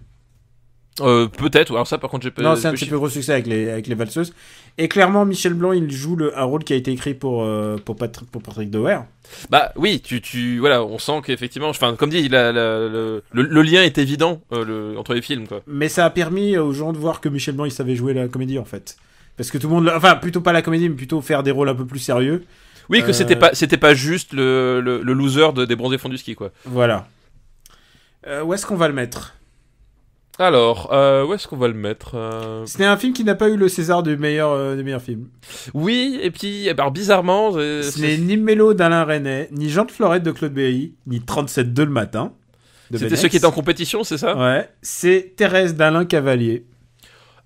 Peut-être, alors ça par contre j'ai pas... Non, c'est un de ses plus gros succès avec les valseuses. Et clairement, Michel Blanc, il joue un rôle qui a été écrit pour Patrick Dower. Bah oui, voilà, on sent qu'effectivement, enfin, comme dit, le lien est évident entre les films, quoi. Mais ça a permis aux gens de voir que Michel Blanc, il savait jouer la comédie, en fait. Parce que tout le monde... Enfin, plutôt pas la comédie, mais plutôt faire des rôles un peu plus sérieux. Oui, que c'était pas juste le loser des bronzés fonds du ski, quoi. Voilà. Où est-ce qu'on va le mettre ? Alors, où est-ce qu'on va le mettre C'était un film qui n'a pas eu le César du meilleur film. Oui, et puis, alors bizarrement... Ce n'est ni Mélo d'Alain Resnais, ni Jean de Florette de Claude Berry, ni 37-2 le matin. C'était ceux qui étaient en compétition, c'est ça ? Ouais. C'est Thérèse d'Alain Cavalier.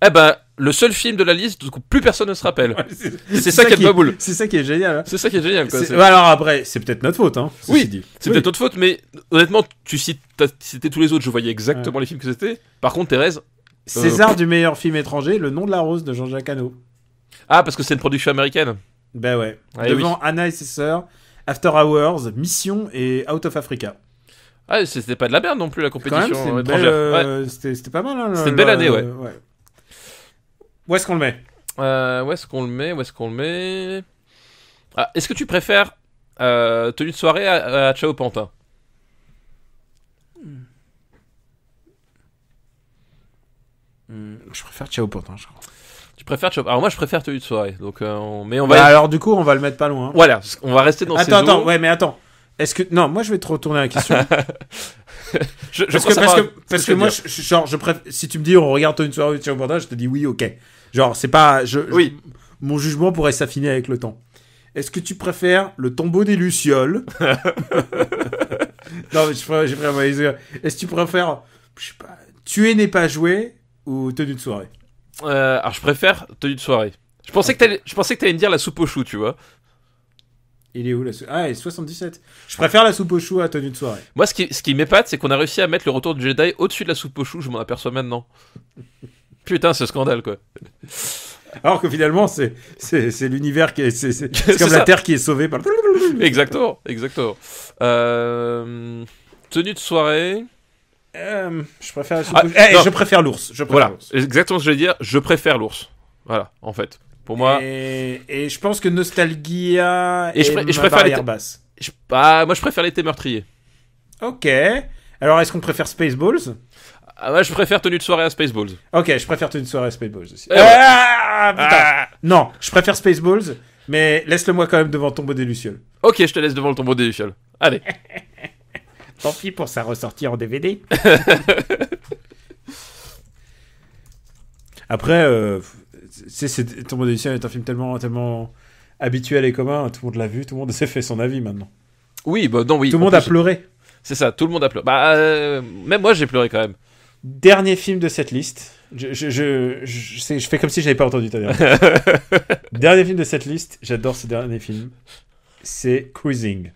Eh ben, le seul film de la liste où plus personne ne se rappelle. Ouais, c'est ça qui est pas boule. C'est ça qui est génial. Hein. C'est ça qui est génial, quoi. Ouais, alors après, c'est peut-être notre faute, hein. Oui, c'est peut-être notre faute, mais honnêtement, t'as cité tous les autres, je voyais exactement les films que c'était. Par contre, Thérèse... César du meilleur film étranger, Le nom de la rose de Jean-Jacques Hano. Ah, parce que c'est une production américaine. Ben ouais. Devant Anna et ses sœurs, After Hours, Mission et Out of Africa. Ah, c'était pas de la merde non plus, la compétition étrangère. C'était pas mal, hein. C'était une belle année, ouais. Où est-ce qu'on le met ? Où est-ce qu'on le met Ah, est-ce que tu préfères Tenue de soirée à Ciao Pantin ? Je préfère Ciao Pantin, je crois. Tu préfères Ciao... Alors moi, je préfère Tenue de soirée. Donc, alors du coup, on va le mettre pas loin. Voilà, on va rester dans ces eaux. Attends. Est-ce que... Non, moi, je vais te retourner la question. Parce que moi, je préfère... Si tu me dis, on regarde Tenue de soirée de Ciao Pantin, je te dis oui, ok. Genre, c'est pas... Oui. Mon jugement pourrait s'affiner avec le temps. Est-ce que tu préfères Le tombeau des Lucioles ? Non, mais j'ai pris Est-ce que tu préfères, je sais pas, Tuer n'est pas joué ou Tenue de soirée ? Alors, je préfère Tenue de soirée. Je pensais que t'allais me dire La soupe aux choux, tu vois. Il est où la soupe ? Ah, il est 77. Je préfère La soupe aux choux à Tenue de soirée. Moi, ce qui m'épate, c'est qu'on a réussi à mettre Le Retour du Jedi au-dessus de La soupe aux choux, je m'en aperçois maintenant. Putain, ce scandale, quoi. Alors que finalement, c'est l'univers qui est... C'est comme la Terre qui est sauvée par... Exactement. Tenue de soirée... je préfère je préfère l'ours. Voilà, exactement ce que je vais dire. Je préfère l'ours. Voilà, en fait. Pour moi... Et je pense que Nostalgia et je préfère barrière basse. Moi, je préfère L'été meurtrier. Ok. Alors, est-ce qu'on préfère Spaceballs ? Moi, je préfère Tenue de soirée à Spaceballs. Ok, je préfère Tenue de soirée à Spaceballs aussi. Putain. Non, je préfère Spaceballs, mais laisse-le-moi quand même devant Tombeau des Lucioles. Ok, je te laisse devant le Tombeau des Lucioles. Allez. Tant pis pour sa ressortie en DVD. Après, Tombeau des Lucioles est un film tellement habituel et commun, tout le monde l'a vu, tout le monde s'est fait son avis maintenant. Oui, bah non, oui. Tout le monde a pleuré. C'est ça, tout le monde a pleuré. Même moi, j'ai pleuré quand même. Dernier film de cette liste. Je fais comme si j'avais pas entendu ta dernière. Dernier film de cette liste. J'adore ce dernier film. C'est Cruising.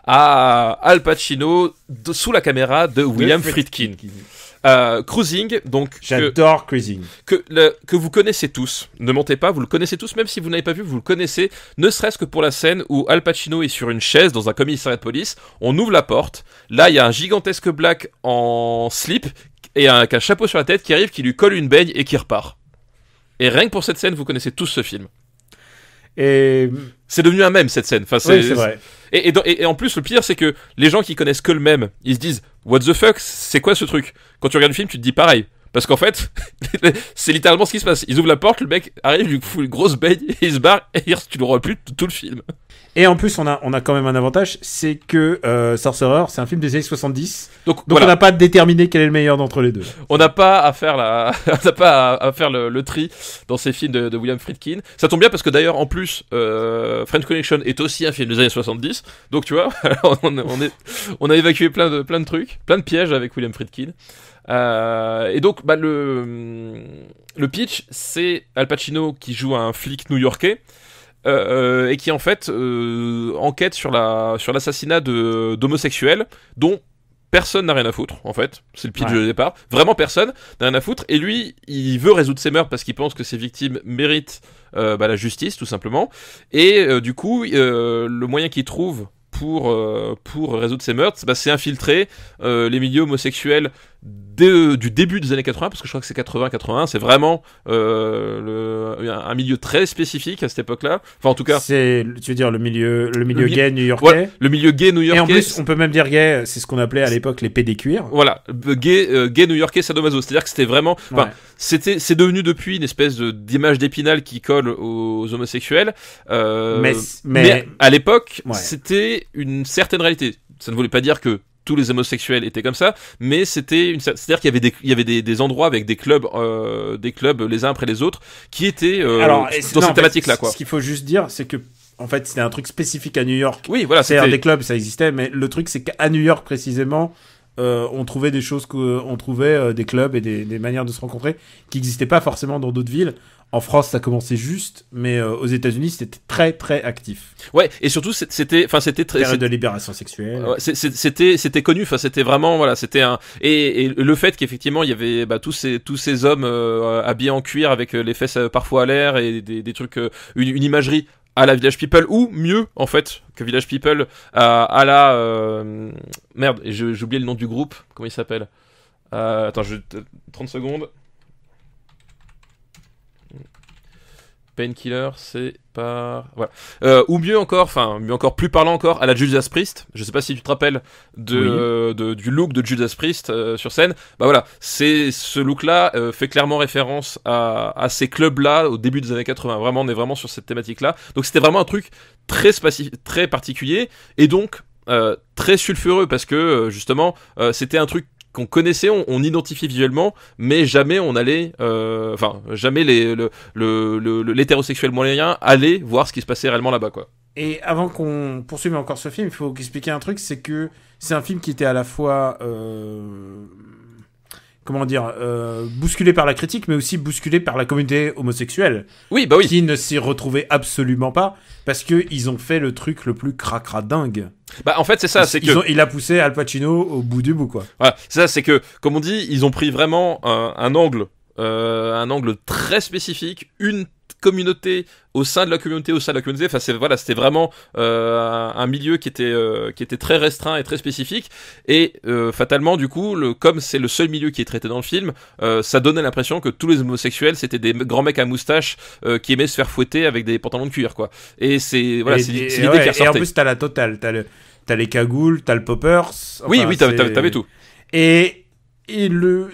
Ah, Al Pacino sous la caméra de William Friedkin. Cruising, donc j'adore Cruising. Que vous connaissez tous. Ne mentez pas, vous le connaissez tous, même si vous n'avez pas vu, vous le connaissez. Ne serait-ce que pour la scène où Al Pacino est sur une chaise dans un commissariat de police. On ouvre la porte. Là, il y a un gigantesque black en slip et avec un chapeau sur la tête qui arrive, qui lui colle une baigne et qui repart. Et rien que pour cette scène, vous connaissez tous ce film. Et c'est devenu un mème, cette scène. Enfin, oui, c'est vrai. Et en plus, le pire, c'est que les gens qui connaissent que le mème, ils se disent what the fuck, c'est quoi ce truc ? Quand tu regardes le film, tu te dis pareil. Parce qu'en fait, c'est littéralement ce qui se passe. Ils ouvrent la porte, le mec arrive, il lui fout une grosse baigne, et il se barre, et tu le revois plus tout le film. Et en plus, on a quand même un avantage, c'est que Sorcerer, c'est un film des années 70. Donc voilà. On n'a pas déterminé quel est le meilleur d'entre les deux. On n'a pas à faire le tri dans ces films de William Friedkin. Ça tombe bien parce que d'ailleurs, en plus, French Connection est aussi un film des années 70. Donc tu vois, on a évacué plein de trucs, plein de pièges avec William Friedkin. Et donc le pitch, c'est Al Pacino qui joue un flic new-yorkais et qui en fait enquête sur l'assassinat d'homosexuels dont personne n'a rien à foutre, en fait. C'est le pitch de départ. Vraiment personne n'a rien à foutre. Et lui, il veut résoudre ses meurtres parce qu'il pense que ses victimes méritent la justice, tout simplement. Et du coup, le moyen qu'il trouve pour résoudre ses meurtres, c'est infiltrer les milieux homosexuels du début des années 80, parce que je crois que c'est 80-81, c'est vraiment un milieu très spécifique à cette époque-là. Enfin, en tout cas, tu veux dire le milieu gay new-yorkais. Ouais, le milieu gay new-yorkais. Et en plus, on peut même dire gay, c'est ce qu'on appelait à l'époque les pédicures. Voilà, gay new-yorkais sadomaso, c'est-à-dire que c'était vraiment, Ouais. c'est devenu depuis une espèce d'image d'épinal qui colle aux homosexuels. Mais à l'époque, Ouais. c'était une certaine réalité. Ça ne voulait pas dire que tous les homosexuels étaient comme ça, mais c'est-à-dire qu'il y avait des endroits avec des clubs les uns après les autres qui étaient dans cette thématique-là, quoi. Ce qu'il faut juste dire, c'est que en fait, c'était un truc spécifique à New York. Oui, voilà, C'est-à-dire c'était des clubs, ça existait, mais le truc, c'est qu'à New York précisément, on trouvait des clubs et des manières de se rencontrer qui n'existaient pas forcément dans d'autres villes. En France, ça commençait juste, mais aux États-Unis, c'était très très actif. ouais, et surtout c'était très Période de libération sexuelle. ouais, c'était connu, enfin c'était vraiment voilà, c'était un et le fait qu'effectivement il y avait tous ces hommes habillés en cuir avec les fesses parfois à l'air et des trucs une imagerie à la Village People, ou mieux en fait que Village People à la merde, et j'ai oublié le nom du groupe, comment il s'appelle, attends, 30 secondes. Painkiller, c'est pas voilà. Ou mieux encore plus parlant encore, à la Judas Priest. Je sais pas si tu te rappelles du look de Judas Priest sur scène. Bah voilà, ce look-là fait clairement référence à ces clubs-là au début des années 80. Vraiment, on est vraiment sur cette thématique-là. Donc c'était vraiment un truc très particulier et donc très sulfureux parce que justement c'était un truc qu'on connaissait, on identifiait visuellement, mais jamais on allait, jamais l'hétérosexuel moyen allait voir ce qui se passait réellement là-bas, quoi. Et avant qu'on poursuive encore ce film, il faut expliquer un truc, c'est que c'est un film qui était à la fois, bousculé par la critique, mais aussi bousculé par la communauté homosexuelle. Oui, bah oui. Qui ne s'y retrouvait absolument pas, parce que ils ont fait le truc le plus cracra dingue. Bah en fait c'est ça, il a poussé Al Pacino au bout du bout, quoi. Voilà, c'est ça, c'est que comme on dit, ils ont pris vraiment un angle très spécifique, une communauté au sein de la communauté, enfin c'était vraiment un milieu qui était très restreint et très spécifique, et fatalement du coup comme c'est le seul milieu qui est traité dans le film, ça donnait l'impression que tous les homosexuels c'était des grands mecs à moustache qui aimaient se faire fouetter avec des pantalons de cuir, quoi. Et c'est l'idée qui ressortait. Et en plus t'as la totale, t'as les cagoules, t'as le poppers. Oui, t'avais tout. Et le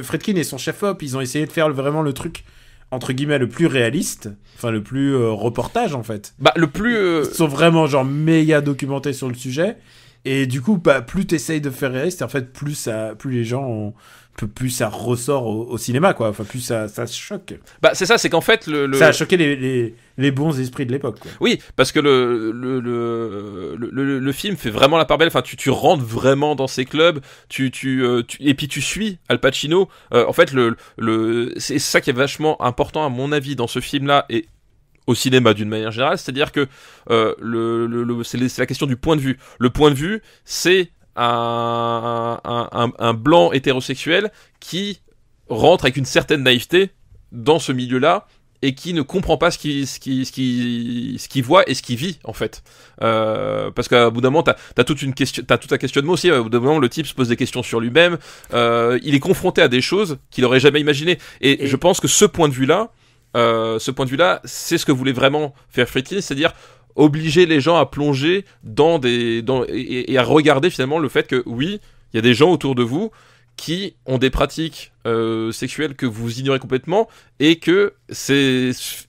Friedkin et son chef-op, ils ont essayé de faire vraiment le truc entre guillemets le plus réaliste, enfin le plus reportage en fait. Bah le plus Ils sont vraiment genre méga documentés sur le sujet, et du coup plus t'essayes de faire réaliste, en fait plus les gens plus ça ressort au cinéma, quoi. Enfin plus ça choque. Bah c'est ça, c'est qu'en fait ça a choqué les bons esprits de l'époque, quoi. Oui, parce que le film fait vraiment la part belle. Enfin, tu rentres vraiment dans ces clubs, et puis tu suis Al Pacino. En fait, c'est ça qui est vachement important à mon avis dans ce film-là et au cinéma d'une manière générale, c'est-à-dire que c'est la question du point de vue. Le point de vue, c'est un blanc hétérosexuel qui rentre avec une certaine naïveté dans ce milieu-là et qui ne comprend pas ce qu'il voit et ce qu'il vit, en fait. Parce qu'à bout d'un moment, t'as tout un questionnement aussi. Au bout d'un moment, le type se pose des questions sur lui-même. Il est confronté à des choses qu'il aurait jamais imaginées. Et je pense que ce point de vue-là, c'est ce que voulait vraiment faire Friedkin, c'est-à-dire obliger les gens à plonger et à regarder finalement le fait que oui, il y a des gens autour de vous qui ont des pratiques sexuelles que vous ignorez complètement, et que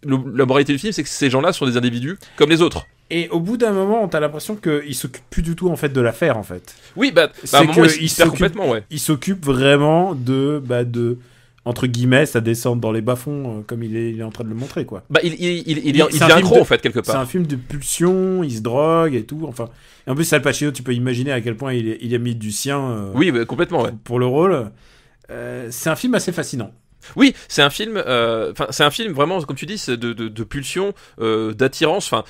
la moralité du film, c'est que ces gens-là sont des individus comme les autres. Et au bout d'un moment, t'as l'impression qu'ils s'occupent plus du tout en fait de l'affaire, en fait. Oui, à un moment, il se perd complètement, ouais. Ils s'occupent vraiment de entre guillemets, ça descend dans les bas-fonds, comme il est en train de le montrer, quoi. Il devient accro, en fait, quelque part. C'est un film de pulsion, il se drogue et tout, enfin. Et en plus, Al Pacino, tu peux imaginer à quel point il a mis du sien oui, complètement, ouais. Pour le rôle. C'est un film assez fascinant. Oui, c'est un film vraiment, comme tu dis, c'est de pulsion, d'attirance, enfin,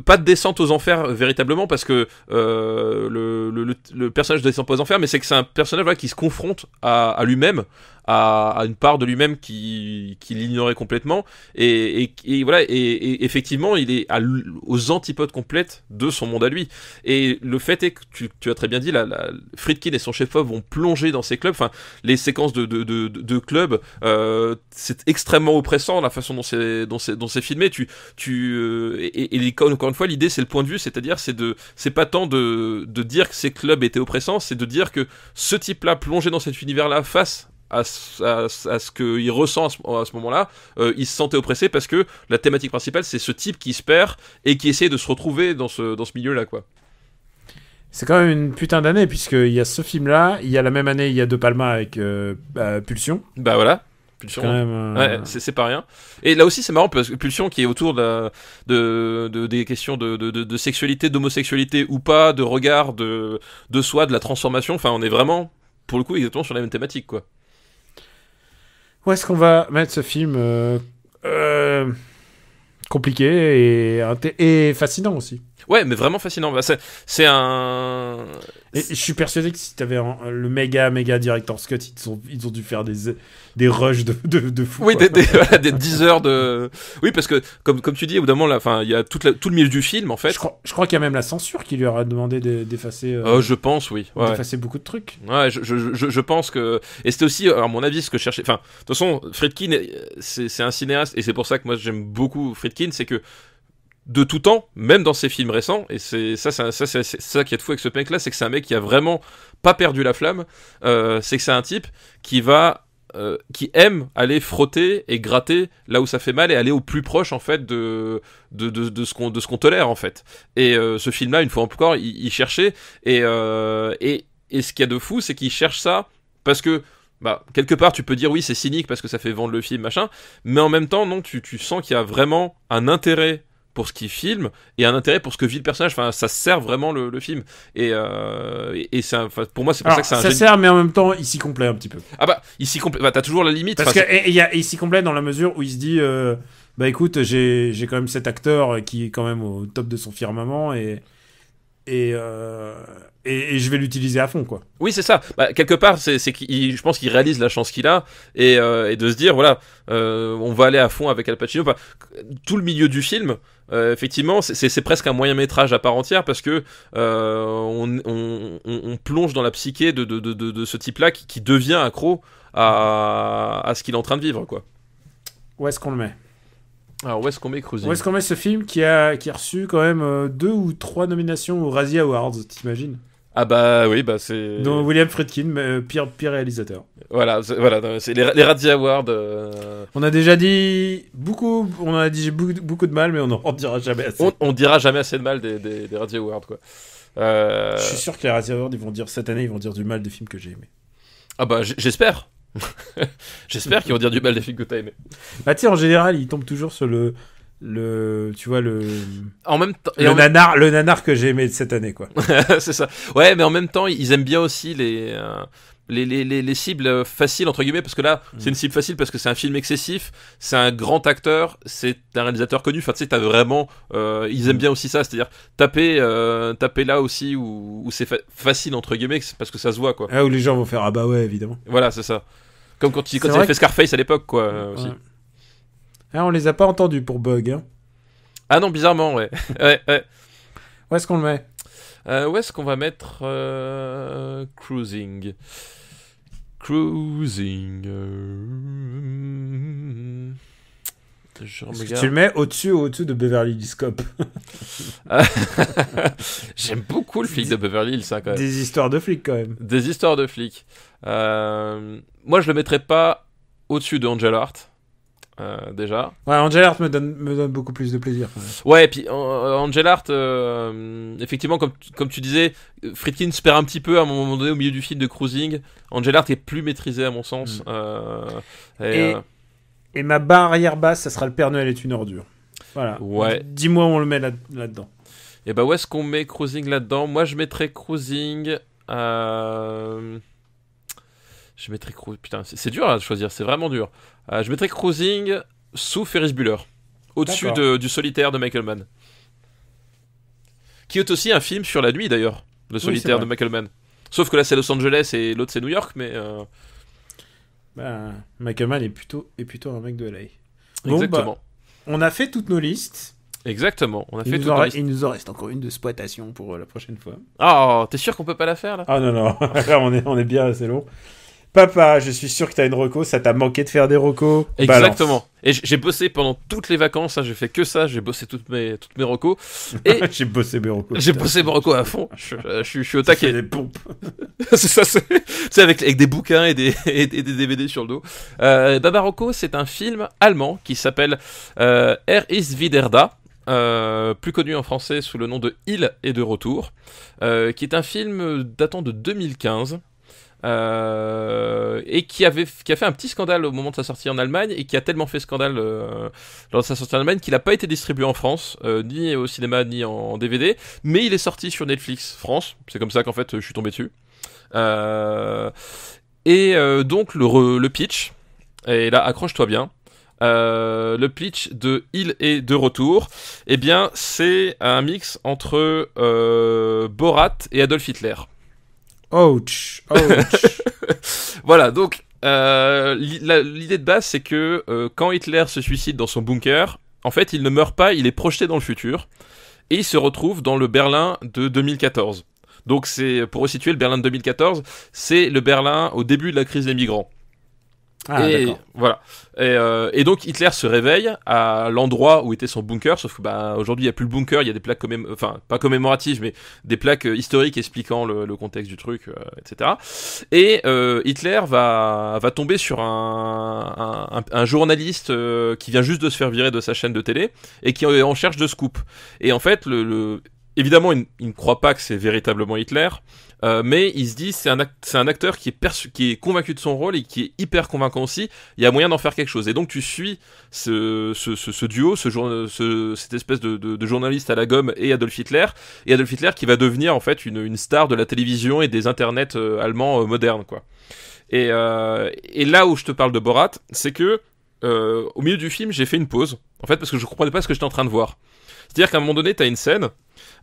pas de descente aux enfers véritablement, parce que le personnage ne descend pas aux enfers, mais c'est que c'est un personnage qui se confronte à lui-même, à une part de lui-même qui l'ignorait complètement, et voilà, et effectivement il est aux antipodes complètes de son monde à lui. Et le fait est que tu as très bien dit, Friedkin et son chef-op vont plonger dans ces clubs, enfin les séquences de clubs, c'est extrêmement oppressant la façon dont c'est filmé. Encore une fois, l'idée c'est le point de vue, c'est-à-dire c'est pas tant de dire que ces clubs étaient oppressants, c'est de dire que ce type-là plongé dans cet univers-là face à ce qu'il ressent à ce moment-là, il se sentait oppressé parce que la thématique principale c'est ce type qui se perd et qui essaie de se retrouver dans ce milieu-là, quoi. C'est quand même une putain d'année, puisqu'il y a ce film-là, il y a la même année, il y a De Palma avec Pulsion. Bah voilà, Pulsion. Quand même, ouais, c'est pas rien. Et là aussi c'est marrant parce que Pulsion qui est autour des questions de sexualité, d'homosexualité ou pas, de regard, de soi, de la transformation, enfin on est vraiment, pour le coup, exactement sur la même thématique, quoi. Où est-ce qu'on va mettre ce film compliqué et fascinant aussi. Ouais, mais vraiment fascinant. Bah, c'est un... Et je suis persuadé que si t'avais le méga director's cut, ils ont dû faire des rushs de fou. Oui, des 10 heures de... Oui, parce que, comme tu dis, évidemment, il y a tout le milieu du film, en fait. Je crois qu'il y a même la censure qui lui aura demandé d'effacer... je pense, oui. Ouais. D'effacer beaucoup de trucs. Ouais, je pense que... Et c'était aussi, à mon avis, ce que je cherchais... Enfin, de toute façon, Friedkin, c'est un cinéaste, et c'est pour ça que moi, j'aime beaucoup Friedkin, c'est que de tout temps, même dans ses films récents, et c'est ça qui est fou avec ce mec là, c'est que c'est un mec qui a vraiment pas perdu la flamme, c'est que c'est un type qui aime aller frotter et gratter là où ça fait mal et aller au plus proche en fait de ce qu'on tolère en fait. Et ce film là, une fois encore, il cherchait, et ce qu'il y a de fou, c'est qu'il cherche ça parce que quelque part tu peux dire oui, c'est cynique parce que ça fait vendre le film machin, mais en même temps non, tu sens qu'il y a vraiment un intérêt pour ce qu'il filme et un intérêt pour ce que vit le personnage. Enfin, ça sert vraiment le film, et c'est pour moi c'est pour ça que c'est un génie. Sert, mais en même temps il s'y complaît un petit peu. Il s'y complaît, t'as toujours la limite parce que il s'y complaît dans la mesure où il se dit écoute, j'ai quand même cet acteur qui est quand même au top de son firmament, et je vais l'utiliser à fond, quoi. Oui, c'est ça. Quelque part, je pense qu'il réalise la chance qu'il a, et de se dire voilà, on va aller à fond avec Al Pacino. Tout le milieu du film, effectivement, c'est presque un moyen métrage à part entière, parce que on plonge dans la psyché de ce type-là qui devient accro à ce qu'il est en train de vivre, quoi. Où est-ce qu'on le met ? Alors, où est-ce qu'on met Cruising ? Où est-ce qu'on met ce film qui a reçu quand même 2 ou 3 nominations aux Razzie Awards, t'imagines ? Ah oui, c'est... Donc William Friedkin, pire réalisateur. Voilà, c'est les Razzie Awards. On a déjà dit beaucoup de mal, mais on n'en dira jamais assez. On dira jamais assez de mal des Razzie Awards, quoi. Je suis sûr que les Razzie Awards, cette année, ils vont dire du mal des films que j'ai aimés. J'espère. J'espère qu'ils vont dire du mal des films que t'as aimés. En général, ils tombent toujours sur en même temps, le nanar que j'ai aimé de cette année, quoi. C'est ça. Ouais, mais en même temps, ils aiment bien aussi les cibles faciles entre guillemets, parce que là c'est une cible facile parce que c'est un film excessif, c'est un grand acteur, c'est un réalisateur connu. Enfin, tu sais, t'as vraiment ils aiment bien aussi ça, c'est-à-dire taper là aussi où c'est facile entre guillemets, parce que ça se voit, quoi. Où les gens vont faire ouais, évidemment. Voilà, c'est ça. Comme quand ils avaient fait Scarface à l'époque, quoi, aussi. On les a pas entendus pour Bug, hein. Ah non, bizarrement, ouais. ouais. Où est-ce qu'on le met ? Où est-ce qu'on va mettre Cruising ? Est-ce que tu le mets au-dessus ou au-dessous de Beverly Hills Cop ? J'aime beaucoup le flic de Beverly Hills, ça, quand même. Des histoires de flics, quand même. Des histoires de flics. Moi, je le mettrais pas au-dessus de Angel Heart. Déjà. Ouais, Angel Heart me donne beaucoup plus de plaisir. Ouais, et puis Angel Heart, effectivement, comme tu disais, Friedkin se perd un petit peu à un moment donné au milieu du film de Cruising. Angel Heart est plus maîtrisé à mon sens. Et ma barrière basse, ça sera Le Père Noël est une ordure. Voilà. Ouais. Dis-moi où on le met là-dedans. Et où est-ce qu'on met Cruising là-dedans ? Moi, je mettrais Cruising. Je mettrais Putain, c'est dur à choisir, c'est vraiment dur. Je mettrais Cruising sous Ferris Bueller, au-dessus du Solitaire de Michael Mann, qui est aussi un film sur la nuit d'ailleurs, le Solitaire de Michael Mann. Sauf que là c'est Los Angeles et l'autre c'est New York, mais Michael Mann est plutôt un mec de LA. Bon, Exactement. On a fait toutes nos listes. Exactement. On a fait Il toute nous, la liste. il nous en reste encore une de exploitation pour la prochaine fois. Ah, t'es sûr qu'on peut pas la faire là? Ah non, là on est bien assez long. Papa, je suis sûr que t'as une reco, ça t'a manqué de faire des recos. Exactement. Et j'ai bossé pendant toutes les vacances, hein, j'ai fait que ça, j'ai bossé toutes mes recos. Et j'ai bossé mes recos. j'ai bossé mes recos à fond. Je suis au taquet. Des pompes. C'est ça, c'est avec des bouquins et des DVD sur le dos. Babarocco, c'est un film allemand qui s'appelle ist wieder da, plus connu en français sous le nom de Il est de retour, qui est un film datant de 2015. Et qui a fait un petit scandale au moment de sa sortie en Allemagne, et qui a tellement fait scandale lors de sa sortie en Allemagne qu'il n'a pas été distribué en France, ni au cinéma ni en DVD, mais il est sorti sur Netflix France. C'est comme ça qu'en fait je suis tombé dessus. Donc le pitch, et là accroche-toi bien, le pitch de Il est de retour, eh bien c'est un mix entre Borat et Adolf Hitler. Ouch. Voilà, donc l'idée de base, c'est que quand Hitler se suicide dans son bunker, en fait il ne meurt pas, il est projeté dans le futur, et il se retrouve dans le Berlin de 2014. Donc c'est, pour resituer, le Berlin de 2014, c'est le Berlin au début de la crise des migrants. Et d'accord. voilà. Et donc Hitler se réveille à l'endroit où était son bunker, sauf que aujourd'hui il n'y a plus le bunker, il y a des plaques pas commémoratives, mais des plaques historiques expliquant le contexte du truc, etc. Et Hitler va tomber sur un journaliste qui vient juste de se faire virer de sa chaîne de télé et qui est en recherche de scoop. Et en fait, évidemment, il ne croit pas que c'est véritablement Hitler. Mais il se dit c'est un acteur qui est convaincu de son rôle et qui est hyper convaincant aussi. Il y a moyen d'en faire quelque chose. Et donc tu suis ce duo, cette espèce de journaliste à la gomme et Adolf Hitler qui va devenir en fait une star de la télévision et des internets allemands modernes, quoi. Et là où je te parle de Borat, c'est que au milieu du film j'ai fait une pause en fait parce que je comprenais pas ce que j'étais en train de voir. C'est-à-dire qu'à un moment donné t'as une scène.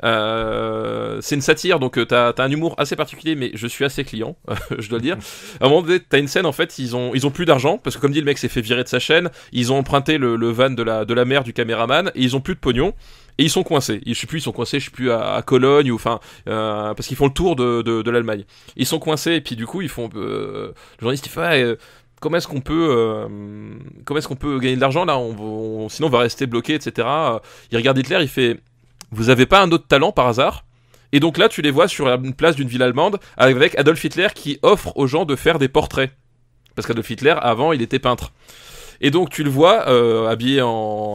C'est une satire, donc t'as un humour assez particulier, mais je suis assez client, je dois le dire. À un moment donné, t'as une scène, en fait, ils ont plus d'argent, parce que comme dit, le mec s'est fait virer de sa chaîne, ils ont emprunté le van de la mère du caméraman, et ils ont plus de pognon, et ils sont coincés. Je sais plus à Cologne, ou enfin, parce qu'ils font le tour de l'Allemagne. Ils sont coincés, et puis du coup, ils font, le journaliste, il fait, comment est-ce qu'on peut gagner de l'argent, là, sinon on va rester bloqué, etc. Il regarde Hitler, il fait, vous avez pas un autre talent par hasard? Et donc là, tu les vois sur une place d'une ville allemande avec Adolf Hitler qui offre aux gens de faire des portraits. Parce qu'Adolf Hitler, avant, il était peintre. Et donc tu le vois habillé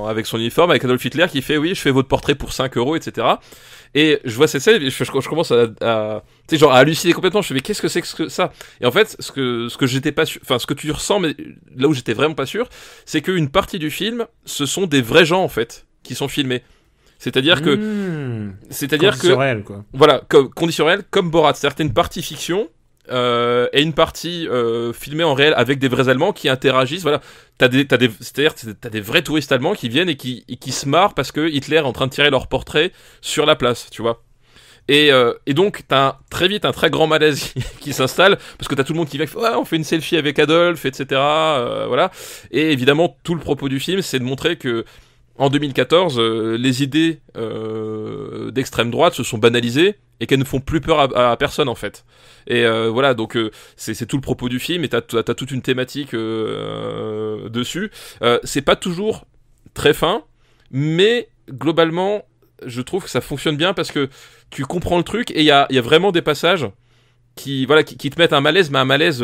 avec son uniforme, avec Adolf Hitler qui fait, oui, je fais votre portrait pour 5 €, etc. Et je vois ces scènes, et je commence à tu sais, genre à halluciner complètement. Je fais, mais qu'est-ce que c'est que ça? Et en fait, ce que j'étais pas sûr, enfin ce que tu ressens, mais là où j'étais vraiment pas sûr, c'est qu'une partie du film, ce sont des vrais gens en fait qui sont filmés. C'est-à-dire que condition réelle, quoi. Voilà, condition réelle, comme Borat, c'est-à-dire que t'as une partie fiction et une partie filmée en réel avec des vrais Allemands qui interagissent. Voilà, c'est-à-dire t'as des vrais touristes allemands qui viennent et qui se marrent parce que Hitler est en train de tirer leur portrait sur la place, tu vois. Et donc t'as très vite un très grand malaise qui s'installe parce que t'as tout le monde qui vient, on fait une selfie avec Adolf, etc. Voilà. Et évidemment, tout le propos du film, c'est de montrer que en 2014, les idées d'extrême droite se sont banalisées et qu'elles ne font plus peur à personne en fait. Et voilà, donc c'est tout le propos du film et t'as toute une thématique dessus. C'est pas toujours très fin, mais globalement, je trouve que ça fonctionne bien parce que tu comprends le truc et il y a vraiment des passages qui te mettent un malaise, mais un malaise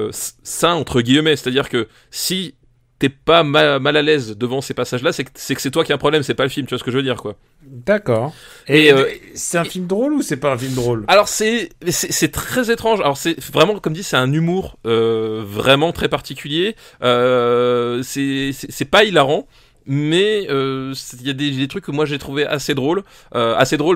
sain entre guillemets. C'est-à-dire que si t'es pas mal à l'aise devant ces passages-là, c'est que c'est toi qui as un problème, c'est pas le film, tu vois ce que je veux dire, quoi. D'accord. Et c'est un film drôle ou c'est pas un film drôle? Alors c'est très étrange. Alors c'est vraiment, comme dit, c'est un humour vraiment très particulier. C'est pas hilarant, mais il y a des trucs que moi j'ai trouvé assez drôles,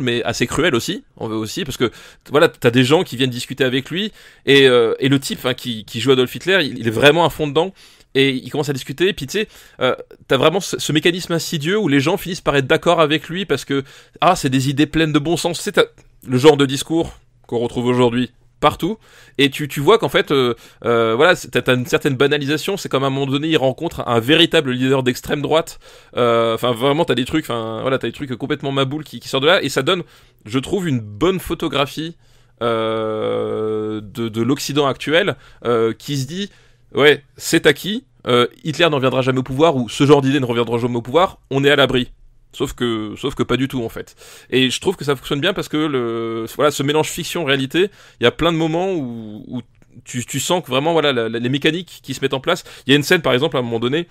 mais assez cruels aussi. On veut aussi parce que voilà, t'as des gens qui viennent discuter avec lui et le type qui joue Adolf Hitler, il est vraiment à fond dedans. Et il commence à discuter, et puis tu sais, t'as vraiment ce mécanisme insidieux où les gens finissent par être d'accord avec lui parce que c'est des idées pleines de bon sens. Tu sais, t'as le genre de discours qu'on retrouve aujourd'hui, partout, et tu vois qu'en fait, voilà, t'as une certaine banalisation. C'est comme à un moment donné, il rencontre un véritable leader d'extrême droite. Enfin, vraiment, t'as des trucs complètement maboules qui sortent de là, et ça donne, je trouve, une bonne photographie de l'Occident actuel, qui se dit, ouais, c'est acquis. Hitler n'en reviendra jamais au pouvoir, ou ce genre d'idée ne reviendra jamais au pouvoir, on est à l'abri. Sauf que pas du tout, en fait. Et je trouve que ça fonctionne bien parce que voilà, ce mélange fiction-réalité, il y a plein de moments où tu sens que vraiment, voilà, les mécaniques qui se mettent en place. Il y a une scène, par exemple, à un moment donné,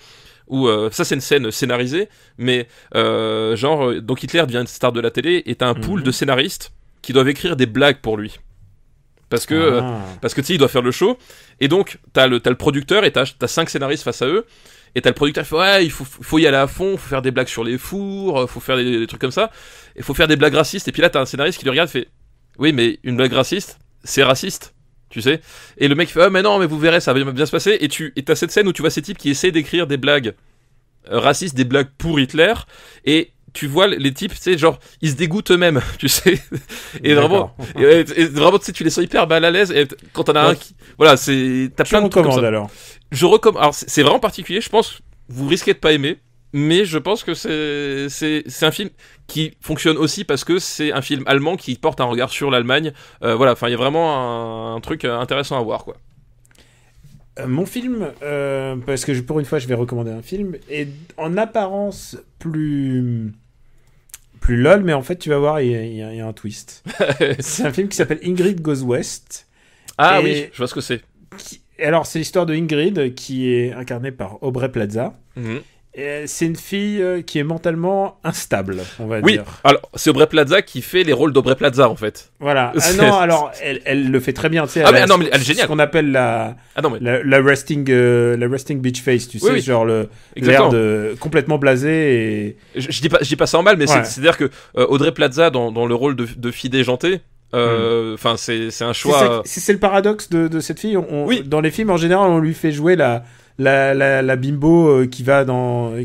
où ça c'est une scène scénarisée, mais donc Hitler devient une star de la télé, et t'as un pool de scénaristes qui doivent écrire des blagues pour lui. Parce que tu sais, il doit faire le show, et donc t'as le producteur, et t'as 5 scénaristes face à eux, et t'as le producteur qui fait, ouais, il faut y aller à fond, faut faire des blagues sur les fours, faut faire des trucs comme ça, et faut faire des blagues racistes. Et puis là t'as un scénariste qui le regarde et fait, oui, mais une blague raciste, c'est raciste, tu sais. Et le mec fait, mais non, mais vous verrez, ça va bien se passer. Et t'as cette scène où tu vois ces types qui essaient d'écrire des blagues racistes, des blagues pour Hitler, et tu vois les types, tu sais, genre, ils se dégoûtent eux-mêmes, tu sais. Et vraiment, et vraiment, tu sais, tu les sens hyper mal à l'aise. Et quand t'en as un qui, voilà, t'as plein de trucs comme ça. Alors. Je recommande. Alors, c'est vraiment particulier. Je pense que vous risquez de pas aimer, mais je pense que c'est un film qui fonctionne aussi parce que c'est un film allemand qui porte un regard sur l'Allemagne. Voilà, enfin, il y a vraiment un truc intéressant à voir, quoi. Mon film, parce que pour une fois je vais recommander un film, est en apparence plus lol, mais en fait tu vas voir, il y a un twist. C'est un film qui s'appelle Ingrid Goes West. Ah oui, je vois ce que c'est. Alors c'est l'histoire de Ingrid qui est incarnée par Aubrey Plaza. Et c'est une fille qui est mentalement instable, on va dire. Oui, alors c'est Aubrey Plaza qui fait les rôles d'Aubrey Plaza, en fait. Voilà. Ah non, alors elle le fait très bien, tu sais. Non, mais elle est géniale. Ce qu'on appelle la resting bitch face, tu sais, oui. Genre l'air de complètement blasé et. Je dis pas ça en mal, mais c'est-à-dire que Aubrey Plaza dans le rôle de fille déjantée. Enfin, c'est un choix. C'est le paradoxe de cette fille. Oui. Dans les films en général, on lui fait jouer la bimbo qui va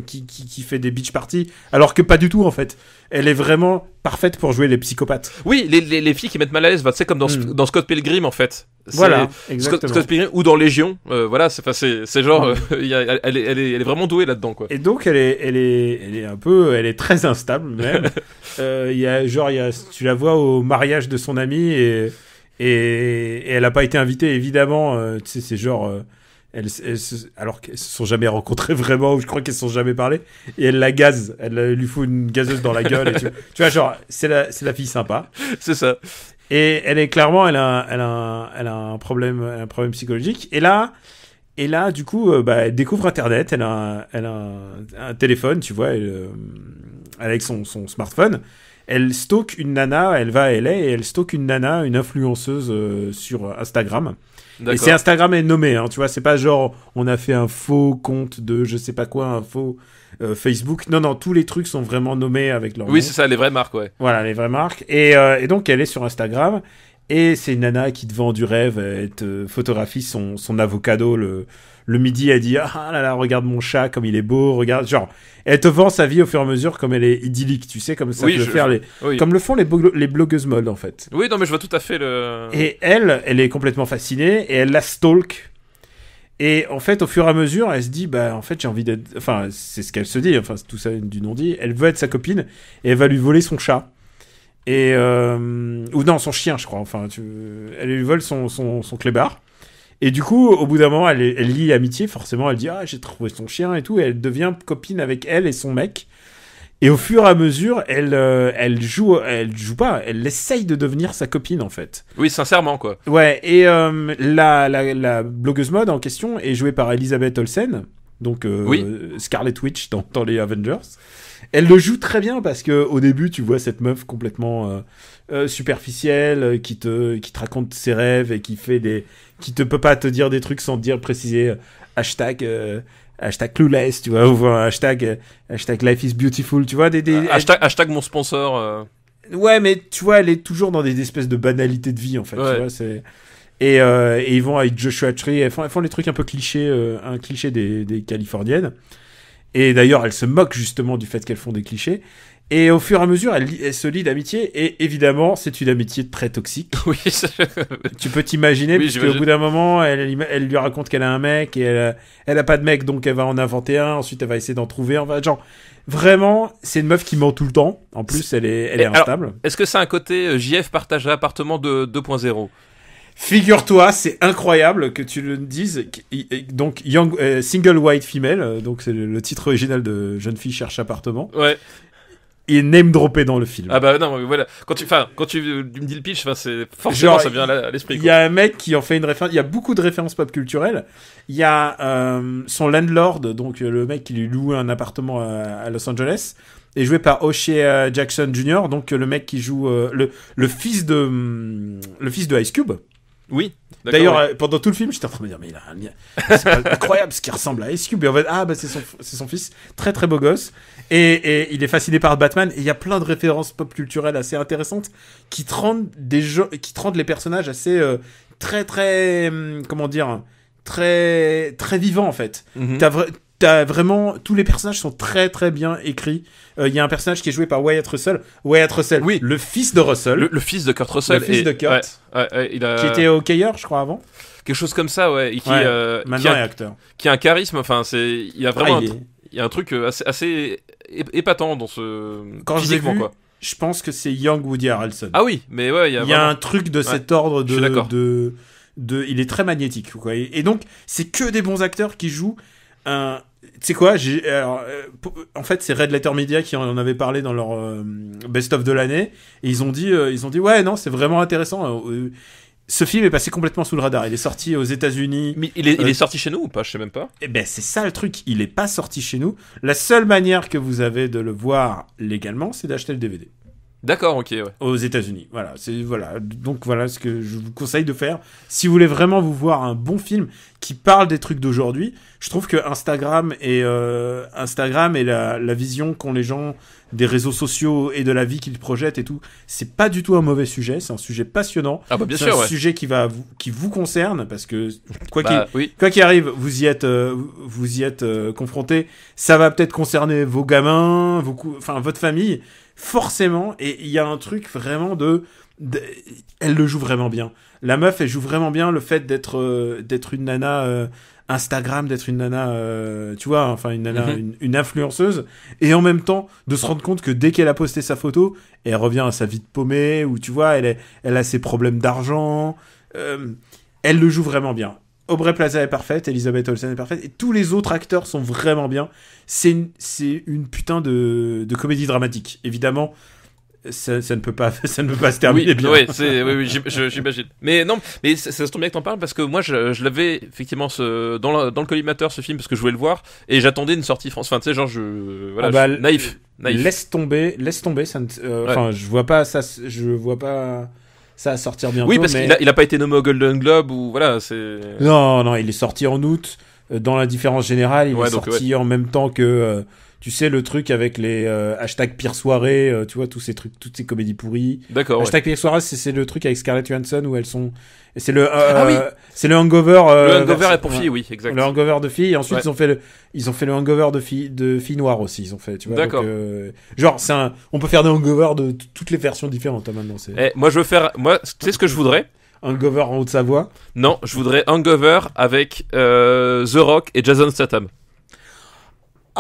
qui fait des beach parties, alors que pas du tout en fait. Elle est vraiment parfaite pour jouer les psychopathes. Oui, les filles qui mettent mal à l'aise, tu sais, comme dans Scott Pilgrim en fait. Voilà, exactement. Scott Pilgrim ou dans Légion, voilà, c'est genre, elle est vraiment douée là-dedans, quoi. Et donc elle est très instable même. Tu la vois au mariage de son ami et elle a pas été invitée évidemment. Tu sais, c'est genre. Alors qu'elles se sont jamais rencontrées vraiment, ou je crois qu'elles se sont jamais parlé, et elle la gaze, elle lui fout une gazeuse dans la gueule, et tu vois, genre, c'est la fille sympa. C'est ça. Et elle est clairement, elle a un problème psychologique, et là, du coup, elle découvre Internet, elle a un téléphone, tu vois, avec son smartphone, elle stalk une nana, elle va à LA, et elle stalk une nana, une influenceuse sur Instagram. D'accord. Et c'est Instagram est nommé, hein, tu vois, c'est pas genre on a fait un faux compte de je sais pas quoi, un faux Facebook. Non, tous les trucs sont vraiment nommés avec leur nom. Oui, c'est ça, les vraies marques, ouais. Voilà, les vraies marques. Et donc elle est sur Instagram et c'est une nana qui te vend du rêve, elle te photographie son avocado le midi, elle dit ah là là, regarde mon chat comme il est beau, regarde, genre elle te vend sa vie au fur et à mesure comme elle est idyllique, tu sais, comme ça comme le font les blogueuses mode en fait. Oui, non mais je vois tout à fait le. Et elle est complètement fascinée et elle la stalk. Et en fait, au fur et à mesure, elle se dit en fait, j'ai envie d'être, enfin, c'est ce qu'elle se dit, enfin, tout ça du non-dit, elle veut être sa copine et elle va lui voler son chat. Et ou non, son chien, je crois, enfin, elle lui vole son clébard. Et du coup, au bout d'un moment, elle lie amitié, forcément, elle dit « Ah, j'ai trouvé son chien et tout », et elle devient copine avec elle et son mec. Et au fur et à mesure, elle joue pas, elle essaye de devenir sa copine, en fait. Oui, sincèrement, quoi. Ouais, et la blogueuse mode en question est jouée par Elizabeth Olsen, donc Scarlet Witch dans les Avengers. Elle le joue très bien parce que au début, tu vois cette meuf complètement superficielle qui te raconte ses rêves et qui te peut pas te dire des trucs sans te dire préciser hashtag clueless, tu vois, ou hashtag life is beautiful, tu vois, hashtag mon sponsor. Ouais, mais tu vois, elle est toujours dans des espèces de banalités de vie en fait, ouais. Tu vois, c'est. Et ils vont avec Joshua Tree, elles font les trucs un peu clichés, un cliché des Californiennes. Et d'ailleurs, elles se moquent justement du fait qu'elles font des clichés. Et au fur et à mesure, elle se lie d'amitié. Et évidemment, c'est une amitié très toxique. Oui. Tu peux t'imaginer, Oui, parce qu'au j'imagine. bout d'un moment, elle lui raconte qu'elle a un mec et elle a pas de mec, donc elle va en inventer un. Ensuite, elle va essayer d'en trouver. Enfin, genre, vraiment, c'est une meuf qui ment tout le temps. En plus, elle est Alors, instable. Est-ce que c'est un côté JF partage appartement de 2.0? Figure-toi, c'est incroyable que tu le dises. Donc, Single White Female, donc c'est le titre original de Jeune fille cherche appartement. Ouais. Il est name droppé dans le film. Ah bah non, mais voilà. Quand tu me dis le pitch, c'est forcément Genre, ça vient à l'esprit. Il y a un mec qui en fait une référence. Il y a beaucoup de références pop culturelles. Il y a son landlord, donc le mec qui lui loue un appartement à Los Angeles, est joué par O'Shea Jackson Jr., donc le mec qui joue le fils de Ice Cube. Oui. D'ailleurs, ouais. pendant tout le film, j'étais en train de me dire, mais il a un lien. C'est pas incroyable ce qui ressemble à Ice Cube. Et en fait, c'est son fils, très très beau gosse. Et il est fasciné par Batman. Et il y a plein de références pop culturelles assez intéressantes qui te rendent les personnages assez très très comment dire, très très vivants en fait. Mm-hmm. T'as vraiment, tous les personnages sont très très bien écrits. Il y a un personnage qui est joué par Wyatt Russell. Wyatt Russell, oui. Le fils de Russell. Le fils de Kurt Russell. Le fils de Kurt. Ouais, il a... Qui était hockeyeur, je crois, avant. Quelque chose comme ça, ouais. Et qui, maintenant est acteur. Qui a un charisme, enfin, il y a vraiment il y a un truc assez épatant dans ce... Quand physiquement, je l'ai vu, quoi. Je pense que c'est Young Woody Harrelson. Ah oui, mais ouais, il y a un truc de cet ordre je suis d'accord. il est très magnétique, quoi. Et donc, c'est que des bons acteurs qui jouent un... Tu sais quoi, en fait, c'est Red Letter Media qui en avait parlé dans leur best-of de l'année. Et ils ont dit, ouais, non, c'est vraiment intéressant. Ce film est passé complètement sous le radar. Il est sorti aux États-Unis. Mais il est sorti chez nous ou pas? Je sais même pas. Eh ben, c'est ça le truc. Il est pas sorti chez nous. La seule manière que vous avez de le voir légalement, c'est d'acheter le DVD. D'accord, ok, ouais. Aux États-Unis. Donc voilà ce que je vous conseille de faire. Si vous voulez vraiment vous voir un bon film qui parle des trucs d'aujourd'hui, je trouve que Instagram et la vision qu'ont les gens des réseaux sociaux et de la vie qu'ils projettent et tout, c'est pas du tout un mauvais sujet. C'est un sujet passionnant. Ah bah bien c'est sûr, un ouais. sujet qui vous concerne parce que quoi oui. qu'il arrive, vous y êtes confronté. Ça va peut-être concerner vos gamins, votre famille. Forcément, et il y a un truc vraiment elle le joue vraiment bien. La meuf, elle joue vraiment bien le fait d'être une nana Instagram, d'être une nana, tu vois, enfin une nana, une influenceuse, et en même temps de se rendre compte que dès qu'elle a posté sa photo, elle revient à sa vie de paumée, où tu vois, elle a ses problèmes d'argent. Elle le joue vraiment bien. Aubrey Plaza est parfaite, Elizabeth Olsen est parfaite, et tous les autres acteurs sont vraiment bien. C'est une putain de comédie dramatique. Évidemment, ça ne peut pas se terminer bien. Oui, j'imagine. Mais non, mais ça se tombe bien que t'en parles parce que moi, je l'avais effectivement dans le collimateur ce film parce que je voulais le voir et j'attendais une sortie France. Enfin, tu sais, genre naïf. Laisse tomber. Ça je vois pas ça sortir bientôt. Oui, parce qu'il a pas été nommé au Golden Globe ou voilà, c'est. Non, il est sorti en août. Dans la différence générale, il est sorti en même temps que, tu sais, le truc avec les hashtag pire soirée, tu vois, tous ces trucs, toutes ces comédies pourries. D'accord. Hashtag pire soirée, c'est le truc avec Scarlett Johansson où elles sont. C'est le Le hangover. hangover est pour filles, oui, exact. Le hangover de filles. Et ensuite, ils ont fait le hangover de filles noires aussi. Ils ont fait, tu vois. D'accord. Donc, on peut faire des hangovers de toutes les versions différentes maintenant. Moi, tu sais ce que je voudrais? Hangover en Haute-Savoie. Non, je voudrais Hangover avec The Rock et Jason Statham.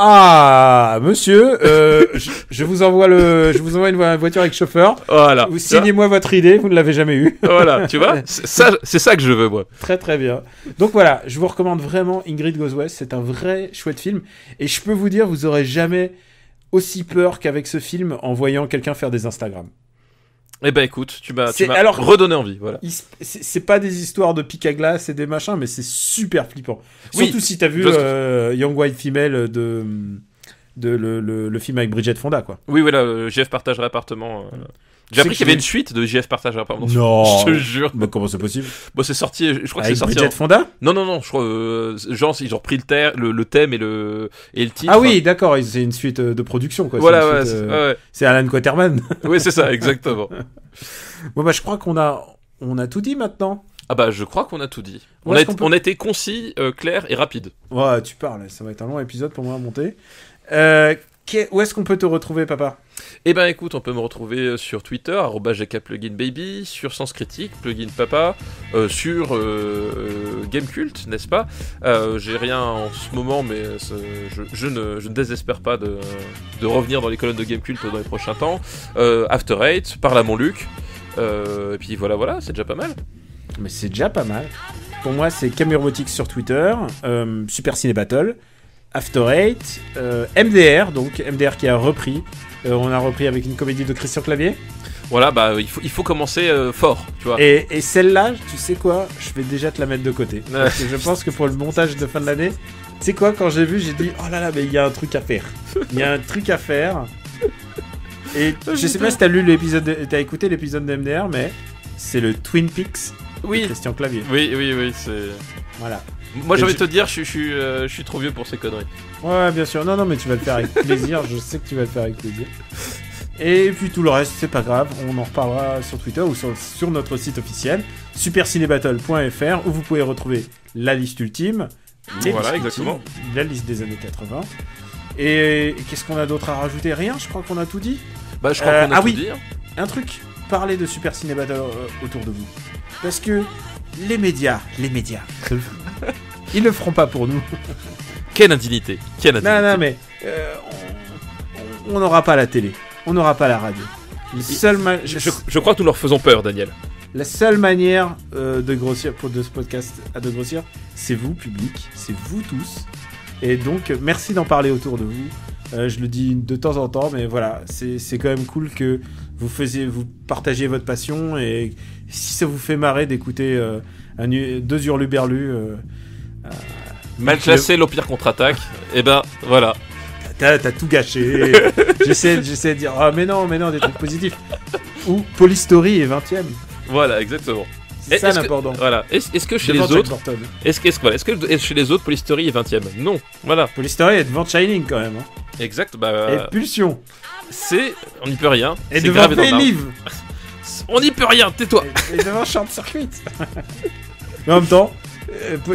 Ah, monsieur, je vous envoie une voiture avec chauffeur. Voilà. Signez-moi votre idée, vous ne l'avez jamais eue. Voilà, tu vois, c'est ça que je veux, moi. Très très bien. Donc voilà, je vous recommande vraiment Ingrid Goes West. C'est un vrai chouette film. Et je peux vous dire, vous aurez jamais aussi peur qu'avec ce film en voyant quelqu'un faire des Instagram. Eh ben écoute, tu m'as alors, redonné envie, voilà. C'est pas des histoires de pic à glace et des machins, mais c'est super flippant. Oui, surtout si t'as vu Young White Female de le film avec Bridget Fonda, quoi. Oui, voilà, JF partagerait appartement. J'ai appris qu'il y avait une suite de JF partagerait appartement. Non. Je te jure. Mais comment c'est possible? Bon, c'est sorti, je crois que avec c'est sorti. Bridget Fonda? Non, je crois, genre, ils ont repris le thème et le titre. Ah oui, d'accord, c'est une suite de production, quoi. Voilà, c'est Alan Quaterman. Oui, c'est ça, exactement. Bon, bah, je crois qu'on a tout dit maintenant. Ah bah, je crois qu'on a tout dit. On a été concis, clair et rapide. Ouais, tu parles, ça va être un long épisode pour moi à monter. Où est-ce qu'on peut te retrouver, papa ? Eh ben écoute, on peut me retrouver sur Twitter, @gkpluginbaby, sur Sens Critique, Plugin Papa, sur Gamecult, n'est-ce pas ? J'ai rien en ce moment, mais je ne désespère pas de revenir dans les colonnes de Gamecult dans les prochains temps. After Eight, Parle à mon Luc, et puis voilà, c'est déjà pas mal. Mais c'est déjà pas mal. Pour moi, c'est Camille Robotics sur Twitter, Super Ciné Battle, After Eight, MDR, donc MDR qui a repris. On a repris avec une comédie de Christian Clavier. Voilà, bah il faut commencer fort, tu vois. Et celle-là, tu sais quoi ? Je vais déjà te la mettre de côté. Parce que je pense que pour le montage de fin de l'année, tu sais quoi, quand j'ai vu, j'ai dit oh là là, mais il y a un truc à faire. Il y a un truc à faire. Et je sais pas si t'as écouté l'épisode de MDR, mais c'est le Twin Peaks de Christian Clavier. Oui, c'est. Voilà. Moi, j'ai envie de te dire, je suis trop vieux pour ces conneries. Ouais, bien sûr. Non, mais tu vas le faire avec plaisir. Je sais que tu vas le faire avec plaisir. Et puis tout le reste, c'est pas grave. On en reparlera sur Twitter ou sur notre site officiel, supercinébattle.fr, où vous pouvez retrouver la liste ultime. Exactement. La liste des années 80. Et qu'est-ce qu'on a d'autre à rajouter ? Rien, je crois qu'on a tout dit. Bah, je crois qu'on a tout dit. Un truc. Parlez de Super Ciné Battle autour de vous. Parce que les médias, ils le feront pas pour nous. Quelle indignité. Non, mais on n'aura pas la télé, on n'aura pas la radio. Je crois que nous leur faisons peur, Daniel. La seule manière de grossir, de ce podcast de grossir, c'est vous, public, c'est vous tous. Et donc, merci d'en parler autour de vous. Je le dis de temps en temps, mais voilà, c'est quand même cool que vous partagiez votre passion, et si ça vous fait marrer d'écouter deux hurluberlus mal classé, l'Empire contre-attaque, et ben voilà. T'as tout gâché. J'essaie de dire mais non, des trucs positifs. Ou Polystory est 20ème. Voilà, exactement. C'est ça l'important. Voilà. Est-ce que chez les autres, est-ce que chez les autres Polystory est 20ème ? Non. Voilà. Polystory est devant Shining quand même. Hein. Exact. Et Pulsion. On n'y peut rien. Et devant Live. On n'y peut rien. Tais-toi. Et devant Short Circuit. Mais en même temps,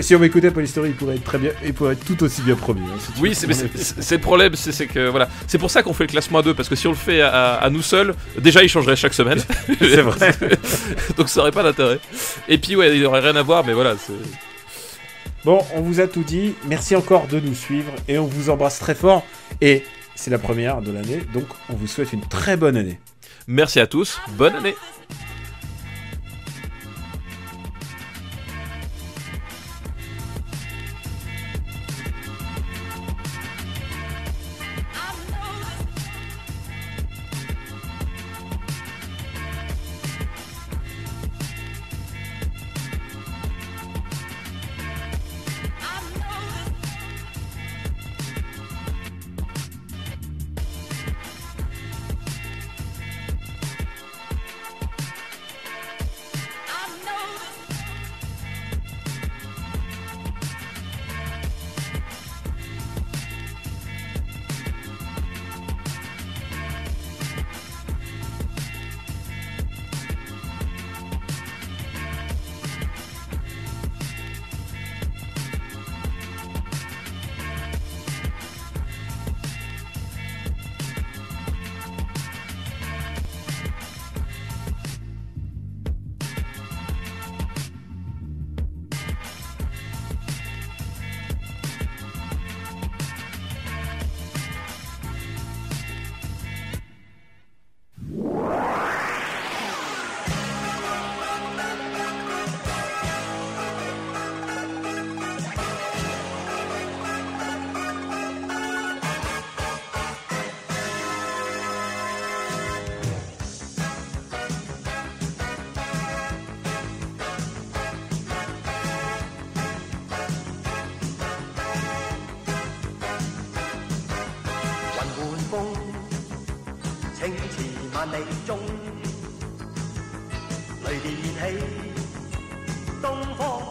si on m'écoutait, Polystory, il pourrait être très bien, il pourrait être tout aussi bien premier. Hein, si oui, c'est le problème, c'est que voilà, c'est pour ça qu'on fait le classement à deux, parce que si on le fait à nous seuls, déjà il changerait chaque semaine. C'est vrai. Donc ça aurait pas d'intérêt. Et puis ouais, il aurait rien à voir, mais voilà. Bon, on vous a tout dit. Merci encore de nous suivre et on vous embrasse très fort. Et c'est la première de l'année, donc on vous souhaite une très bonne année. Merci à tous, bonne année.里電氣，東方